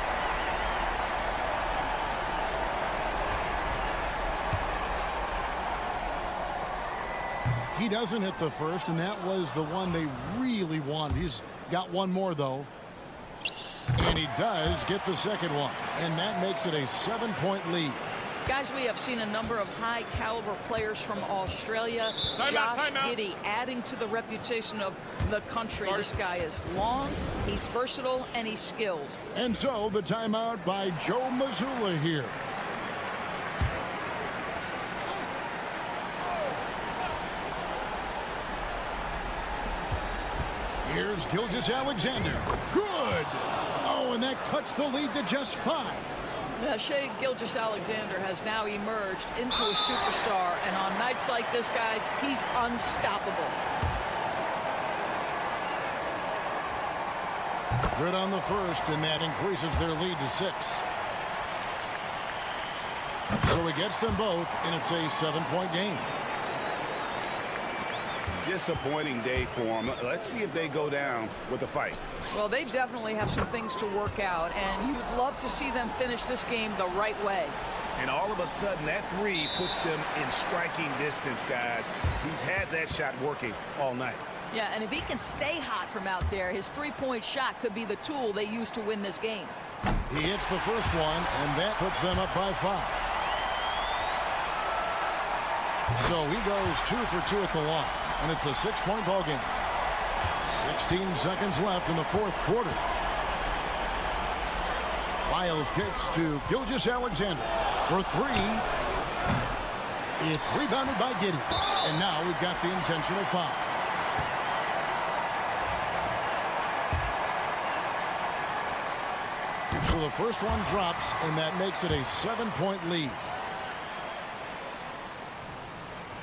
He doesn't hit the first, and that was the one they really wanted. He's got one more, though. And he does get the second one. And that makes it a 7-point lead. Guys, we have seen a number of high-caliber players from Australia. Josh Giddey adding to the reputation of the country. This guy is long, he's versatile, and he's skilled. And so the timeout by Joe Mazzulla here. Here's Gilgeous-Alexander. Good! Oh, and that cuts the lead to just 5. Shai Gilgeous-Alexander has now emerged into a superstar, and on nights like this, guys, he's unstoppable. Good on the first, and that increases their lead to 6. So he gets them both, and it's a 7-point game. Disappointing day for them. Let's see if they go down with a fight. Well, they definitely have some things to work out, and you'd love to see them finish this game the right way. And all of a sudden, that 3 puts them in striking distance, guys. He's had that shot working all night. Yeah, and if he can stay hot from out there, his 3-point shot could be the tool they use to win this game. He hits the first one, and that puts them up by 5. So he goes 2 for 2 at the line. And it's a 6-point ball game. 16 seconds left in the fourth quarter. Lyles kicks to Gilgeous-Alexander for 3. It's rebounded by Giddey. And now we've got the intentional foul. So the first one drops, and that makes it a 7-point lead.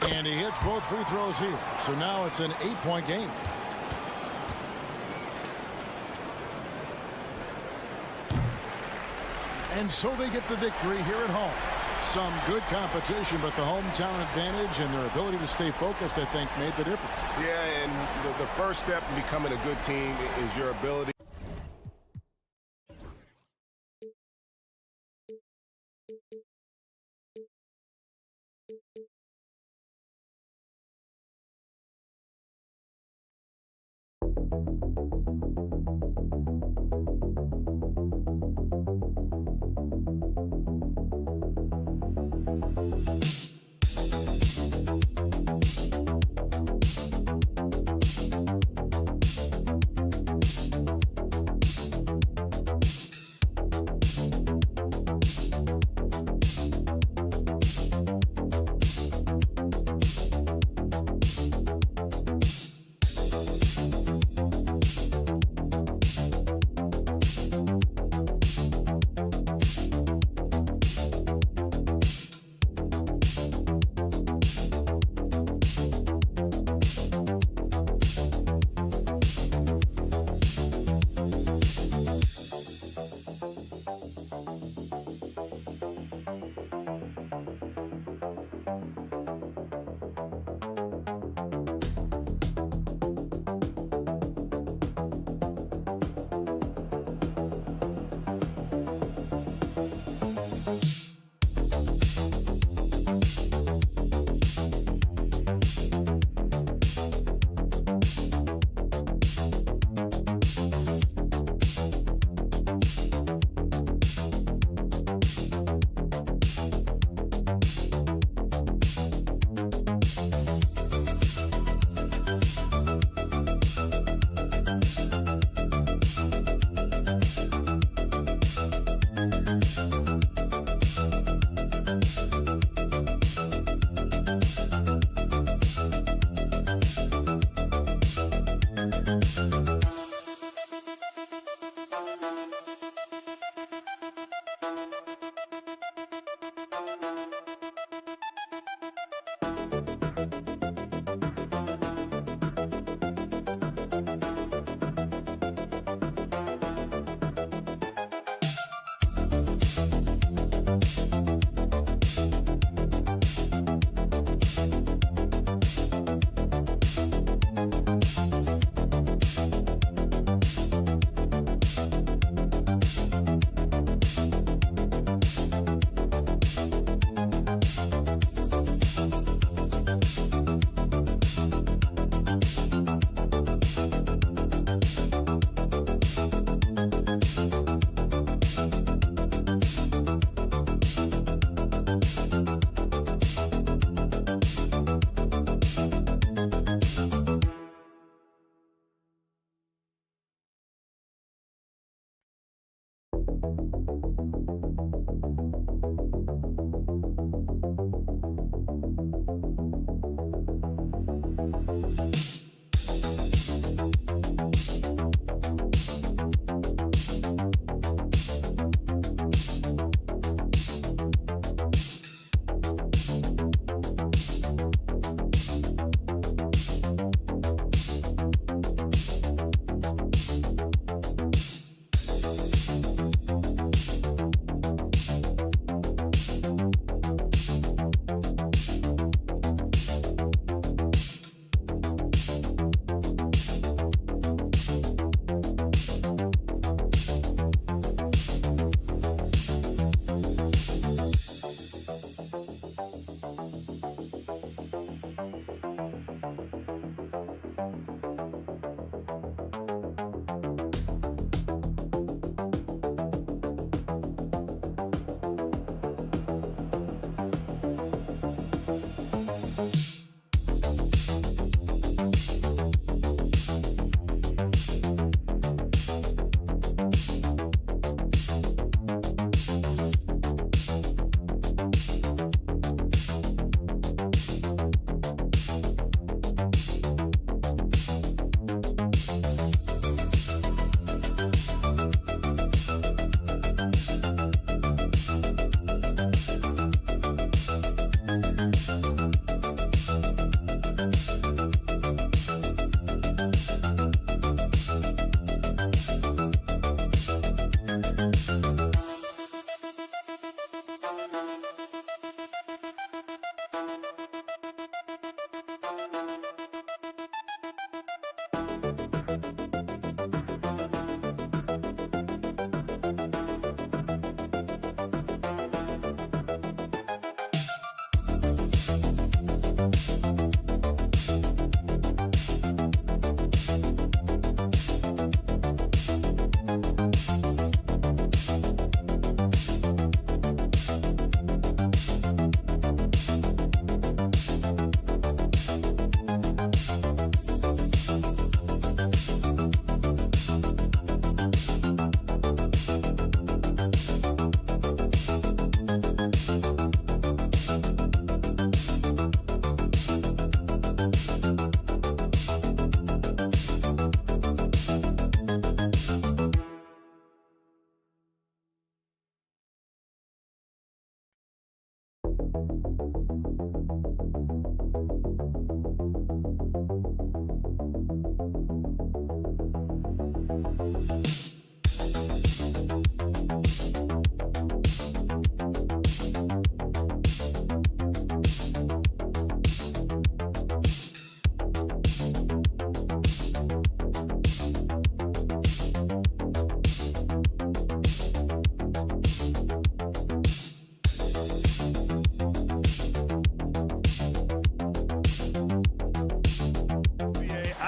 And he hits both free throws here. So now it's an 8-point game. And so they get the victory here at home. Some good competition, but the hometown advantage and their ability to stay focused, I think, made the difference. Yeah, and the first step in becoming a good team is your ability.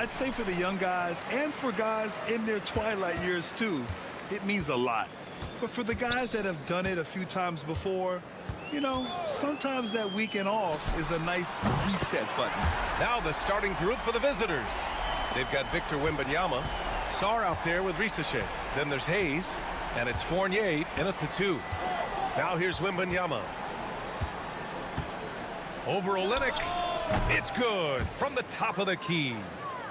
I'd say for the young guys and for guys in their twilight years too, it means a lot. But for the guys that have done it a few times before, you know, sometimes that weekend off is a nice reset button. Now the starting group for the visitors. They've got Victor Wembanyama, Sarr out there with Risache. Then there's Hayes, and it's Fournier in at the 2. Now here's Wembanyama. Over Olynyk. It's good from the top of the key.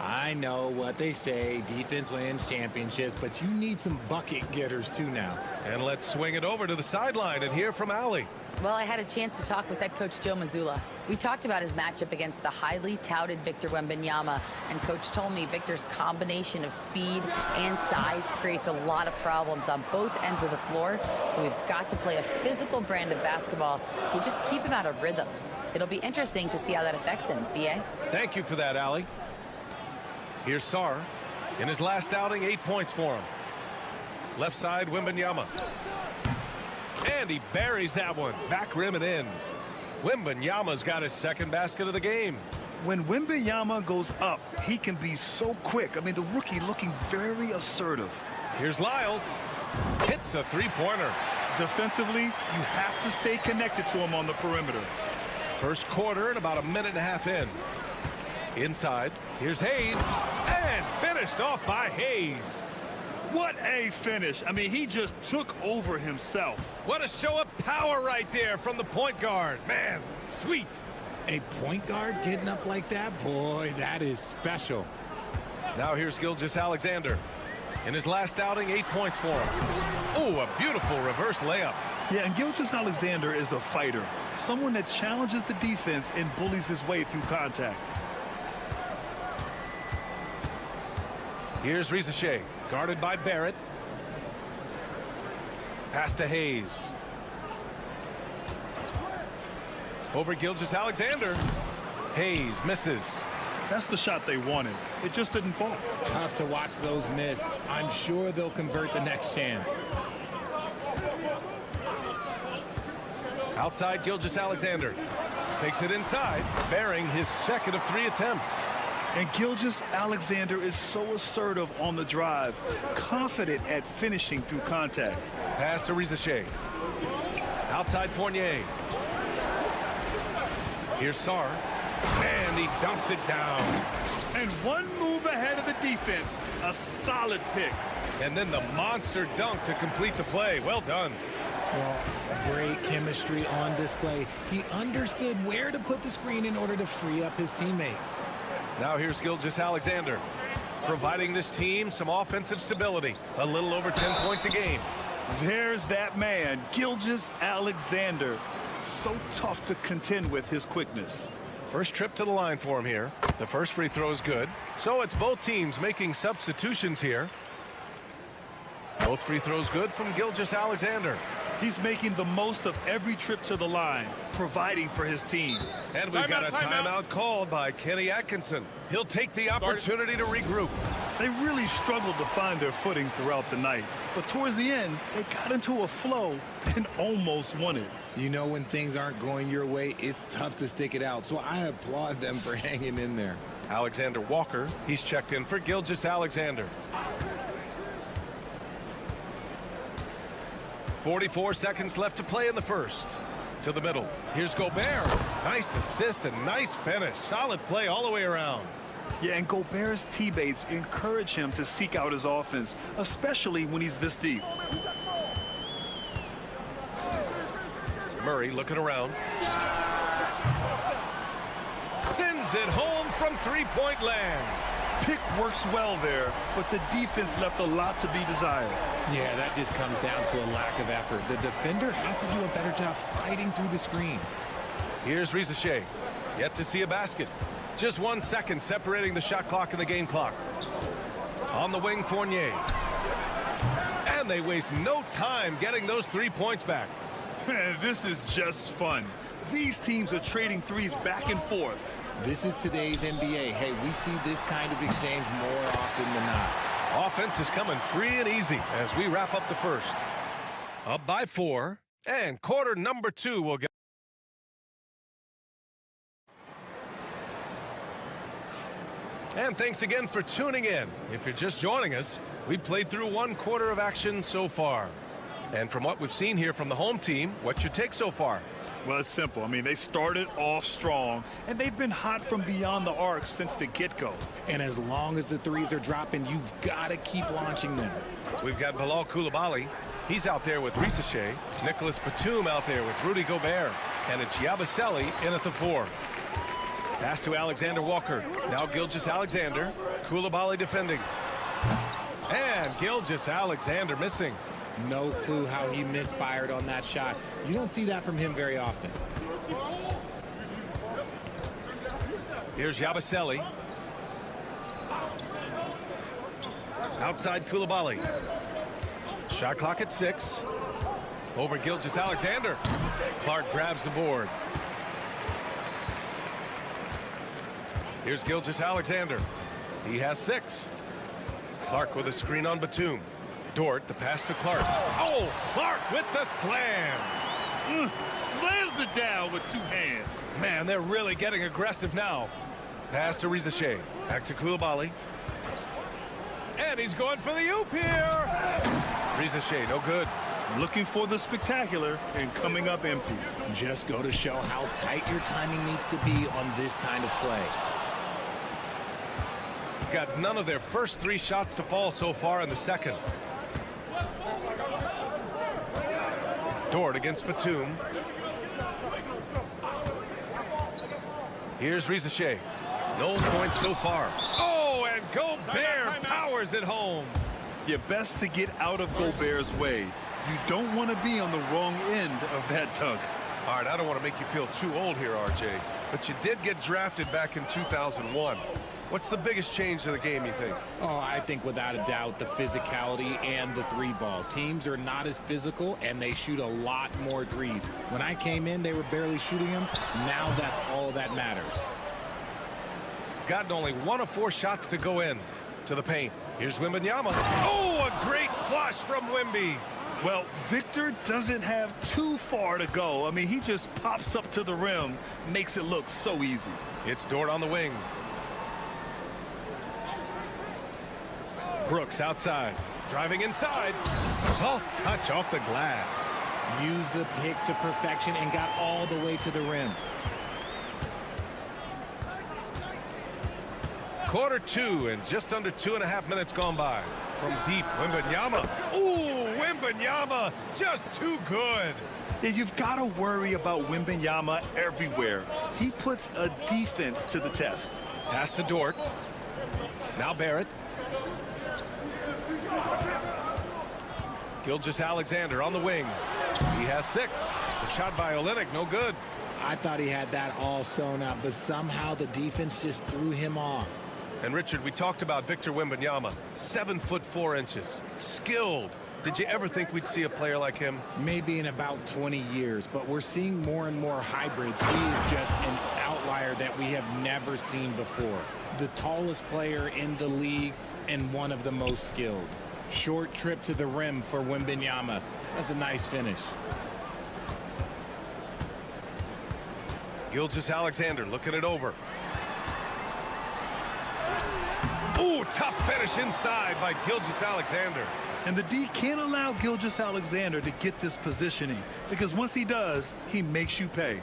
I know what they say, defense wins championships, but you need some bucket getters too now. And let's swing it over to the sideline and hear from Allie. Well, I had a chance to talk with head coach Joe Mazzulla. We talked about his matchup against the highly touted Victor Wembanyama, and coach told me Victor's combination of speed and size creates a lot of problems on both ends of the floor, so we've got to play a physical brand of basketball to just keep him out of rhythm. It'll be interesting to see how that affects him, B.A. Thank you for that, Allie. Here's Sarr. In his last outing, 8 points for him. Left side, Wembanyama. And he buries that one. Back rim and in. Wembanyama's got his second basket of the game. When Wembanyama goes up, he can be so quick. I mean, the rookie looking very assertive. Here's Lyles. Hits a three-pointer. Defensively, you have to stay connected to him on the perimeter. First quarter and about a minute and a half in. Inside, here's Hayes. And finished off by Hayes. What a finish. I mean, he just took over himself. What a show of power right there from the point guard. Man, sweet. A point guard getting up like that? Boy, that is special. Now here's Gilgeous-Alexander. In his last outing, 8 points for him. Oh, a beautiful reverse layup. Yeah, and Gilgeous-Alexander is a fighter. Someone that challenges the defense and bullies his way through contact. Here's Risache, guarded by Barrett. Pass to Hayes. Over Gilgeous-Alexander. Hayes misses. That's the shot they wanted. It just didn't fall. Tough to watch those miss. I'm sure they'll convert the next chance. Outside Gilgeous-Alexander. Takes it inside, bearing his second of 3 attempts. And Gilgeous-Alexander is so assertive on the drive, confident at finishing through contact. Pass to Risache. Outside Fournier. Here's Sarr. And he dunks it down. And one move ahead of the defense. A solid pick. And then the monster dunk to complete the play. Well done. Well, great chemistry on display. He understood where to put the screen in order to free up his teammate. Now here's Gilgeous-Alexander, providing this team some offensive stability. A little over 10 points a game. There's that man, Gilgeous-Alexander. So tough to contend with his quickness. First trip to the line for him here. The first free throw is good. So it's both teams making substitutions here. Both free throws good from Gilgeous-Alexander. He's making the most of every trip to the line, providing for his team. And we've got a timeout called by Kenny Atkinson. He'll take the opportunity to regroup. They really struggled to find their footing throughout the night. But towards the end, they got into a flow and almost won it. You know, when things aren't going your way, it's tough to stick it out. So I applaud them for hanging in there. Alexander Walker, he's checked in for Gilgeous-Alexander. 44 seconds left to play in the first. To the middle. Here's Gobert. Nice assist and nice finish. Solid play all the way around. Yeah, and Gobert's teammates encourage him to seek out his offense, especially when he's this deep. Murray looking around. Sends it home from three-point land. Pick works well there, but the defense left a lot to be desired. Yeah, that just comes down to a lack of effort. The defender has to do a better job fighting through the screen. Here's Risache. Yet to see a basket. Just 1 second separating the shot clock and the game clock. On the wing, Fournier. And they waste no time getting those 3 points back. This is just fun. These teams are trading threes back and forth. This is today's NBA. Hey, we see this kind of exchange more often than not. Offense is coming free and easy as we wrap up the first. Up by 4, and quarter number 2 will get. And thanks again for tuning in. If you're just joining us, we've played through 1 quarter of action so far. And from what we've seen here from the home team, what's your take so far? Well, it's simple. I mean, they started off strong, and they've been hot from beyond the arc since the get-go. And as long as the threes are dropping, you've got to keep launching them. We've got Bilal Coulibaly. He's out there with Risache. Nicholas Batum out there with Rudy Gobert. And it's Yabusele in at the 4. Pass to Alexander Walker. Now Gilgeous-Alexander. Coulibaly defending. And Gilgeous-Alexander missing. No clue how he misfired on that shot. You don't see that from him very often. Here's Yabusele. Outside Coulibaly. Shot clock at 6. Over Gilgeous-Alexander. Clark grabs the board. Here's Gilgeous-Alexander. He has 6. Clark with a screen on Batum. Dort, the pass to Clark. Oh, Clark with the slam. Slams it down with 2 hands. Man, they're really getting aggressive now. Pass to Risache. Back to Coulibaly. And he's going for the oop here. Risache, no good. Looking for the spectacular and coming up empty. Just go to show how tight your timing needs to be on this kind of play. Got none of their first 3 shots to fall so far in the second. Dort against Batum. Here's Risache. No points so far. Oh, and Gobert powers it home. You're best to get out of Gobert's way. You don't want to be on the wrong end of that dunk. All right, I don't want to make you feel too old here, RJ, but you did get drafted back in 2001. What's the biggest change to the game, you think? Oh, I think without a doubt the physicality and the 3-ball. Teams are not as physical, and they shoot a lot more threes. When I came in, they were barely shooting them. Now that's all that matters. Gotten only 1 of 4 shots to go in to the paint. Here's Wembanyama. Oh, a great flush from Wemby. Well, Victor doesn't have too far to go. I mean, he just pops up to the rim, makes it look so easy. It's Dort on the wing. Brooks outside, driving inside. Soft touch off the glass. Used the pick to perfection and got all the way to the rim. Quarter 2 and just under 2.5 minutes gone by. From deep, Wembanyama. Ooh, Wembanyama, just too good. Yeah, you've got to worry about Wembanyama everywhere. He puts a defense to the test. Pass to Dort. Now Barrett. Gilgeous-Alexander on the wing. He has 6. The shot by Olynyk, no good. I thought he had that all sewn up, but somehow the defense just threw him off. And Richard, we talked about Victor Wembanyama, 7 foot 4 inches, skilled. Did you ever think we'd see a player like him? Maybe in about 20 years, but we're seeing more and more hybrids. He is just an outlier that we have never seen before. The tallest player in the league and one of the most skilled. Short trip to the rim for Wembanyama. That's a nice finish. Gilgeous-Alexander looking it over. Ooh, tough finish inside by Gilgeous-Alexander. And the D can't allow Gilgeous-Alexander to get this positioning, because once he does, he makes you pay.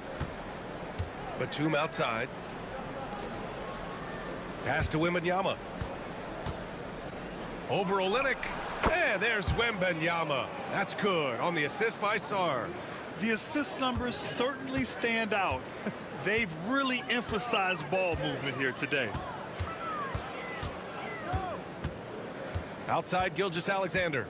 Batum outside. Pass to Wembanyama. Over Olynyk. And there's Wembanyama. That's good on the assist by Sarr. The assist numbers certainly stand out. They've really emphasized ball movement here today. Outside Gilgeous-Alexander.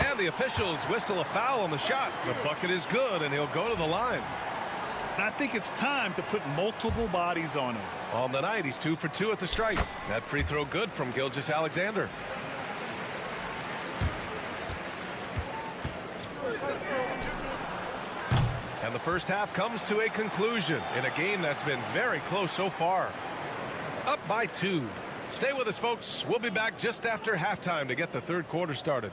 And the officials whistle a foul on the shot. The bucket is good, and he'll go to the line. I think it's time to put multiple bodies on him. On the night, he's 2 for 2 at the stripe. That free throw good from Gilgeous-Alexander. And the first half comes to a conclusion in a game that's been very close so far. Up by 2. Stay with us, folks. We'll be back just after halftime to get the third quarter started.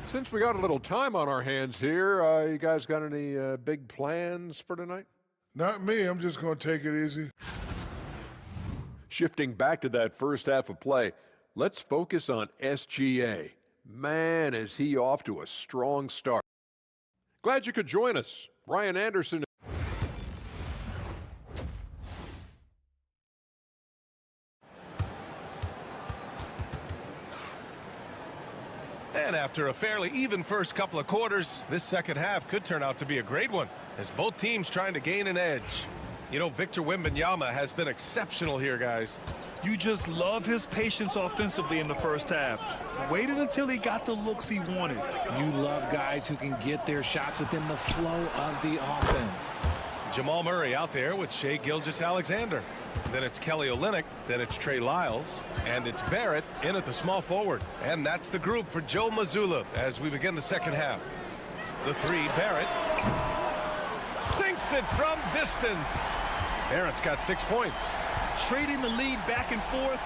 Since we got a little time on our hands here, you guys got any big plans for tonight? Not me. I'm just going to take it easy. Shifting back to that first half of play, let's focus on SGA. Man, is he off to a strong start. Glad you could join us. Brian Anderson. And after a fairly even first couple of quarters, this second half could turn out to be a great one, as both teams trying to gain an edge. You know, Victor Wembanyama has been exceptional here, guys. You just love his patience offensively in the first half. Waited until he got the looks he wanted. You love guys who can get their shots within the flow of the offense. Jamal Murray out there with Shai Gilgeous-Alexander. Then it's Kelly Olynyk, then it's Trey Lyles, and it's Barrett in at the small forward. And that's the group for Joe Mazzulla as we begin the second half. The three, Barrett sinks it from distance. Barrett's got 6 points. Trading the lead back and forth,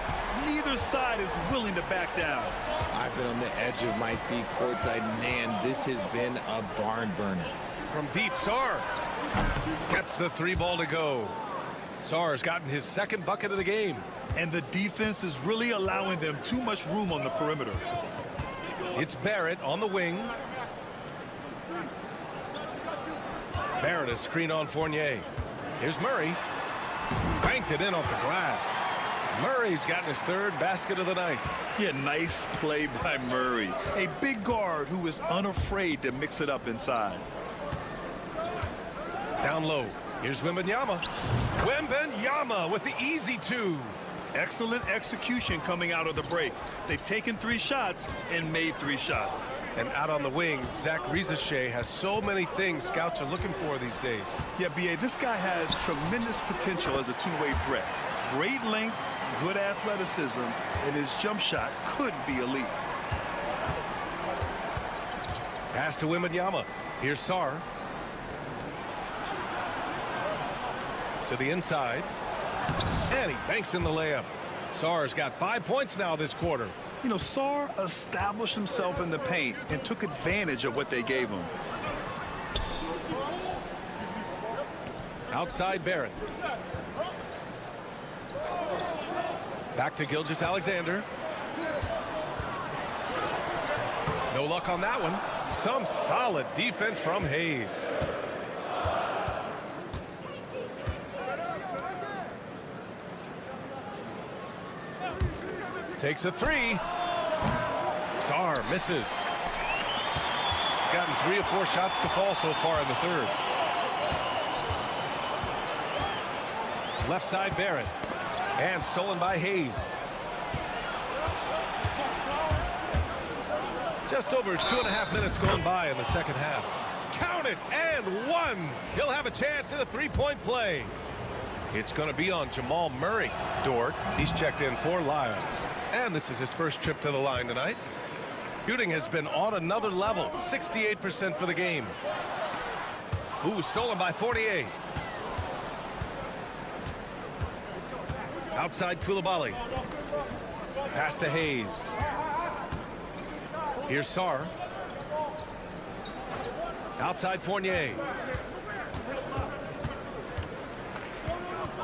neither side is willing to back down. I've been on the edge of my seat courtside. Man, this has been a barn burner. From deep, Sarr gets the 3-ball to go. Sarr's gotten his second bucket of the game. And the defense is really allowing them too much room on the perimeter. It's Barrett on the wing. Barrett is screen on Fournier. Here's Murray. Banked it in off the glass. Murray's gotten his third basket of the night. Yeah, nice play by Murray. A big guard who is unafraid to mix it up inside. Down low. Here's Wembanyama. Wembanyama with the easy 2. Excellent execution coming out of the break. They've taken 3 shots and made 3 shots. And out on the wings, Zach Rizachet has so many things scouts are looking for these days. Yeah, B.A., this guy has tremendous potential as a two-way threat. Great length, good athleticism, and his jump shot could be elite. Pass to Wembanyama. Here's Sarr. To the inside. And he banks in the layup. Sarr's got 5 points now this quarter. You know, Sarr established himself in the paint and took advantage of what they gave him. Outside Barrett. Back to Gilgeous-Alexander. No luck on that one. Some solid defense from Hayes. Takes a 3. Sarr misses. Gotten 3 or 4 shots to fall so far in the third. Left side Barrett. And stolen by Hayes. Just over 2.5 minutes going by in the second half. Count it, and 1. He'll have a chance at a 3-point play. It's going to be on Jamal Murray. Dort, he's checked in for Lyles. And this is his first trip to the line tonight. Shooting has been on another level. 68% for the game. Ooh, stolen by Fournier. Outside Koulibaly. Pass to Hayes. Here's Sarr. Outside Fournier.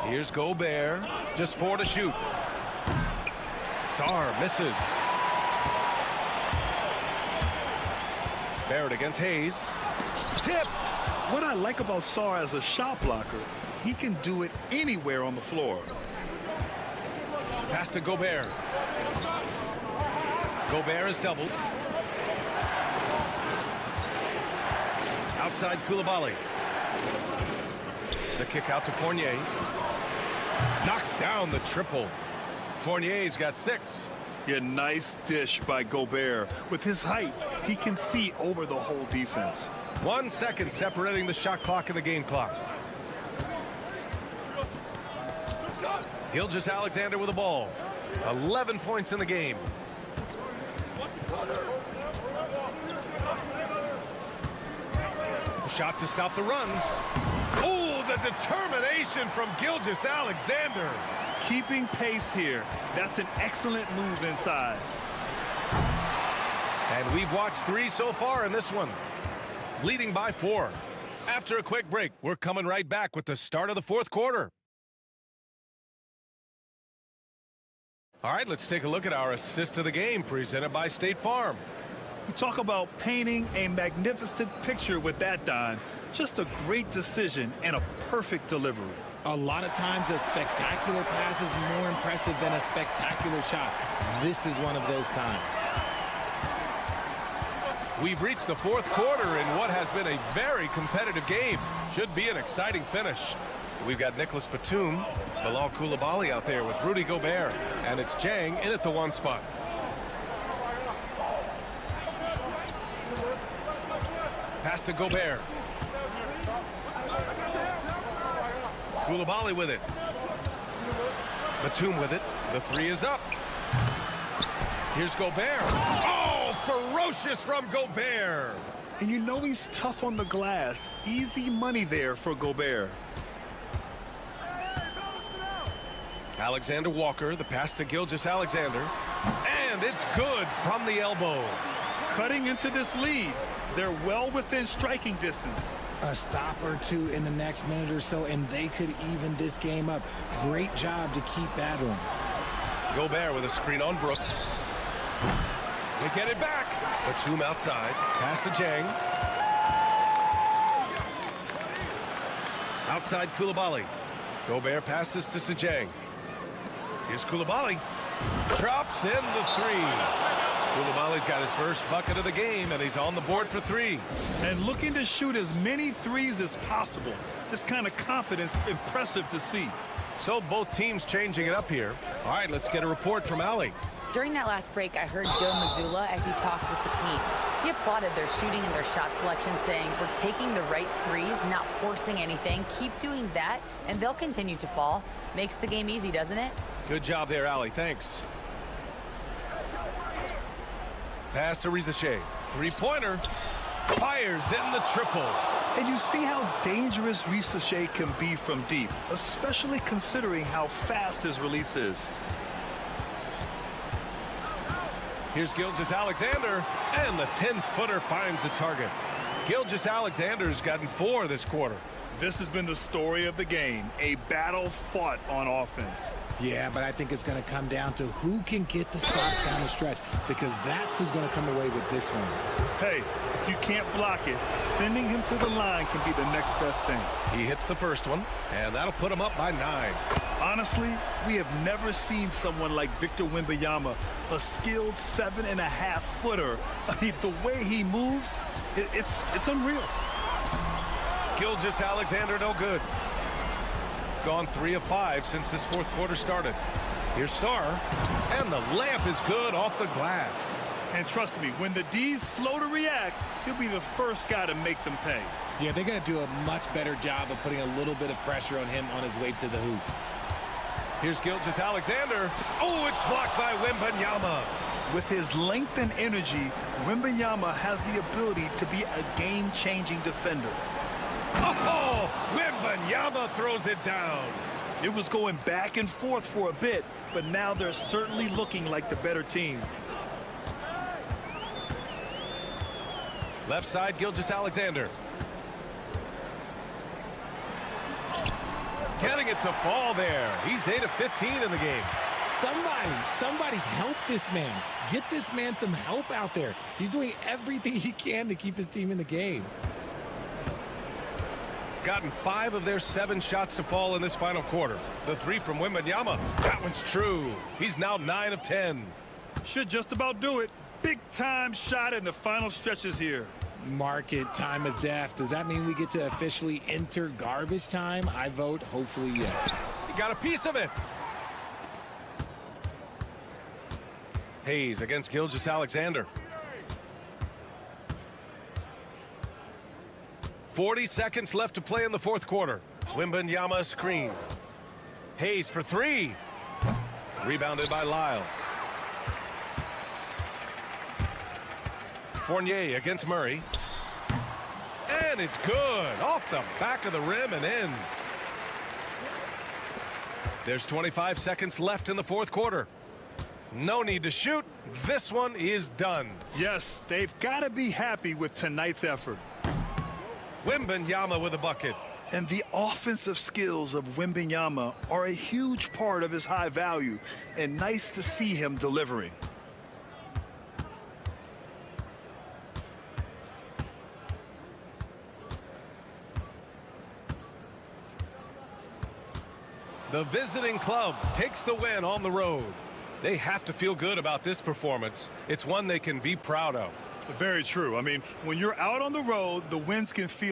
Here's Gobert. Just 4 to shoot. Sarr misses. Barrett against Hayes. Tipped. What I like about Sarr as a shot blocker, he can do it anywhere on the floor. Pass to Gobert. Gobert is doubled. Outside Koulibaly. The kick out to Fournier. Knocks down the triple. Fournier's got 6. Yeah, nice dish by Gobert. With his height, he can see over the whole defense. 1 second separating the shot clock and the game clock. Gilgeous-Alexander with the ball. 11 points in the game. Shot to stop the run. Oh, the determination from Gilgeous-Alexander. Keeping pace here. That's an excellent move inside. And we've watched 3 so far in this one. Leading by 4. After a quick break, we're coming right back with the start of the 4th quarter. All right, let's take a look at our assist of the game presented by State Farm. You talk about painting a magnificent picture with that, Don. Just a great decision and a perfect delivery. A lot of times a spectacular pass is more impressive than a spectacular shot. This is one of those times. We've reached the 4th quarter in what has been a very competitive game. Should be an exciting finish. We've got Nicholas Batum, Bilal Coulibaly out there with Rudy Gobert, and it's Jang in at the 1 spot. Pass to Gobert. Coulibaly with it. Batum with it. The 3 is up. Here's Gobert. Oh, ferocious from Gobert. And you know he's tough on the glass. Easy money there for Gobert. Alexander Walker, the pass to Gilgeous-Alexander. And it's good from the elbow. Cutting into this lead. They're well within striking distance. A stop or two in the next minute or so, and they could even this game up. Great job to keep battling. Gobert with a screen on Brooks. They get it back. Batum outside. Pass to Jang. Outside Coulibaly. Gobert passes to Sejang. Here's Coulibaly. Drops in the 3. Coulibaly's got his first bucket of the game, and he's on the board for 3. And looking to shoot as many threes as possible. This kind of confidence, impressive to see. So both teams changing it up here. All right, let's get a report from Allie. During that last break, I heard Joe Mazzulla as he talked with the team. He applauded their shooting and their shot selection, saying, "We're taking the right threes, not forcing anything. Keep doing that, and they'll continue to fall." Makes the game easy, doesn't it? Good job there, Allie. Thanks. Pass to Rizachet. 3-pointer. Fires in the triple. And you see how dangerous Rizachet can be from deep, especially considering how fast his release is. Here's Gilgeous-Alexander, and the 10-footer finds the target. Gilgeous-Alexander's gotten 4 this quarter. This has been the story of the game, a battle fought on offense. Yeah, but I think it's going to come down to who can get the stops down the stretch, because that's who's going to come away with this one. Hey, if you can't block it, sending him to the line can be the next best thing. He hits the first one, and that'll put him up by 9. Honestly, we have never seen someone like Victor Wembanyama, a skilled 7.5-footer. I mean, the way he moves, it's unreal. Gilgeous-Alexander no good. Gone 3 of 5 since this 4th quarter started. Here's Sarr, and the layup is good off the glass. And trust me, when the D's slow to react, he'll be the first guy to make them pay. Yeah, they're going to do a much better job of putting a little bit of pressure on him on his way to the hoop. Here's Gilgeous-Alexander. Oh, it's blocked by Wembanyama. With his length and energy, Wembanyama has the ability to be a game-changing defender. Oh, Wembanyama throws it down. It was going back and forth for a bit, but now they're certainly looking like the better team. Left side, Gilgeous-Alexander. Getting it to fall there. He's 8 of 15 in the game. Somebody help this man. Get this man some help out there. He's doing everything he can to keep his team in the game. Gotten 5 of their 7 shots to fall in this final quarter. The 3 from Wembanyama. That one's true. He's now 9 of 10. Should just about do it. Big time shot in the final stretches here. Market time of death. Does that mean we get to officially enter garbage time? I vote hopefully yes. He got a piece of it. Hayes against Gilgeous-Alexander. 40 seconds left to play in the 4th quarter. Wembanyama screen. Hayes for 3. Rebounded by Lyles. Fournier against Murray. And it's good. Off the back of the rim and in. There's 25 seconds left in the 4th quarter. No need to shoot. This one is done. Yes, they've got to be happy with tonight's effort. Wembanyama with a bucket. And the offensive skills of Wembanyama are a huge part of his high value, and nice to see him delivering. The visiting club takes the win on the road. They have to feel good about this performance. It's one they can be proud of. Very true. I mean, when you're out on the road, the wins can feel...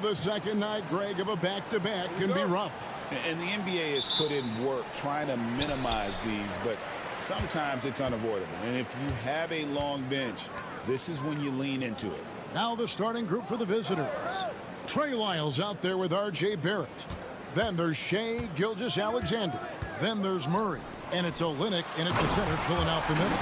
The second night, Greg, of a back-to-back can be rough. And the NBA has put in work trying to minimize these, but sometimes it's unavoidable. And if you have a long bench, this is when you lean into it. Now the starting group for the visitors. Trey Lyles out there with R.J. Barrett. Then there's Shai Gilgeous-Alexander. Then there's Murray. And it's Olynyk in at the center filling out the middle.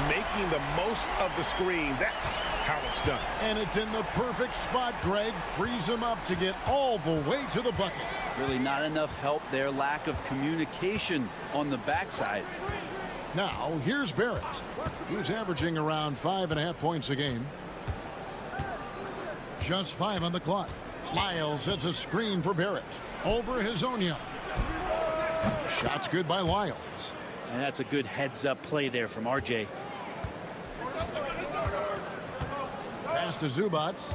Making the most of the screen. That's how it's done. And it's in the perfect spot, Greg. Frees him up to get all the way to the bucket. Really not enough help there. Lack of communication on the backside. Now, here's Barrett. He's averaging around 5.5 points a game. Just 5 on the clock. Lyles sets a screen for Barrett. Over Hazonia. Shot's good by Lyles. And that's a good heads-up play there from RJ. Pass to Zubac.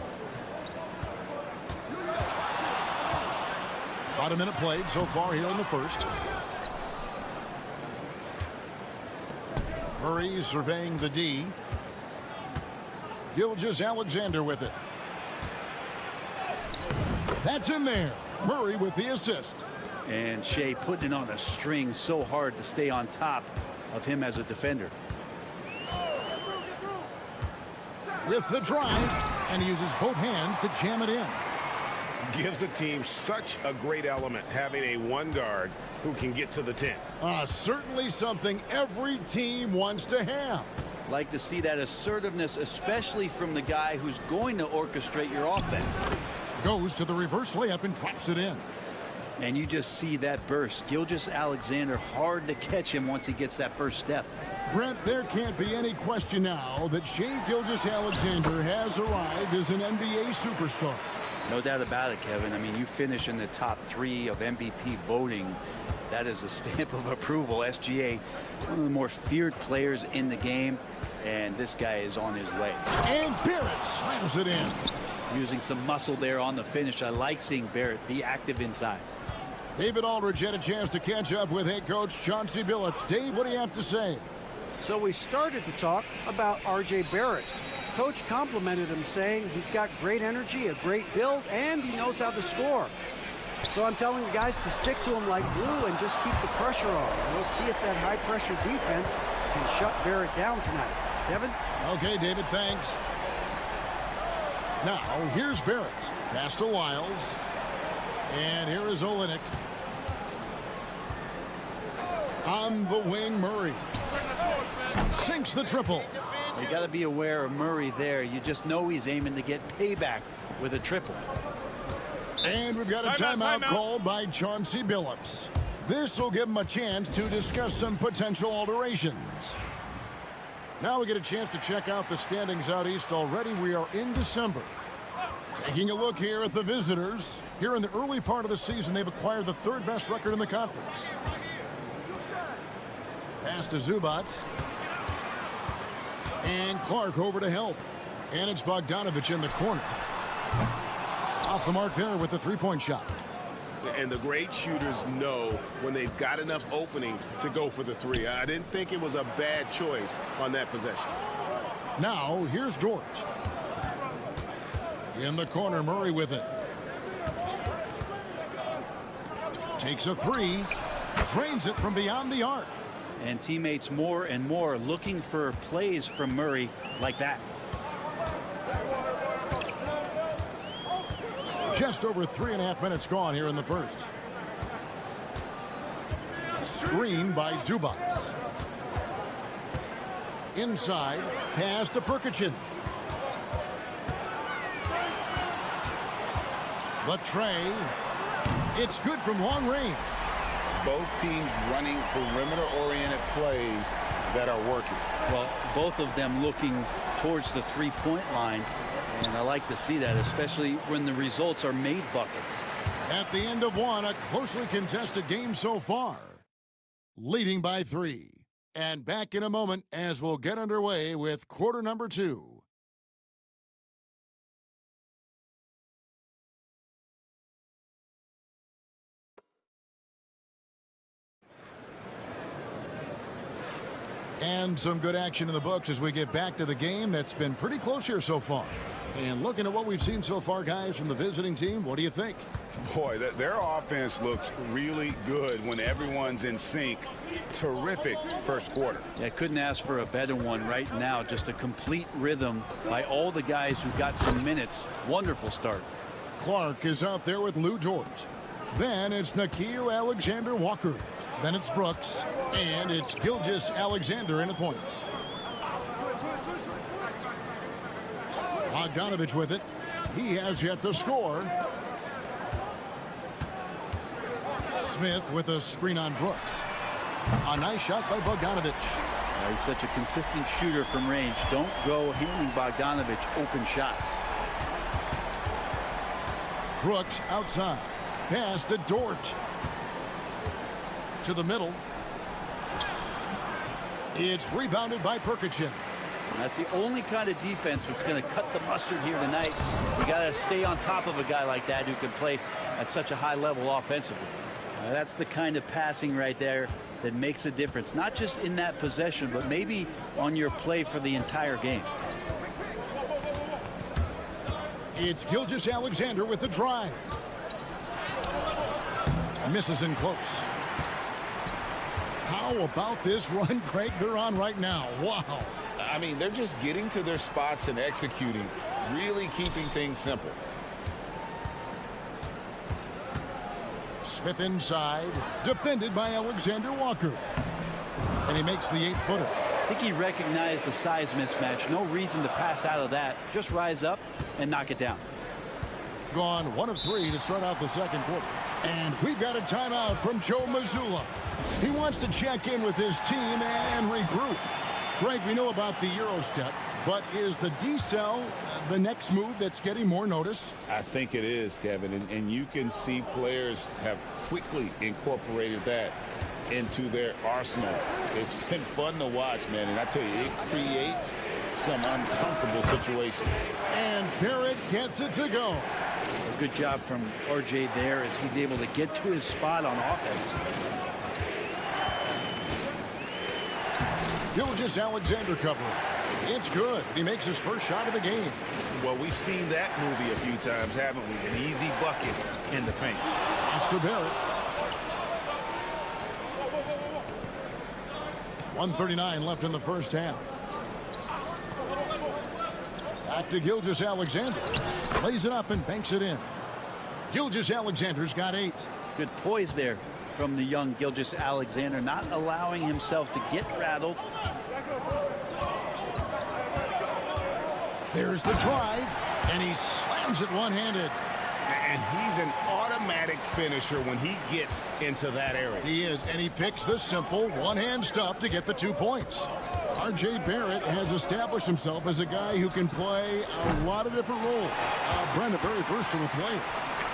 About a minute played so far here in the first. Murray surveying the D. Gilgeous-Alexander with it. That's in there. Murray with the assist. And Shai putting it on a string so hard to stay on top of him as a defender. With the drive, and he uses both hands to jam it in. Gives the team such a great element having a one guard who can get to the 10. Certainly something every team wants to have. Like to see that assertiveness, especially from the guy who's going to orchestrate your offense. Goes to the reverse layup and drops it in. And you just see that burst. Gilgeous-Alexander, hard to catch him once he gets that first step. Brent, there can't be any question now that Shai Gilgeous-Alexander has arrived as an NBA superstar. No doubt about it, Kevin. I mean, you finish in the top 3 of MVP voting. That is a stamp of approval. SGA, one of the more feared players in the game, and this guy is on his way. And Barrett slams it in. Using some muscle there on the finish. I like seeing Barrett be active inside. David Aldridge had a chance to catch up with head coach Chauncey Billups. Dave, what do you have to say? So we started to talk about R.J. Barrett. Coach complimented him, saying he's got great energy, a great build, and he knows how to score. So I'm telling the guys to stick to him like glue and just keep the pressure on. We'll see if that high-pressure defense can shut Barrett down tonight. Kevin? Okay, David, thanks. Now, here's Barrett. Pass to Lyles. And here is Olynyk. On the wing, Murray. Sinks the triple. You got to be aware of Murray there. You just know he's aiming to get payback with a triple. And we've got a timeout called by Chauncey Billups. This will give him a chance to discuss some potential alterations. Now we get a chance to check out the standings out east already. We are in December. Taking a look here at the visitors. Here in the early part of the season, they've acquired the 3rd best record in the conference. Pass to Zubac. And Clark over to help. And it's Bogdanovich in the corner. Off the mark there with the three-point shot. And the great shooters know when they've got enough opening to go for the 3. I didn't think it was a bad choice on that possession. Now, here's George. In the corner, Murray with it. Takes a 3. Drains it from beyond the arc. And teammates more and more looking for plays from Murray like that. Just over 3.5 minutes gone here in the first. Screen by Zubac. Inside, pass to Perkichin. The tray. It's good from long range. Both teams running perimeter-oriented plays that are working. Well, both of them looking towards the three-point line, and I like to see that, especially when the results are made buckets. At the end of one, a closely contested game so far. Leading by 3. And back in a moment as we'll get underway with quarter number 2. And some good action in the books as we get back to the game that's been pretty close here so far. And looking at what we've seen so far, guys, from the visiting team, what do you think? Boy, their offense looks really good when everyone's in sync. Terrific first quarter. Yeah, couldn't ask for a better one right now. Just a complete rhythm by all the guys who got some minutes. Wonderful start. Clark is out there with Lou George. Then it's Nickeil Alexander-Walker. Then it's Brooks. And it's Gilgeous-Alexander in the point. Bogdanovich with it. He has yet to score. Smith with a screen on Brooks. A nice shot by Bogdanovich. He's such a consistent shooter from range. Don't go handing Bogdanovich open shots. Brooks outside. Pass to Dort. To the middle. It's rebounded by Perkichin. That's the only kind of defense that's going to cut the mustard here tonight. You got to stay on top of a guy like that who can play at such a high level offensively. That's the kind of passing right there that makes a difference, not just in that possession, but maybe on your play for the entire game. It's Gilgeous-Alexander with the drive. Misses in close. How about this run, Craig, they're on right now? Wow. I mean, they're just getting to their spots and executing, really keeping things simple. Smith inside, defended by Alexander-Walker. And he makes the 8-footer. I think he recognized the size mismatch. No reason to pass out of that. Just rise up and knock it down. Gone 1 of 3 to start out the second quarter. And we've got a timeout from Joe Mazzulla. He wants to check in with his team and regroup. Greg, we know about the Euro step, but is the decel the next move that's getting more notice? I think it is, Kevin, and you can see players have quickly incorporated that into their arsenal. It's been fun to watch, man, and I tell you, it creates some uncomfortable situations. And Barrett gets it to go. A good job from RJ there as he's able to get to his spot on offense. Gilgeous-Alexander covering. It's good. He makes his first shot of the game. Well, we've seen that movie a few times, haven't we? An easy bucket in the paint. It's to Barrett. 1:39 left in the first half. Back to Gilgeous-Alexander. Plays it up and banks it in. Gilgeous-Alexander's got 8. Good poise there from the young Gilgeous-Alexander, not allowing himself to get rattled. There's the drive, and he slams it one-handed. And he's an automatic finisher when he gets into that area. He is, and he picks the simple one-hand stuff to get the 2 points. R.J. Barrett has established himself as a guy who can play a lot of different roles. Brent, a very versatile player.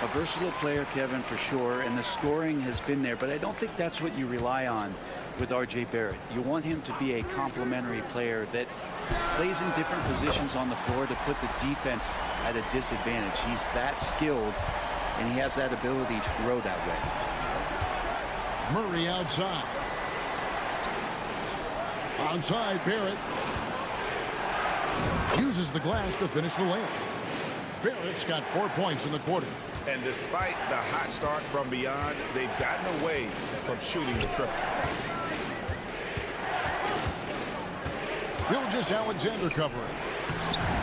A versatile player, Kevin, for sure, and the scoring has been there, but I don't think that's what you rely on with R.J. Barrett. You want him to be a complementary player that plays in different positions on the floor to put the defense at a disadvantage. He's that skilled, and he has that ability to grow that way. Murray outside. Outside, Barrett. Uses the glass to finish the layup. Barrett's got 4 points in the quarter. And despite the hot start from beyond, they've gotten away from shooting the triple. Gilgeous-Alexander covering.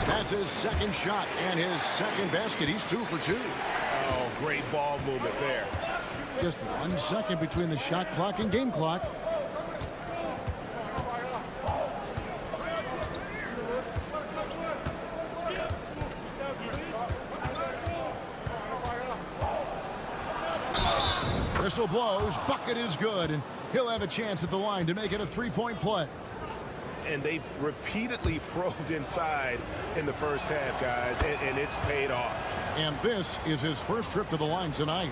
That's his second shot and his second basket. He's 2 for 2. Oh, great ball movement there. Just 1 second between the shot clock and game clock. Whistle blows. Bucket is good, and he'll have a chance at the line to make it a three-point play. And they've repeatedly probed inside in the first half, guys, and it's paid off. And this is his first trip to the line tonight.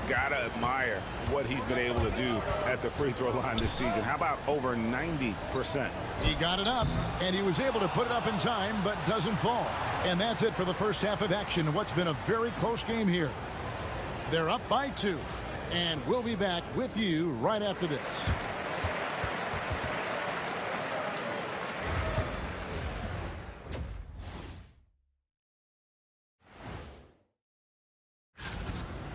Gotta admire what he's been able to do at the free throw line this season. How about over 90%? He got it up, and he was able to put it up in time, but doesn't fall. And that's it for the first half of action in what's been a very close game here. They're up by 2, and we'll be back with you right after this.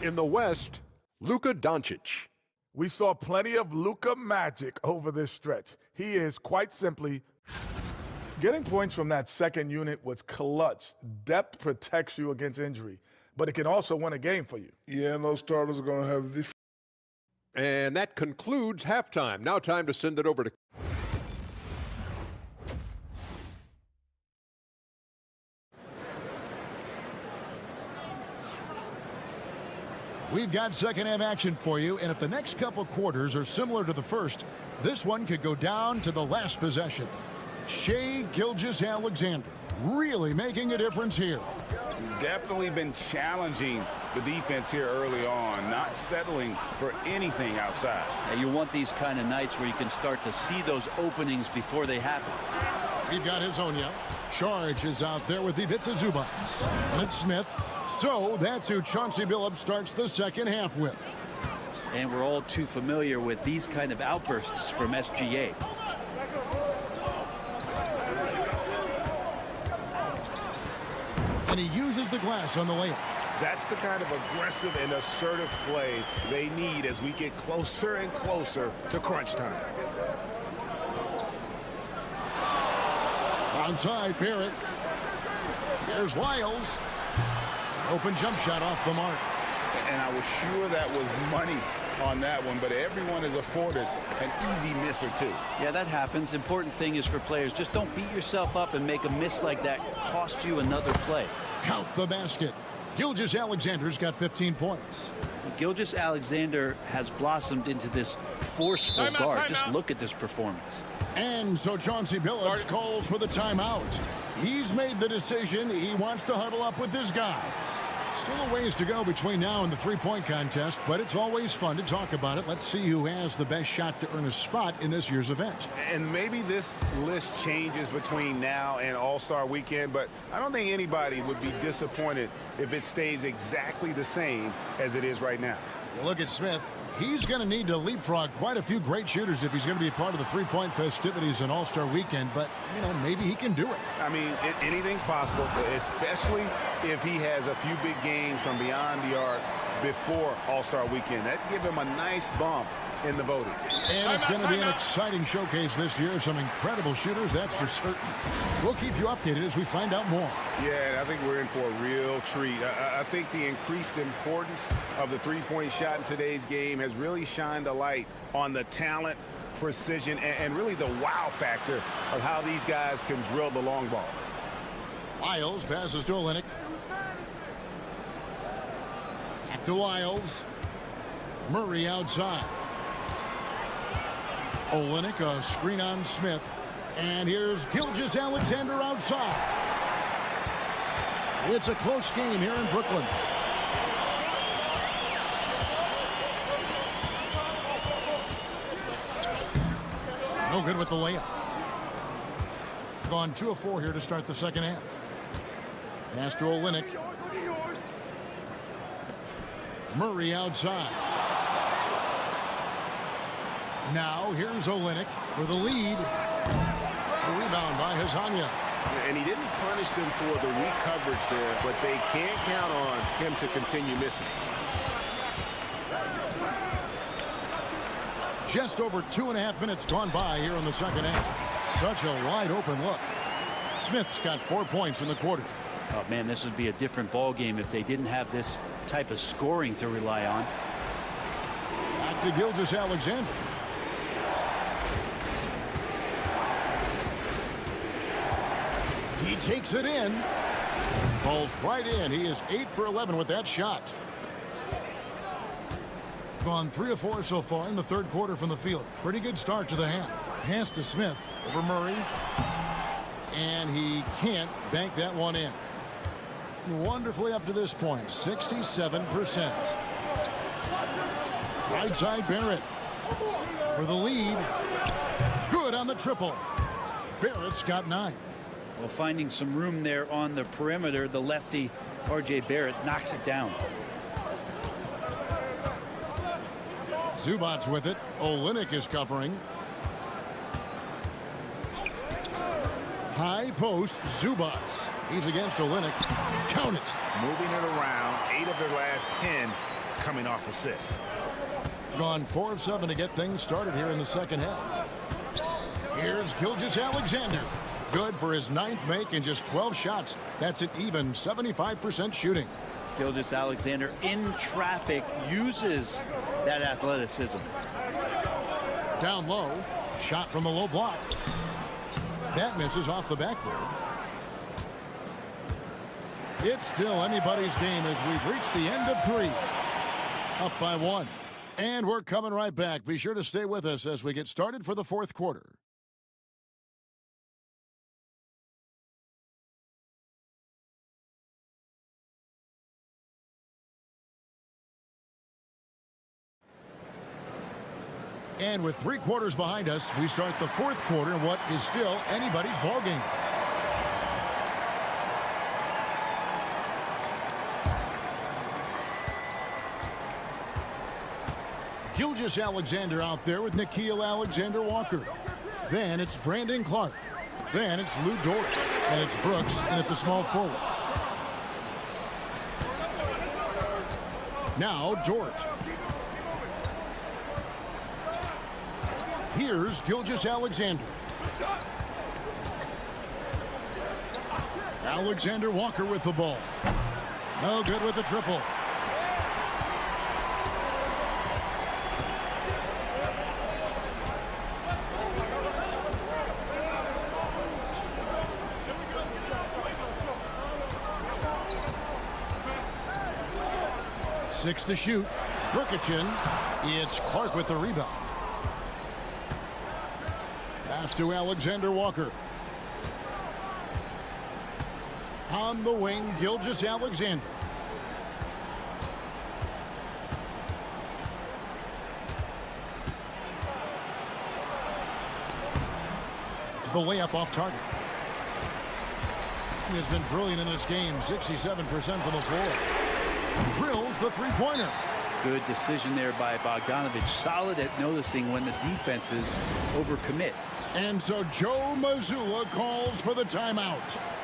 In the West, Luka Doncic. We saw plenty of Luka magic over this stretch. He is quite simply getting points from that second unit was clutch. Depth protects you against injury, but it can also win a game for you. Yeah, and those starters are going to have the. And that concludes halftime. Now time to send it over to We've got second half action for you, and if the next couple quarters are similar to the first, this one could go down to the last possession. Shai Gilgeous-Alexander really making a difference here. Definitely been challenging the defense here early on, not settling for anything outside. You want these kind of nights where you can start to see those openings before they happen. We've got Hezonja. Charge is out there with Ivica Zubats. And it's Smith. So that's who Chauncey Billups starts the second half with. And we're all too familiar with these kind of outbursts from SGA. And he uses the glass on the layup. That's the kind of aggressive and assertive play they need as we get closer and closer to crunch time. Onside, Barrett. Here's Lyles. Open jump shot off the mark. And I was sure that was money on that one, but everyone is afforded an easy miss or two. Yeah, that happens. Important thing is for players, just don't beat yourself up and make a miss like that cost you another play. Count the basket. Gilgeous-Alexander's got 15 points. Gilgeous-Alexander has blossomed into this forceful guard. Timeout. Just look at this performance. And so Chauncey Billups calls for the timeout. He's made the decision. He wants to huddle up with his guys. Still a ways to go between now and the three-point contest, but it's always fun to talk about it. Let's see who has the best shot to earn a spot in this year's event. And maybe this list changes between now and All-Star Weekend, but I don't think anybody would be disappointed if it stays exactly the same as it is right now. You look at Smith. He's going to need to leapfrog quite a few great shooters if he's going to be a part of the three-point festivities in All-Star Weekend, but, you know, maybe he can do it. I mean, anything's possible, especially if he has a few big games from beyond the arc before All-Star Weekend. That'd give him a nice bump in the voting. And it's going to be an exciting showcase this year. Some incredible shooters, that's for certain. We'll keep you updated as we find out more. Yeah, I think we're in for a real treat. I think the increased importance of the three-point shot in today's game has really shined a light on the talent, precision, and really the wow factor of how these guys can drill the long ball. Lyles passes to Olynyk. Back to Lyles. Murray outside. Olynyk, a screen on Smith. And here's Gilgeous-Alexander outside. It's a close game here in Brooklyn. No good with the layup. Gone 2 of 4 here to start the second half. Pass to Olynyk. Murray outside. Now here's Olynyk for the lead. A rebound by Hezonja. And he didn't punish them for the weak coverage there, but they can't count on him to continue missing. Just over 2.5 minutes gone by here in the second half. Such a wide open look. Smith's got 4 points in the quarter. Oh man, this would be a different ball game if they didn't have this type of scoring to rely on. Back to Gilgeous-Alexander. He takes it in. Falls right in. He is 8 for 11 with that shot. Gone 3 of 4 so far in the third quarter from the field. Pretty good start to the half. Pass to Smith over Murray. And he can't bank that one in. Wonderfully up to this point, 67%. Right side Barrett for the lead. Good on the triple. Barrett's got 9. Well, finding some room there on the perimeter, the lefty R.J. Barrett knocks it down. Zubac's with it. Olynyk is covering. High post, Zubac. He's against Olynyk. Count it. Moving it around. 8 of their last 10 coming off assists. Gone 4 of 7 to get things started here in the second half. Here's Gilgeous-Alexander. Good for his 9th make and just 12 shots. That's an even 75% shooting. Gilgeous-Alexander in traffic uses that athleticism. Down low. Shot from the low block. That misses off the backboard. It's still anybody's game as we've reached the end of 3. Up by 1. And we're coming right back. Be sure to stay with us as we get started for the fourth quarter. And with 3 quarters behind us, we start the fourth quarter in what is still anybody's ball game. Gilgeous-Alexander out there with Nickeil Alexander-Walker. Then it's Brandon Clark. Then it's Lou Dort. And it's Brooks in at the small forward. Now Dort. Here's Gilgeous-Alexander. Alexander Walker with the ball. No good with the triple. Six to shoot. Burkichin. It's Clark with the rebound. Pass to Alexander Walker. On the wing, Gilgeous-Alexander. The layup off target. He has been brilliant in this game. 67% from the floor. Drills the three-pointer. Good decision there by Bogdanovich. Solid at noticing when the defenses overcommit. And so Joe Mazzulla calls for the timeout.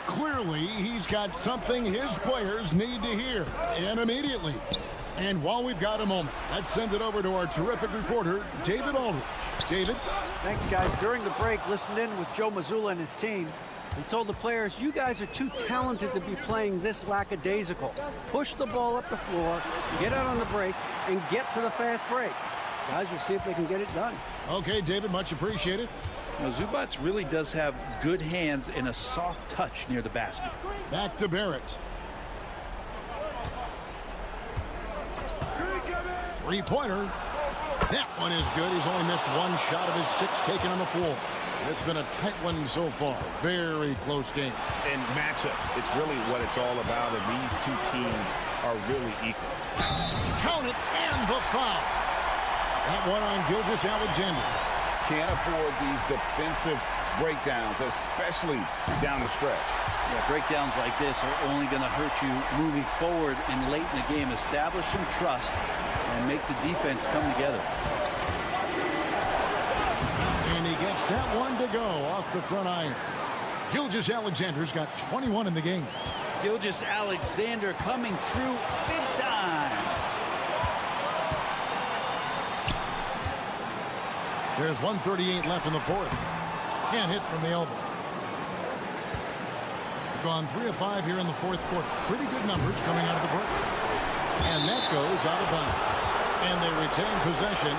Clearly, he's got something his players need to hear, and immediately. And while we've got a moment, let's send it over to our terrific reporter, David Aldridge. David? Thanks, guys. During the break, listened in with Joe Mazzulla and his team. He told the players, you guys are too talented to be playing this lackadaisical. Push the ball up the floor, get out on the break, and get to the fast break. Guys, we'll see if they can get it done. Okay, David, much appreciated. Now, Zubac really does have good hands and a soft touch near the basket. Back to Barrett. Three-pointer. That one is good. He's only missed one shot of his 6 taken on the floor. It's been a tight one so far. Very close game. In matchups, it's really what it's all about, and these two teams are really equal. Count it, and the foul. That one on Gilgeous-Alexander. Can't afford these defensive breakdowns, especially down the stretch. Yeah, breakdowns like this are only going to hurt you moving forward and late in the game. Establish some trust and make the defense come together. And he gets that one to go off the front iron. Gilgeous-Alexander's got 21 in the game. Gilgeous-Alexander coming through big time. There's 1:38 left in the fourth. Can't hit from the elbow. Gone 3 of 5 here in the fourth quarter. Pretty good numbers coming out of the break. And that goes out of bounds. And they retain possession.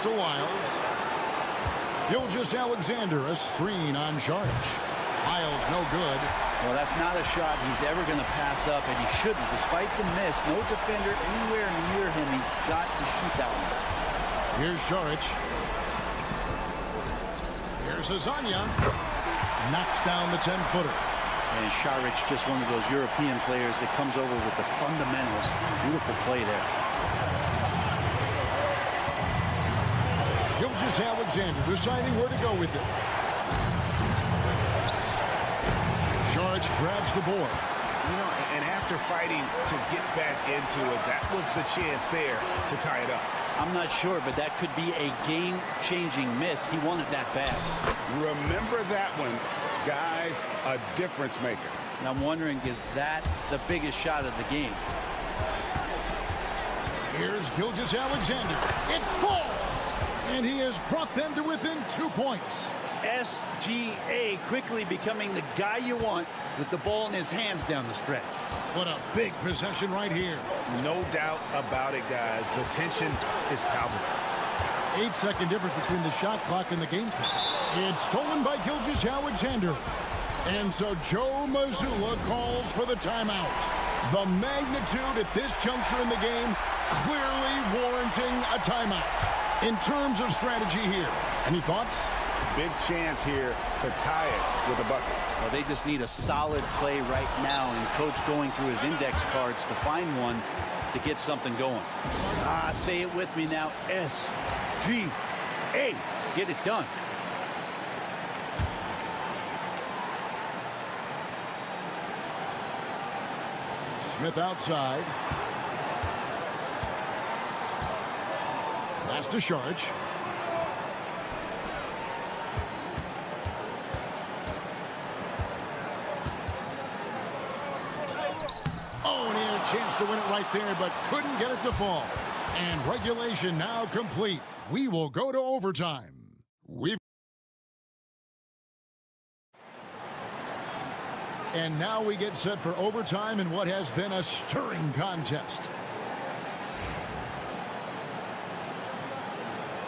to Lyles. Gilgeous-Alexander, a screen on Saric. Lyles, no good. Well, that's not a shot he's ever going to pass up, and he shouldn't. Despite the miss, no defender anywhere near him. He's got to shoot that one. Here's Saric. Here's Azania. Knocks down the 10-footer. And Saric, just one of those European players that comes over with the fundamentals. Beautiful play there. Gilgeous-Alexander deciding where to go with it. Saric grabs the board. You know, and after fighting to get back into it, that was the chance there to tie it up. I'm not sure, but that could be a game-changing miss. He wanted that bad. Remember that one, guys, a difference maker. And I'm wondering, is that the biggest shot of the game? Here's Gilgeous-Alexander. It falls! And he has brought them to within 2 points. SGA quickly becoming the guy you want with the ball in his hands down the stretch. What a big possession right here. No doubt about it, guys. The tension is palpable. 8-second difference between the shot clock and the game clock. It's stolen by Gilgeous-Alexander. And so Joe Mazzulla calls for the timeout. The magnitude at this juncture in the game clearly warranting a timeout. In terms of strategy here, any thoughts? Big chance here to tie it with a bucket. Well, they just need a solid play right now, and Coach going through his index cards to find one to get something going. Say it with me now. SGA. Get it done. Smith outside. Pass to Saric. Oh, and he had a chance to win it right there, but couldn't get it to fall. And regulation now complete. We will go to overtime. And now we get set for overtime in what has been a stirring contest.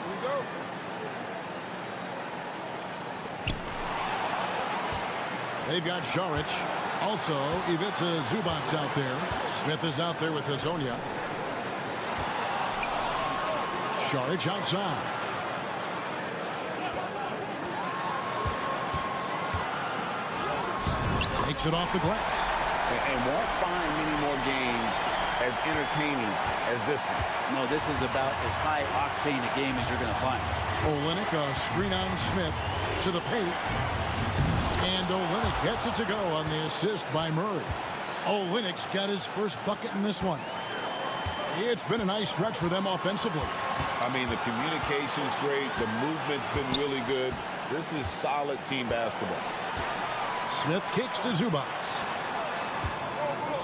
Here we go. They've got Saric. Also, Ivica Zubac's out there. Smith is out there with Hazonia. Saric outside. Takes it off the glass. And won't find many more games as entertaining as this one. No, this is about as high-octane a game as you're going to find. Olynyk, a screen on Smith to the paint. And Olynyk gets it to go on the assist by Murray. Olynyk's got his first bucket in this one. It's been a nice stretch for them offensively. I mean, the communication's great. The movement's been really good. This is solid team basketball. Smith kicks to Zubac.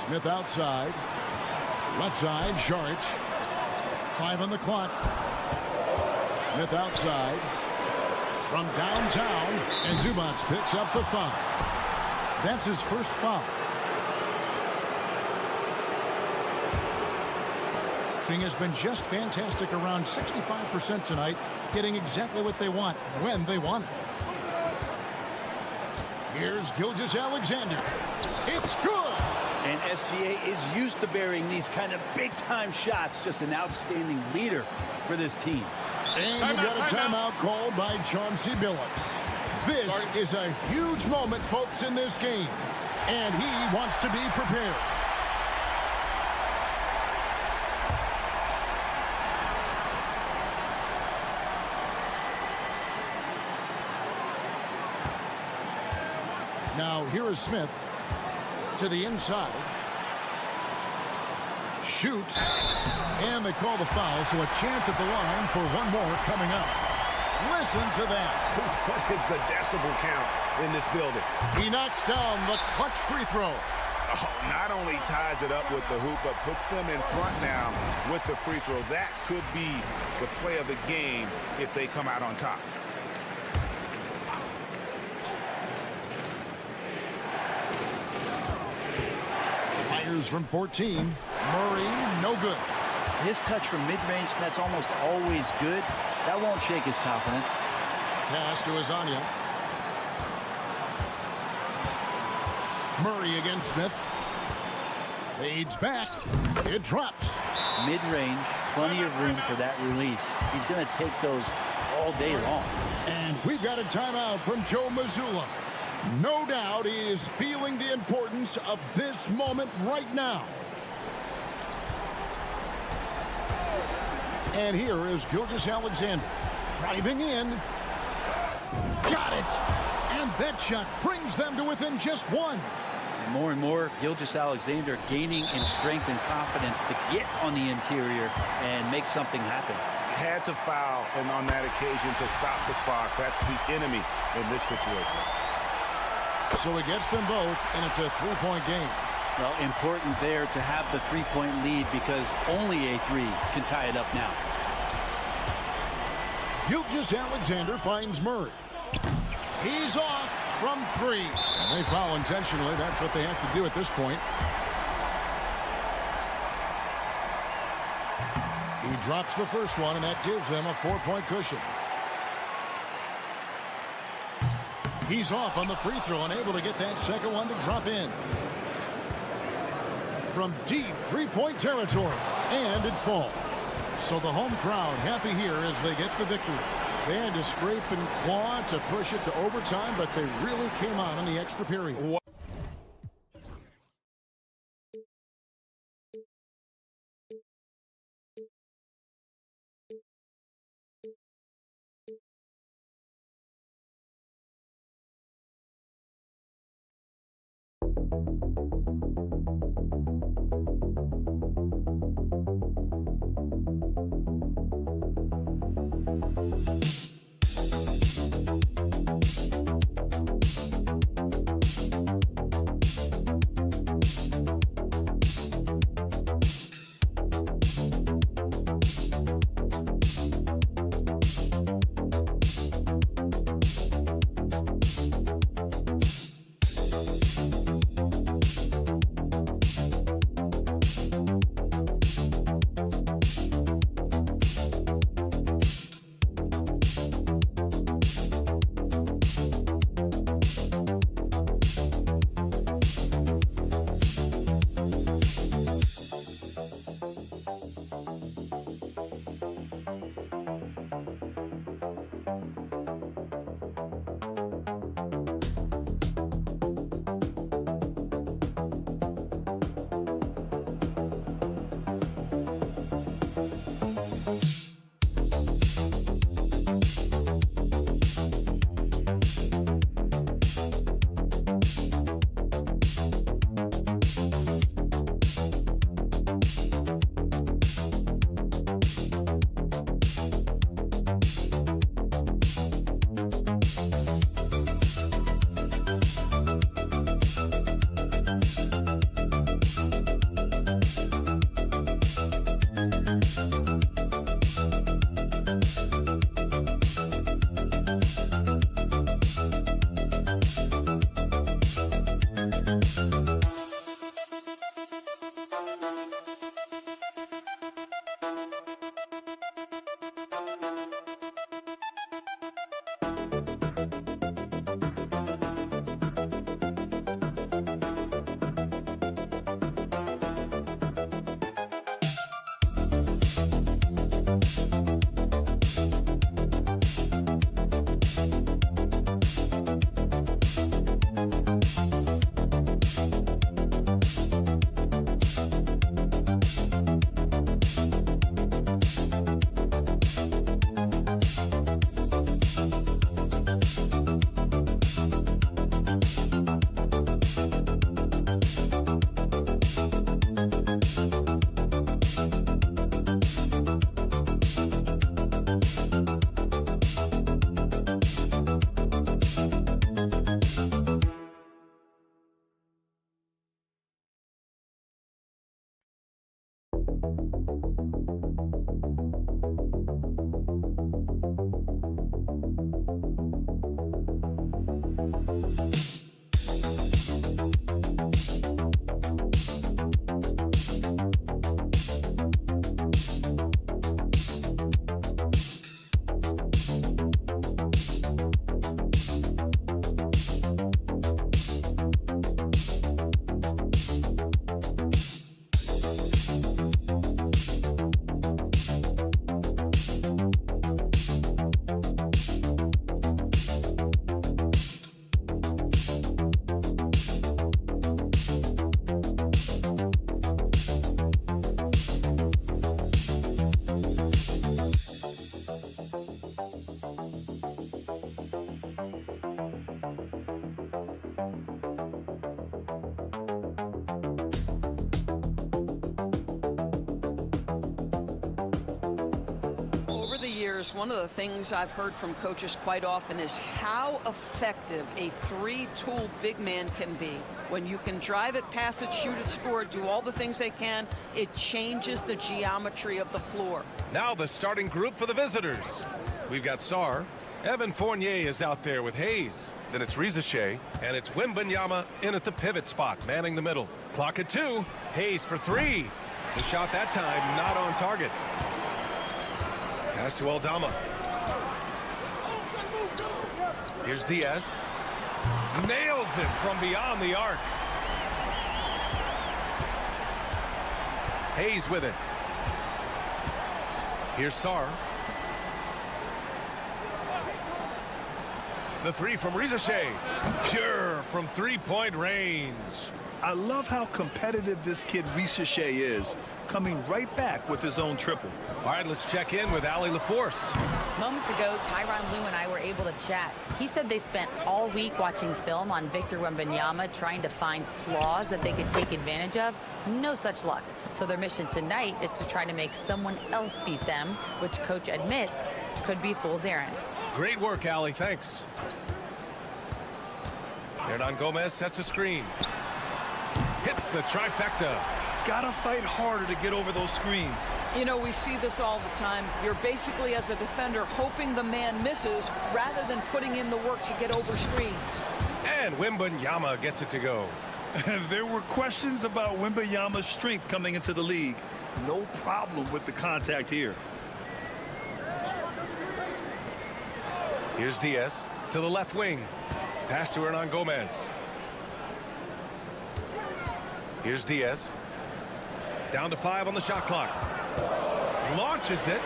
Smith outside. Left side, Saric. 5 on the clock. Smith outside. From downtown, and Zubac picks up the foul. That's his first foul. Has been just fantastic, around 65% tonight, getting exactly what they want when they want it. Here's Gilgeous-Alexander. It's good! And SGA is used to bearing these kind of big-time shots. Just an outstanding leader for this team. And we've got a timeout called by Chauncey Billups. This is a huge moment, folks, in this game. And he wants to be prepared. Now, here is Smith to the inside. Shoots. And they call the foul, so a chance at the line for one more coming up. Listen to that. What is the decibel count in this building? He knocks down the clutch free throw. Oh, not only ties it up with the hoop, but puts them in front now with the free throw. That could be the play of the game if they come out on top. From 14. Murray, no good. His touch from mid-range, that's almost always good. That won't shake his confidence. Pass to Azania. Murray against Smith. Fades back. It drops. Mid-range, plenty of room for that release. He's going to take those all day long. And we've got a timeout from Joe Mazzulla. No doubt he is feeling the importance of this moment right now. And here is Gilgeous-Alexander driving in. Got it. And that shot brings them to within just one. More and more, Gilgeous-Alexander gaining in strength and confidence to get on the interior and make something happen. Had to foul, and on that occasion to stop the clock. That's the enemy in this situation. So he gets them both, and it's a three-point game. Well, important there to have the three-point lead because only a three can tie it up now. Gilgeous-Alexander finds Murray. He's off from three. And they foul intentionally. That's what they have to do at this point. He drops the first one, and that gives them a 4-point cushion. He's off on the free throw, unable to get that second one to drop in. From deep three-point territory, and it falls. So the home crowd happy here as they get the victory. They had to scrape and claw to push it to overtime, but they really came out in the extra period. players, one of the things I've heard from coaches quite often is how effective a three-tool big man can be. When you can drive it, pass it, shoot it, score it, do all the things they can, it changes the geometry of the floor. Now the starting group for the visitors. We've got Sarr. Evan Fournier is out there with Hayes. Then it's Rizeshe, and it's Wembanyama in at the pivot spot, manning the middle. Clock at 2. Hayes for 3. The shot that time not on target. Pass to Aldama. Here's Diaz. Nails it from beyond the arc. Hayes with it. Here's Sarr. The 3 from Rizeshe. Pure from three-point range. I love how competitive this kid Rizeshe is, coming right back with his own triple. All right, let's check in with Allie LaForce. Moments ago, Tyronn Lue and I were able to chat. He said they spent all week watching film on Victor Wembanyama, trying to find flaws that they could take advantage of. No such luck. So their mission tonight is to try to make someone else beat them, which coach admits could be fool's errand. Great work, Allie. Thanks. Hernan Gomez sets a screen. Hits the trifecta. Gotta fight harder to get over those screens. You know, we see this all the time. You're basically, as a defender, hoping the man misses rather than putting in the work to get over screens. And Wembanyama gets it to go. There were questions about Wembanyama's strength coming into the league. No problem with the contact here. Here's Diaz to the left wing. Pass to Hernan Gomez. Here's Diaz. Down to 5 on the shot clock. Launches it.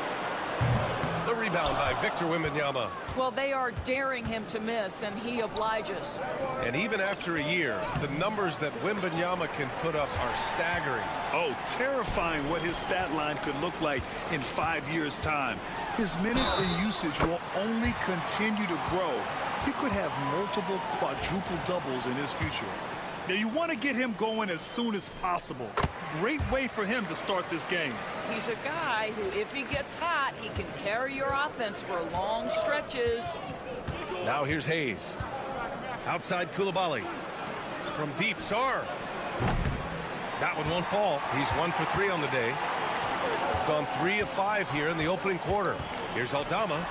The rebound by Victor Wembanyama. Well, they are daring him to miss, and he obliges. And even after a year, the numbers that Wembanyama can put up are staggering. Oh, terrifying what his stat line could look like in 5 years' time. His minutes and usage will only continue to grow. He could have multiple quadruple doubles in his future. Now, you want to get him going as soon as possible. Great way for him to start this game. He's a guy who, if he gets hot, he can carry your offense for long stretches. Now here's Hayes. Outside Coulibaly. From deep, Sarr. That one won't fall. He's 1 for 3 on the day. Gone 3 of 5 here in the opening quarter. Here's Aldama.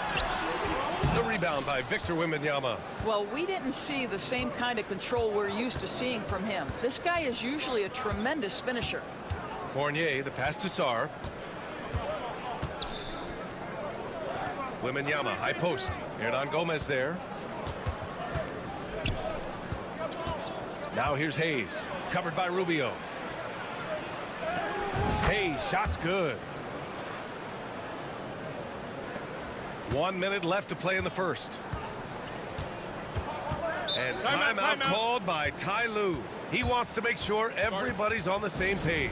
The rebound by Victor Wembanyama. Well, we didn't see the same kind of control we're used to seeing from him. This guy is usually a tremendous finisher. Fournier, the pass to Sarr. Wembanyama, high post. Hernan Gomez there. Now here's Hayes. Covered by Rubio. Hayes, shot's good. 1 minute left to play in the first. And timeout called by Ty Lue. He wants to make sure everybody's on the same page.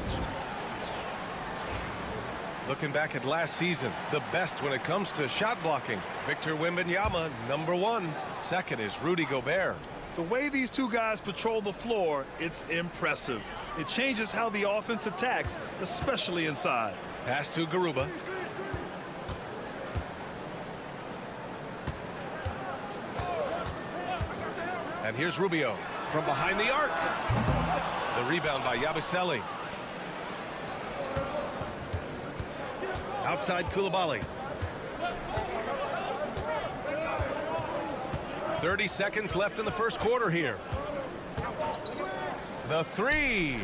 Looking back at last season, the best when it comes to shot blocking. Victor Wembanyama, number 1. Second is Rudy Gobert. The way these two guys patrol the floor, it's impressive. It changes how the offense attacks, especially inside. Pass to Garuba. And here's Rubio from behind the arc. The rebound by Yabusele. Outside Coulibaly. 30 seconds left in the first quarter here. The 3.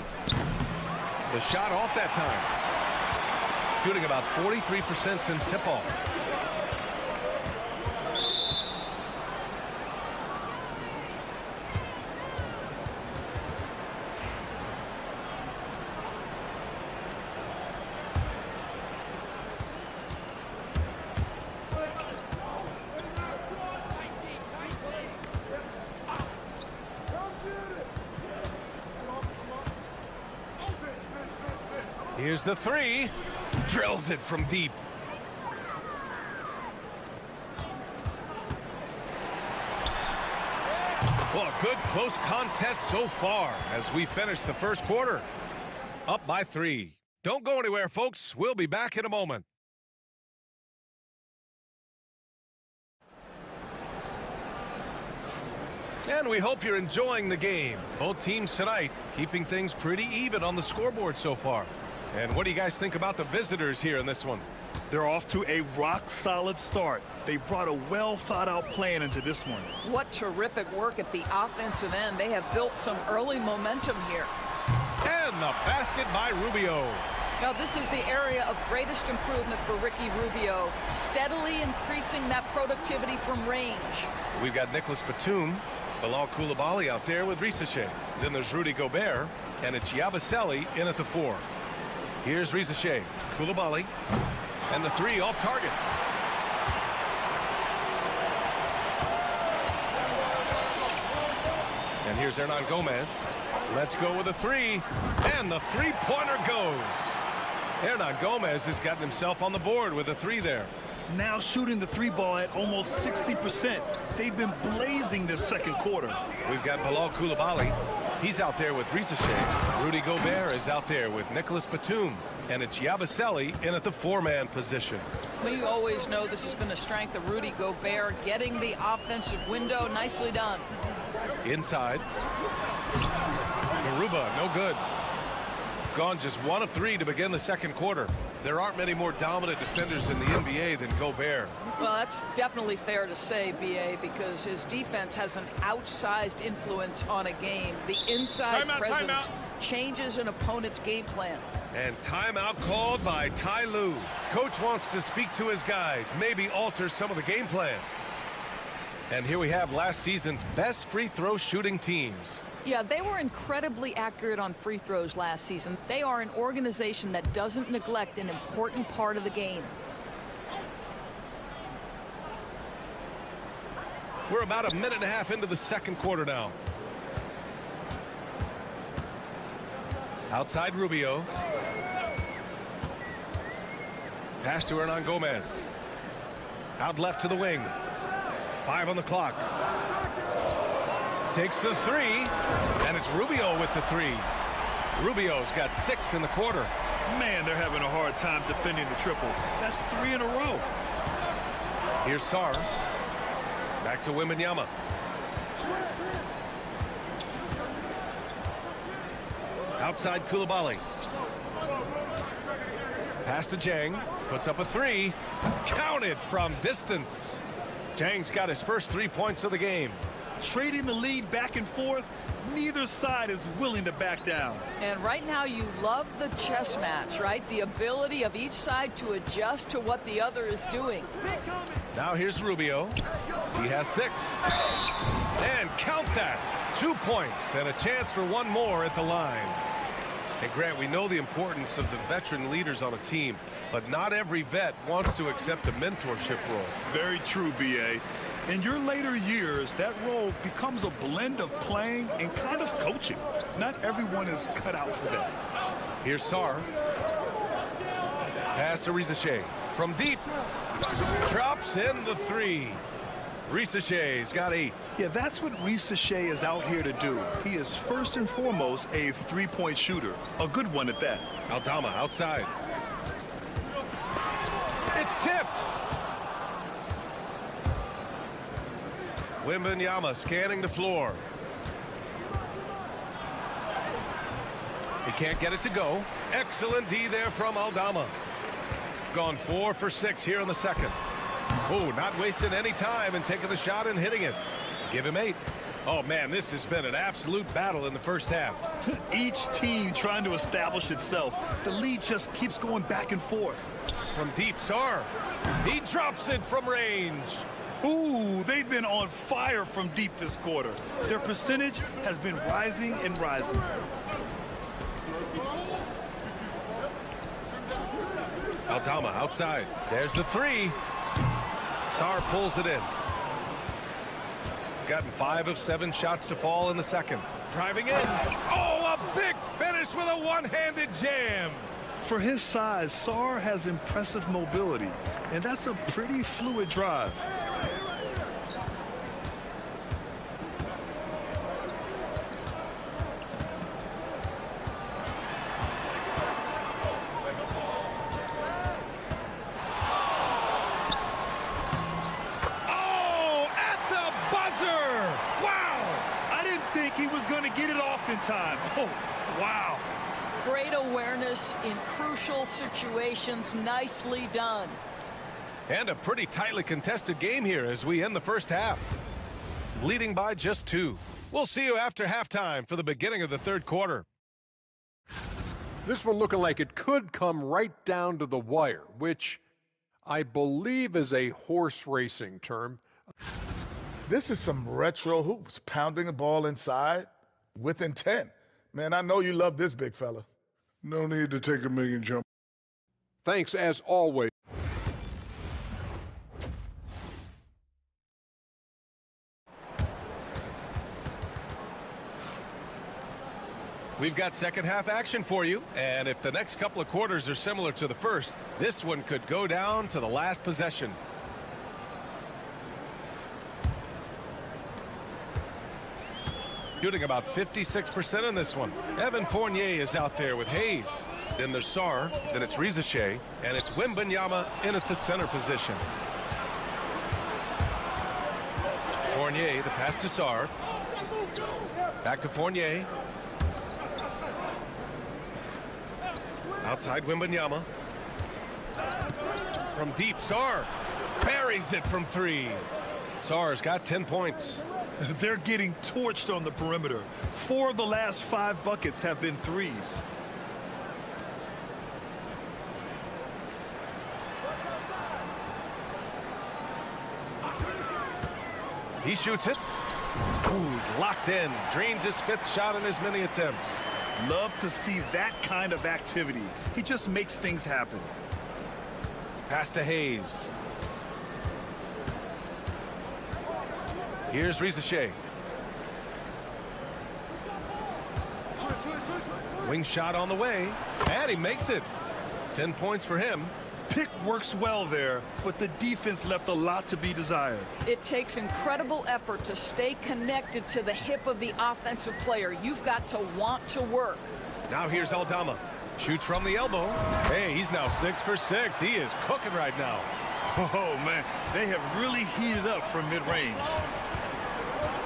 The shot off that time. Shooting about 43% since tip-off. Here's the 3. Drills it from deep. Well, a good close contest so far as we finish the first quarter. Up by 3. Don't go anywhere, folks. We'll be back in a moment. And we hope you're enjoying the game. Both teams tonight keeping things pretty even on the scoreboard so far. And what do you guys think about the visitors here in this one? They're off to a rock-solid start. They brought a well-thought-out plan into this one. What terrific work at the offensive end. They have built some early momentum here. And the basket by Rubio. Now, this is the area of greatest improvement for Ricky Rubio, steadily increasing that productivity from range. We've got Nicholas Batum, Bilal Coulibaly out there with Risache. Then there's Rudy Gobert, and it's Yabusele in at the 4. Here's Risache, Coulibaly, and the 3 off target. And here's Hernan Gomez. Let's go with a 3, and the 3-pointer goes. Hernan Gomez has gotten himself on the board with a 3 there. Now shooting the 3 ball at almost 60%. They've been blazing this second quarter. We've got Bilal Coulibaly. He's out there with Risache. Rudy Gobert is out there with Nicholas Batum. And it's Yabusele in at the 4-man position. We always know this has been a strength of Rudy Gobert, getting the offensive window. Nicely done. Inside. Garuba, no good. Gone just 1 of 3 to begin the second quarter. There aren't many more dominant defenders in the NBA than Gobert. Well, that's definitely fair to say, B.A., because his defense has an outsized influence on a game. The inside presence changes an opponent's game plan. And timeout called by Ty Lue. Coach wants to speak to his guys, maybe alter some of the game plan. And here we have last season's best free throw shooting teams. Yeah, they were incredibly accurate on free throws last season. They are an organization that doesn't neglect an important part of the game. We're about a minute and a half into the second quarter now. Outside Rubio. Pass to Hernan Gomez. Out left to the wing. 5 on the clock. Takes the 3, and it's Rubio with the 3. Rubio's got 6 in the quarter. Man, they're having a hard time defending the triple. That's 3 in a row. Here's Sarr. Back to Wembanyama. Outside Coulibaly. Pass to Jang. Puts up a 3. Counted from distance. Jang's got his first 3 points of the game. Trading the lead back and forth, neither side is willing to back down. And right now you love the chess match, right? The ability of each side to adjust to what the other is doing. Now here's Rubio. He has 6. And count that. 2 points and a chance for 1 more at the line. And Grant, we know the importance of the veteran leaders on a team, but not every vet wants to accept a mentorship role. Very true, B.A. In your later years, that role becomes a blend of playing and kind of coaching. Not everyone is cut out for that. Here's Sarr. Pass to Risache. From deep. Drops in the 3. Risache's got 8. Yeah, that's what Risache is out here to do. He is first and foremost a 3-point shooter. A good one at that. Aldama outside. It's tipped. Wembanyama scanning the floor. He can't get it to go. Excellent D there from Aldama. Gone 4 for 6 here in the second. Oh, not wasting any time and taking the shot and hitting it. Give him 8. Oh, man, this has been an absolute battle in the first half. Each team trying to establish itself. The lead just keeps going back and forth. From deep, Sarr. He drops it from range. Ooh, they've been on fire from deep this quarter. Their percentage has been rising and rising. Aldama outside. There's the 3. Sarr pulls it in. Gotten 5 of 7 shots to fall in the second. Driving in. Oh, a big finish with a one-handed jam. For his size, Sarr has impressive mobility, and that's a pretty fluid drive. Oh, at the buzzer! Wow! Oh, wow. Great awareness in crucial situations. Nicely done. And a pretty tightly contested game here as we end the first half. Leading by just 2. We'll see you after halftime for the beginning of the third quarter. This one looking like it could come right down to the wire, which I believe is a horse racing term. This is some retro hoops, pounding the ball inside with intent. Man, I know you love this, big fella. No need to take a million jump. Thanks, as always. We've got second half action for you, and if the next couple of quarters are similar to the first, this one could go down to the last possession. Shooting about 56% in this one. Evan Fournier is out there with Hayes. Then there's Sarr, then it's Rizachet, and it's Wembanyama in at the center position. Fournier, the pass to Sarr. Back to Fournier. Outside Wembanyama. From deep, Sarr buries it from 3. Sarr's got 10 points. They're getting torched on the perimeter. 4 of the last 5 buckets have been threes. He shoots it. Ooh, he's locked in. Drains his 5th shot in as many attempts. Love to see that kind of activity. He just makes things happen. Pass to Hayes. Here's Rizachet. Wing shot on the way, and he makes it. 10 points for him. Pick works well there, but the defense left a lot to be desired. It takes incredible effort to stay connected to the hip of the offensive player. You've got to want to work. Now here's Aldama. Shoots from the elbow. Hey, he's now 6 for 6. He is cooking right now. Oh, man, they have really heated up from mid-range.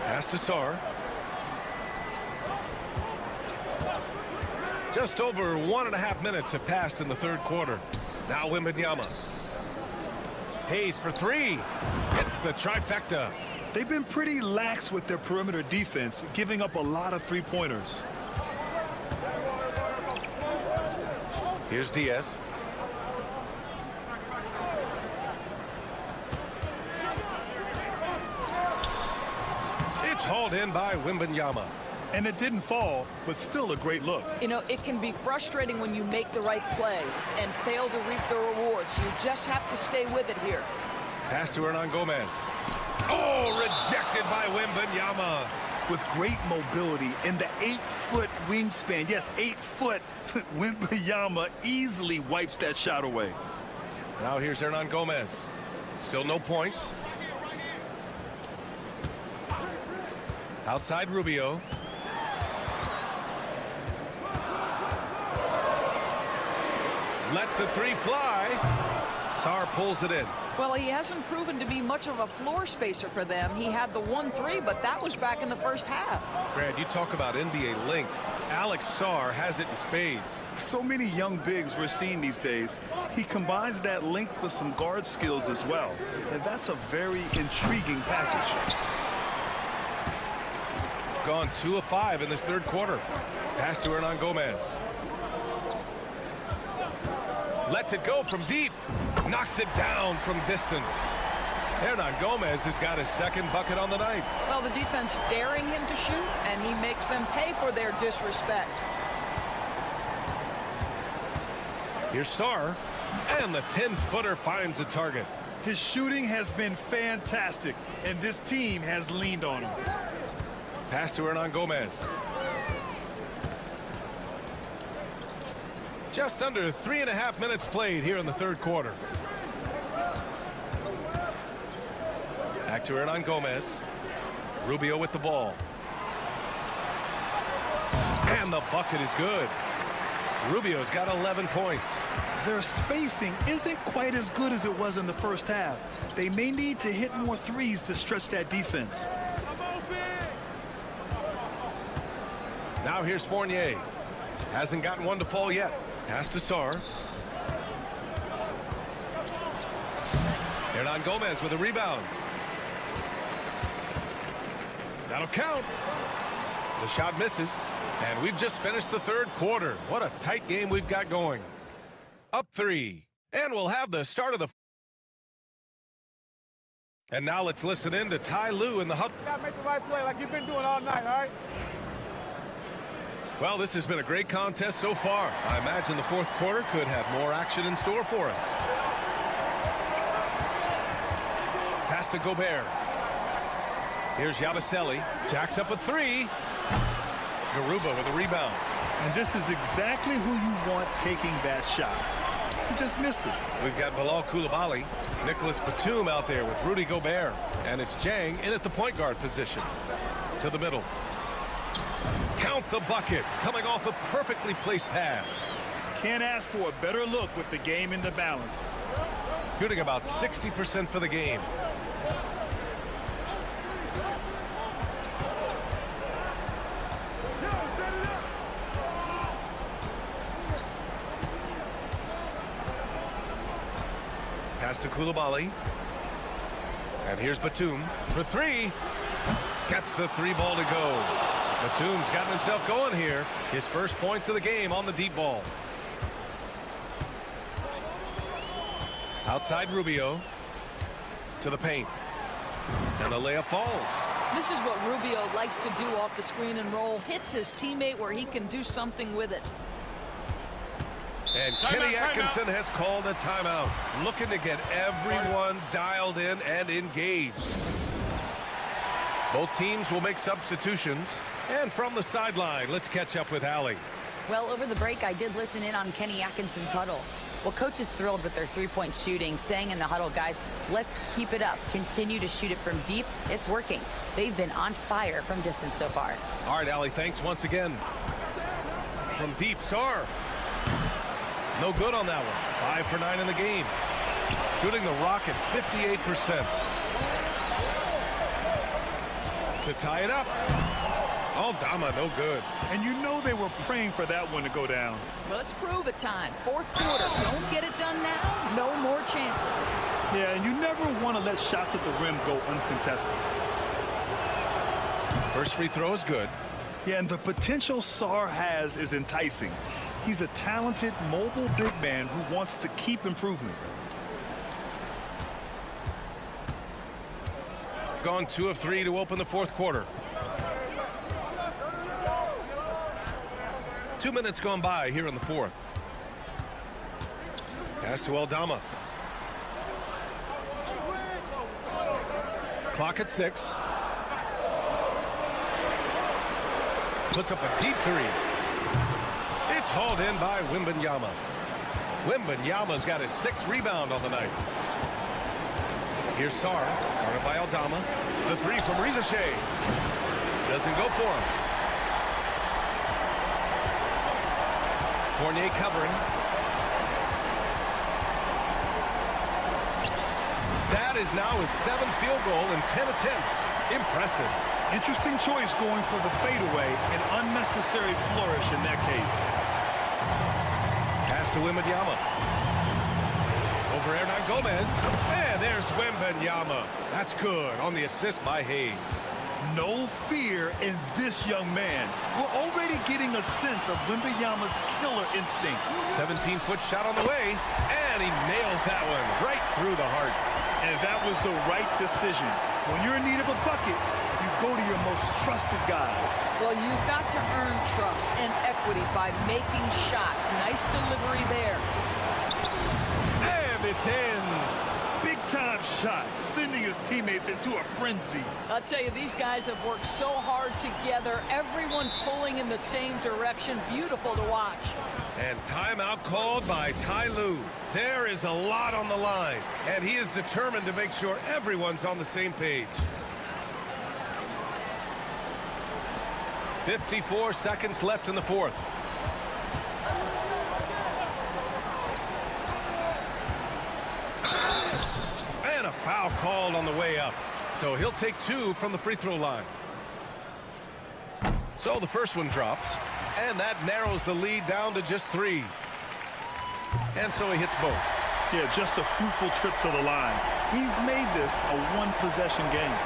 Pass to Sarr. Just over 1.5 minutes have passed in the third quarter. Now Wembanyama. Hayes for 3. It's the trifecta. They've been pretty lax with their perimeter defense, giving up a lot of three-pointers. Here's Diaz. It's hauled in by Wembanyama. And it didn't fall, but still a great look. You know, it can be frustrating when you make the right play and fail to reap the rewards. You just have to stay with it here. Pass to Hernan Gomez. Oh, rejected by Wembanyama. With great mobility in the 8-foot wingspan. Yes, 8 foot. Wembanyama easily wipes that shot away. Now here's Hernan Gomez. Still no points. Outside Rubio. Lets the 3 fly. Sarr pulls it in. Well, he hasn't proven to be much of a floor spacer for them. He had the 1-3, but that was back in the first half. Brad, you talk about NBA length. Alex Sarr has it in spades. So many young bigs we're seeing these days. He combines that length with some guard skills as well. And that's a very intriguing package. Gone 2 of 5 in this third quarter. Pass to Hernan Gomez. Lets it go from deep. Knocks it down from distance. Hernan Gomez has got his 2nd bucket on the night. Well, the defense daring him to shoot, and he makes them pay for their disrespect. Here's Sarr, and the 10-footer finds the target. His shooting has been fantastic, and this team has leaned on him. Pass to Hernan Gomez. Just under 3.5 minutes played here in the third quarter. Back to Hernan Gomez. Rubio with the ball. And the bucket is good. Rubio's got 11 points. Their spacing isn't quite as good as it was in the first half. They may need to hit more threes to stretch that defense. Now here's Fournier. Hasn't gotten one to fall yet. Pass to Sarr. Hernan Gomez with a rebound. That'll count. The shot misses. And we've just finished the third quarter. What a tight game we've got going. Up 3. And we'll have the start of the... And now let's listen in to Ty Lue in the huddle. You gotta make the right play like you've been doing all night, all right? Well, this has been a great contest so far. I imagine the fourth quarter could have more action in store for us. Pass to Gobert. Here's Yabusele. Jacks up a 3. Garuba with a rebound. And this is exactly who you want taking that shot. He just missed it. We've got Bilal Coulibaly, Nicholas Batum out there with Rudy Gobert. And it's Jang in at the point guard position. To the middle. Count the bucket. Coming off a perfectly placed pass. Can't ask for a better look with the game in the balance. Shooting about 60% for the game. Pass to Coulibaly. And here's Batum for 3. Gets the 3 ball to go. Batum's gotten himself going here. His first points of the game on the deep ball. Outside Rubio. To the paint. And the layup falls. This is what Rubio likes to do off the screen and roll. Hits his teammate where he can do something with it. And Kenny Atkinson has called a timeout, looking to get everyone dialed in and engaged. Both teams will make substitutions. And from the sideline, let's catch up with Allie. Well, over the break, I did listen in on Kenny Atkinson's huddle. Well, coach is thrilled with their three-point shooting, saying in the huddle, guys, let's keep it up. Continue to shoot it from deep. It's working. They've been on fire from distance so far. All right, Allie, thanks once again. From deep, Sarr. No good on that one. 5 for 9 in the game. Shooting the Rocket 58%. To tie it up. Aldama, no good. And you know they were praying for that one to go down. Well, let's prove it time. Fourth quarter. Don't get it done now. No more chances. Yeah, and you never want to let shots at the rim go uncontested. First free throw is good. Yeah, and the potential Sarr has is enticing. He's a talented, mobile big man who wants to keep improving. Gone 2 of 3 to open the fourth quarter. 2 minutes gone by here in the fourth. Pass to Aldama. Clock at 6. Puts up a deep 3. It's hauled in by Wembanyama. Wembanyama's got his 6th rebound on the night. Here's Sarr, guarded by Aldama. The 3 from Rizachet. Doesn't go for him. Fournier covering. That is now his 7th field goal in 10 attempts. Impressive. Interesting choice going for the fadeaway. An unnecessary flourish in that case. Pass to Wembanyama. Over Hernan Gomez. And there's Wembanyama. That's good on the assist by Hayes. No fear in this young man. We're already getting a sense of Wembanyama's killer instinct. 17-foot shot on the way. And he nails that one right through the heart. And that was the right decision. When you're in need of a bucket, you go to your most trusted guys. Well, you've got to earn trust and equity by making shots. Nice delivery there. And it's in. Big-time shot, sending his teammates into a frenzy. I'll tell you, these guys have worked so hard together. Everyone pulling in the same direction. Beautiful to watch. And timeout called by Ty Lue. There is a lot on the line, and he is determined to make sure everyone's on the same page. 54 seconds left in the fourth. And a foul called on the way up. So he'll take 2 from the free throw line. So the first one drops, and that narrows the lead down to just 3. And so he hits both. Yeah, just a fruitful trip to the line. He's made this a one-possession game.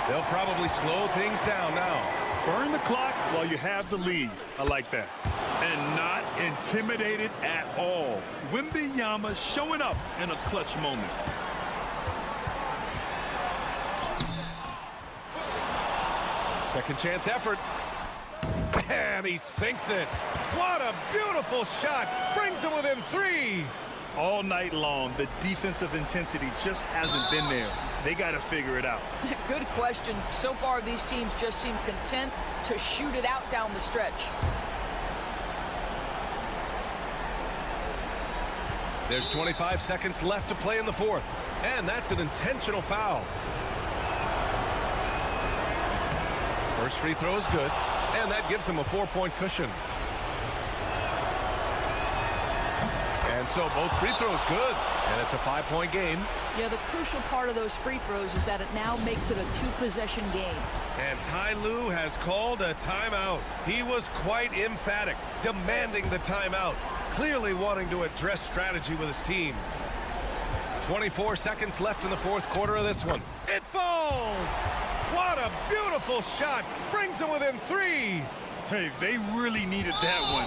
They'll probably slow things down now. Burn the clock while you have the lead. I like that. And not intimidated at all. Wembanyama showing up in a clutch moment. Second chance effort. And he sinks it. What a beautiful shot. Brings him within 3. All night long, the defensive intensity just hasn't been there. They got to figure it out. Good question. So far, these teams just seem content to shoot it out down the stretch. There's 25 seconds left to play in the fourth. And that's an intentional foul. First free throw is good. And that gives him a 4-point cushion. And so both free throws good. And it's a 5-point game. Yeah, the crucial part of those free throws is that it now makes it a 2-possession game. And Ty Lue has called a timeout. He was quite emphatic, demanding the timeout, clearly wanting to address strategy with his team. 24 seconds left in the fourth quarter of this one. It falls! What a beautiful shot! Brings him within 3. Hey, they really needed that one.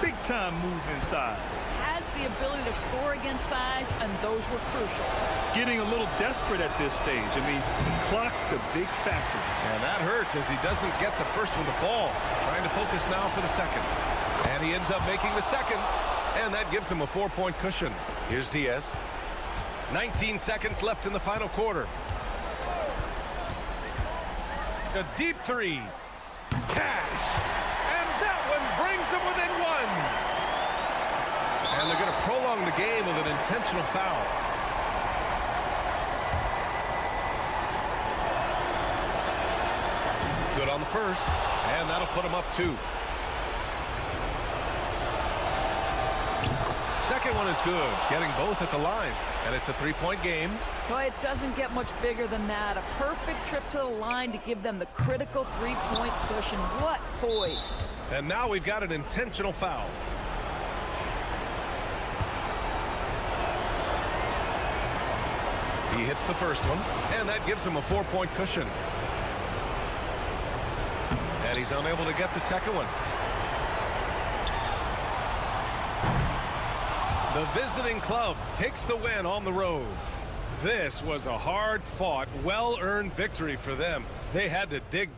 Big time move inside. Has the ability to score against size, and those were crucial. Getting a little desperate at this stage. I mean, the clock's the big factor. And that hurts as he doesn't get the first one to fall. Trying to focus now for the second. And he ends up making the second. And that gives him a 4-point cushion. Here's Diaz. 19 seconds left in the final quarter. A deep 3. Cash. And that one brings him within 1. And they're going to prolong the game with an intentional foul. Good on the first. And that'll put him up 2. Second one is good, getting both at the line. And it's a 3-point game. Well, it doesn't get much bigger than that. A perfect trip to the line to give them the critical 3-point cushion. What poise. And now we've got an intentional foul. He hits the first one, and that gives him a 4-point cushion. And he's unable to get the second one. The visiting club takes the win on the road. This was a hard-fought, well-earned victory for them. They had to dig.